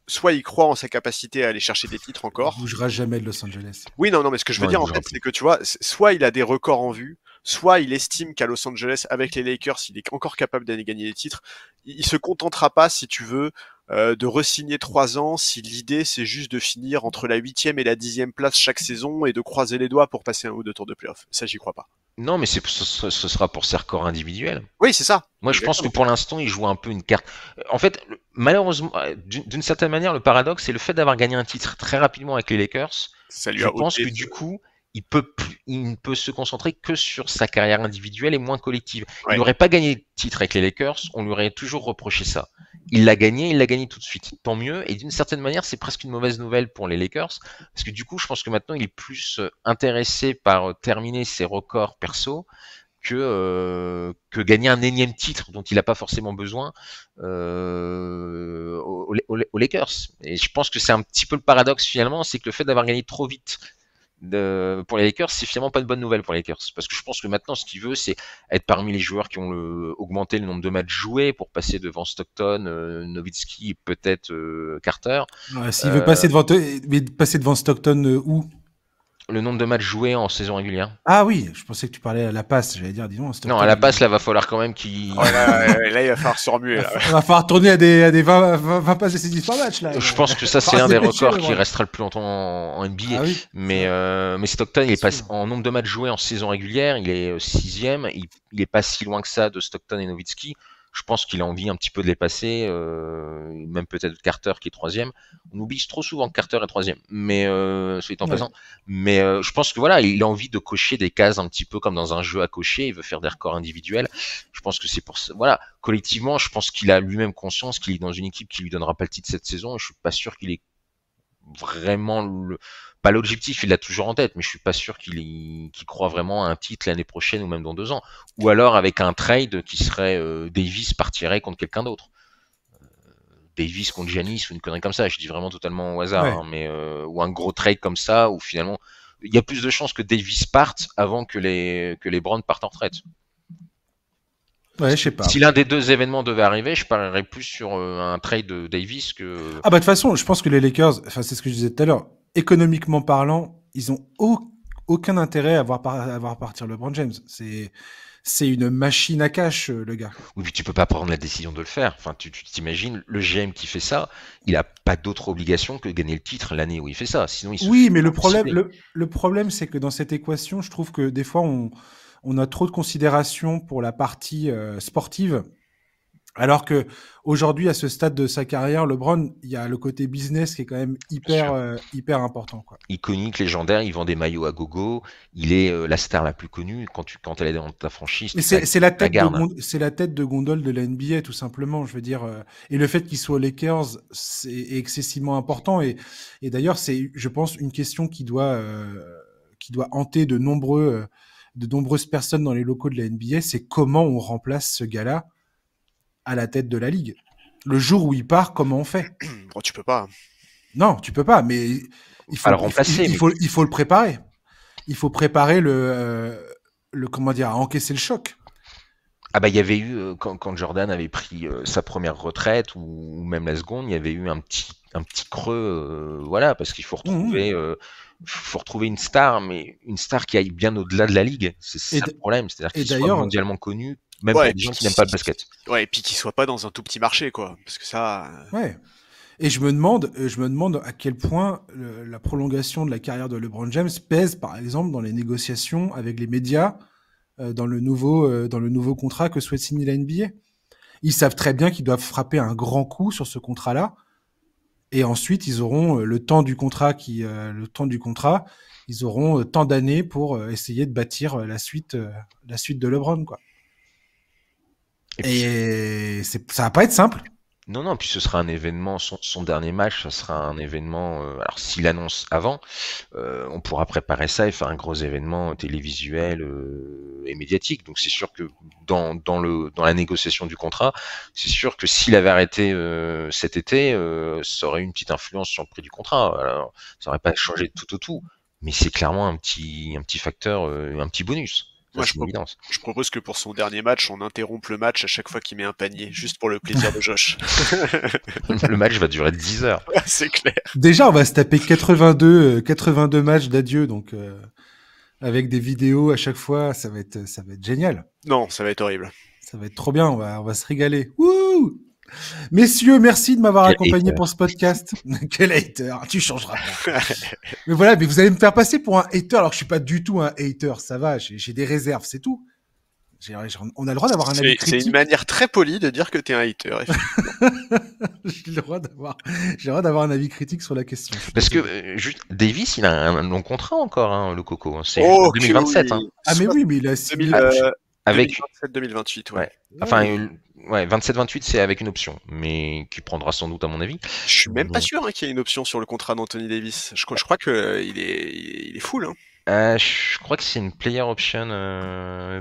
[SPEAKER 2] soit il croit en sa capacité à aller chercher des titres encore.
[SPEAKER 1] Il bougera jamais de Los Angeles.
[SPEAKER 2] Oui, non, mais ce que je veux dire, en fait, c'est que tu vois, soit il a des records en vue, soit il estime qu'à Los Angeles, avec les Lakers, il est encore capable d'aller gagner des titres. Il se contentera pas, si tu veux, de re-signer 3 ans si l'idée c'est juste de finir entre la 8e et la 10e place chaque saison et de croiser les doigts pour passer 1 ou 2 tours de playoff. Ça, j'y crois pas.
[SPEAKER 3] Non, mais ce sera pour ses records individuels.
[SPEAKER 2] Oui, c'est ça.
[SPEAKER 3] Moi, je pense que pour l'instant, il joue un peu une carte. En fait, malheureusement, d'une certaine manière, le paradoxe, c'est le fait d'avoir gagné un titre très rapidement avec les Lakers. Je pense que du coup, il ne peut se concentrer que sur sa carrière individuelle et moins collective. Ouais. Il n'aurait pas gagné le titre avec les Lakers, on lui aurait toujours reproché ça. Il l'a gagné tout de suite. Tant mieux. Et d'une certaine manière, c'est presque une mauvaise nouvelle pour les Lakers. Parce que du coup, je pense que maintenant, il est plus intéressé par terminer ses records perso que gagner un énième titre dont il n'a pas forcément besoin aux Lakers. Et je pense que c'est un petit peu le paradoxe finalement, c'est que le fait d'avoir gagné trop vite pour les Lakers, c'est finalement pas une bonne nouvelle pour les Lakers, parce que je pense que maintenant ce qu'il veut, c'est être parmi les joueurs qui ont augmenté le nombre de matchs joués pour passer devant Stockton, Nowitzki et peut-être Carter.
[SPEAKER 1] Ouais, s'il veut passer devant Stockton où?
[SPEAKER 3] Le nombre de matchs joués en saison régulière.
[SPEAKER 1] Ah oui, je pensais que tu parlais à la passe, j'allais dire, disons.
[SPEAKER 3] Non, à la passe, là, va falloir quand même qu'il...
[SPEAKER 2] là, il va falloir se remuer. Là.
[SPEAKER 1] Il va falloir tourner à des 20 passes décisives par match, là.
[SPEAKER 3] Je pense que ça, c'est un des records qui restera le plus longtemps en NBA. Ah, oui. Mais Stockton, il est pas, en nombre de matchs joués en saison régulière, il est 6e. Il est pas si loin que ça de Stockton et Nowitzki. Je pense qu'il a envie un petit peu de les passer, même peut-être Carter qui est 3e. On oublie trop souvent que Carter est 3e, mais soit en passant. Mais je pense que voilà, il a envie de cocher des cases un petit peu comme dans un jeu à cocher. Il veut faire des records individuels. Je pense que c'est pour ça. Voilà, collectivement, je pense qu'il a lui-même conscience qu'il est dans une équipe qui lui donnera pas le titre cette saison. Je suis pas sûr qu'il ait vraiment pas l'objectif, il l'a toujours en tête, mais je suis pas sûr qu'il croit vraiment à un titre l'année prochaine ou même dans 2 ans. Ou alors avec un trade qui serait Davis partirait contre quelqu'un d'autre. Davis contre Giannis ou une connerie comme ça, je dis vraiment totalement au hasard, hein, mais ou un gros trade comme ça où finalement il y a plus de chances que Davis parte avant que les Browns partent en retraite.
[SPEAKER 1] Ouais, je sais pas.
[SPEAKER 3] Si l'un des 2 événements devait arriver, je parlerais plus sur un trade de Davis que...
[SPEAKER 1] Ah bah de toute façon, je pense que les Lakers, enfin c'est ce que je disais tout à l'heure, économiquement parlant, ils ont aucun intérêt à voir partir LeBron James. C'est une machine à cash, le gars.
[SPEAKER 3] Oui, puis tu peux pas prendre la décision de le faire. Enfin, tu t'imagines, le GM qui fait ça, il a pas d'autre obligation que de gagner le titre l'année où il fait ça. Sinon,
[SPEAKER 1] oui, mais le problème, c'est que dans cette équation, je trouve que des fois, on a trop de considération pour la partie sportive, alors que aujourd'hui, à ce stade de sa carrière, LeBron, il y a le côté business qui est quand même hyper important, quoi.
[SPEAKER 3] Iconique, légendaire, il vend des maillots à gogo, il est la star la plus connue quand elle est dans ta franchise.
[SPEAKER 1] Mais c'est la tête de gondole de la NBA, tout simplement, je veux dire. Et le fait qu'il soit aux Lakers, c'est excessivement important. Et d'ailleurs, c'est, je pense, une question qui doit hanter de nombreuses personnes dans les locaux de la NBA, c'est comment on remplace ce gars-là à la tête de la ligue. Le jour où il part, comment on fait?
[SPEAKER 2] Bon, tu peux pas.
[SPEAKER 1] Non, tu peux pas, mais il faut le préparer. Il faut préparer comment dire, à encaisser le choc.
[SPEAKER 3] Ah bah il y avait eu quand Jordan avait pris sa première retraite ou même la seconde, il y avait eu un petit creux, voilà, parce qu'il faut retrouver une star, mais une star qui aille bien au-delà de la ligue. C'est ça le problème, c'est-à-dire qu'il soit mondialement connu. Même pour des gens qui n'aiment pas le basket.
[SPEAKER 2] Ouais, et puis qu'il soit pas dans un tout petit marché, quoi. Parce que ça...
[SPEAKER 1] Ouais. Et je me demande à quel point la prolongation de la carrière de LeBron James pèse, par exemple, dans les négociations avec les médias, dans le nouveau contrat que souhaite signer la NBA. Ils savent très bien qu'ils doivent frapper un grand coup sur ce contrat-là, et ensuite ils auront le temps du contrat, ils auront tant d'années pour essayer de bâtir la suite de LeBron, quoi. Et ça va pas être simple.
[SPEAKER 3] Non, puis ce sera un événement, son dernier match, ça sera un événement, alors s'il annonce avant, on pourra préparer ça et faire un gros événement télévisuel et médiatique. Donc c'est sûr que dans la négociation du contrat, c'est sûr que s'il avait arrêté cet été, ça aurait eu une petite influence sur le prix du contrat. Alors, ça aurait pas changé tout au tout, mais c'est clairement un petit facteur, un petit bonus.
[SPEAKER 2] Moi, je propose que pour son dernier match, on interrompe le match à chaque fois qu'il met un panier, juste pour le plaisir de Josh.
[SPEAKER 3] Le match va durer 10 heures.
[SPEAKER 2] C'est clair.
[SPEAKER 1] Déjà, on va se taper 82 matchs d'adieu, donc avec des vidéos à chaque fois, ça va être génial.
[SPEAKER 2] Non, ça va être horrible.
[SPEAKER 1] Ça va être trop bien, on va se régaler. Wouh! Messieurs, merci de m'avoir accompagné pour ce podcast. Quel hater, tu changeras pas. Mais voilà, mais vous allez me faire passer pour un hater alors que je suis pas du tout un hater, ça va, j'ai des réserves, c'est tout. On a le droit d'avoir un avis critique.
[SPEAKER 2] C'est une manière très polie de dire que t'es un hater.
[SPEAKER 1] J'ai le droit d'avoir un avis critique sur la question.
[SPEAKER 3] Parce que juste Davis, il a un long contrat encore, hein, le Coco. C'est
[SPEAKER 2] 2027.
[SPEAKER 3] Oui.
[SPEAKER 2] Hein.
[SPEAKER 1] Ah mais oui, mais il a
[SPEAKER 3] avec
[SPEAKER 2] 2027-2028,
[SPEAKER 3] ouais. Enfin, 27-28, c'est avec une option, mais qui prendra sans doute à mon avis.
[SPEAKER 2] Je suis même pas sûr qu'il y ait une option sur le contrat d'Anthony Davis. Je crois que il est full. Hein.
[SPEAKER 3] Je crois que c'est une player option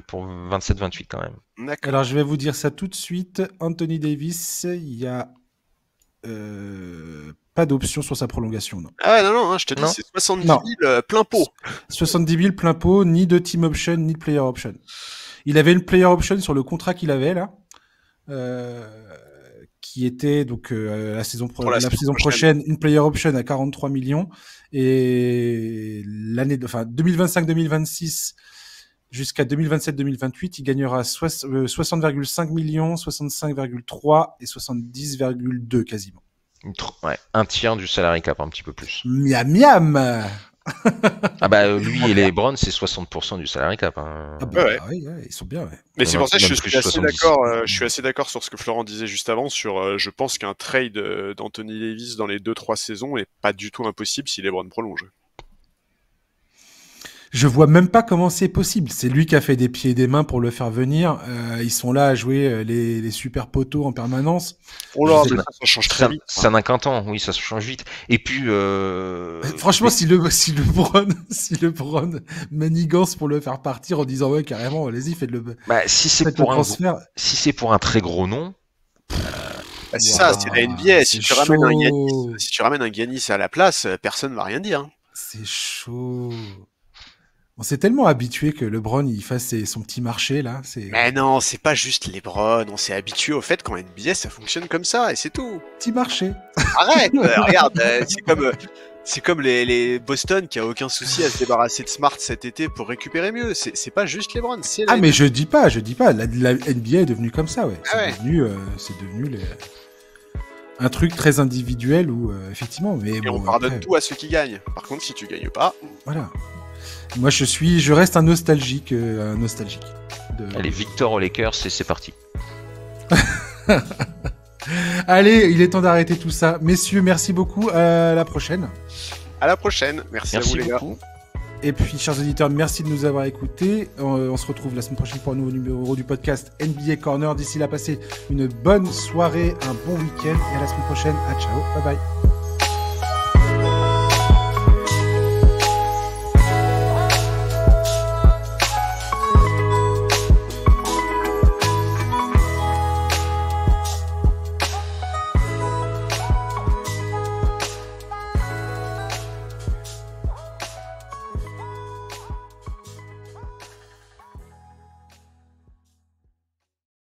[SPEAKER 3] pour 27-28 quand même.
[SPEAKER 2] D'accord.
[SPEAKER 1] Alors je vais vous dire ça tout de suite. Anthony Davis, il y a pas d'option sur sa prolongation. Non.
[SPEAKER 2] Ah non, je te dis, c'est 70 000 plein pot.
[SPEAKER 1] 70 000 plein pot, ni de team option, ni de player option. Il avait une player option sur le contrat qu'il avait là, qui était donc la saison prochaine, une player option à 43 millions, et l'année, 2025-2026 jusqu'à 2027-2028, il gagnera 60,5 millions, 65,3 et 70,2 quasiment.
[SPEAKER 3] Ouais, un tiers du salary cap, un petit peu plus.
[SPEAKER 1] Miam.
[SPEAKER 3] Ah bah lui et les Browns, c'est 60% du salary cap. Hein.
[SPEAKER 1] Ah bah, ouais, ils sont bien. Ouais.
[SPEAKER 2] Mais c'est pour ça que je suis assez d'accord. Je suis assez d'accord sur ce que Florent disait juste avant. Je pense qu'un trade d'Anthony Davis dans les 2-3 saisons est pas du tout impossible si les Browns prolongent.
[SPEAKER 1] Je vois même pas comment c'est possible. C'est lui qui a fait des pieds et des mains pour le faire venir. Ils sont là à jouer les super poteaux en permanence.
[SPEAKER 2] Oh là, ça change très vite.
[SPEAKER 3] Ça n'a qu'un temps, oui, ça se change vite. Et puis,
[SPEAKER 1] franchement, si le Bron manigance pour le faire partir en disant ouais carrément, allez-y, faites le.
[SPEAKER 3] Bah, si c'est pour un très gros nom.
[SPEAKER 2] C'est ça, c'est la NBA. Si tu ramènes un Giannis à la place, personne va rien dire.
[SPEAKER 1] C'est chaud. On s'est tellement habitué que LeBron il fasse son petit marché là.
[SPEAKER 2] Mais non, c'est pas juste LeBron. On s'est habitué au fait qu'en NBA ça fonctionne comme ça et c'est tout.
[SPEAKER 1] Petit marché.
[SPEAKER 2] Arrête. Regarde, c'est comme les Boston qui a aucun souci à se débarrasser de Smart cet été pour récupérer mieux. C'est pas juste LeBron.
[SPEAKER 1] Mais je dis pas. La NBA est devenue comme ça, ouais. C'est devenu un truc très individuel où effectivement. Mais
[SPEAKER 2] et on pardonne tout à ceux qui gagnent. Par contre, si tu gagnes pas.
[SPEAKER 1] Voilà. Moi, je reste un nostalgique.
[SPEAKER 3] Allez, Victor aux Lakers, c'est parti.
[SPEAKER 1] Allez, il est temps d'arrêter tout ça. Messieurs, merci beaucoup. À la prochaine.
[SPEAKER 2] À la prochaine. Merci à vous, les gars.
[SPEAKER 1] Et puis, chers auditeurs, merci de nous avoir écoutés. On se retrouve la semaine prochaine pour un nouveau numéro du podcast NBA Corner. D'ici là, passez une bonne soirée, un bon week-end. Et à la semaine prochaine. Ciao. Bye bye.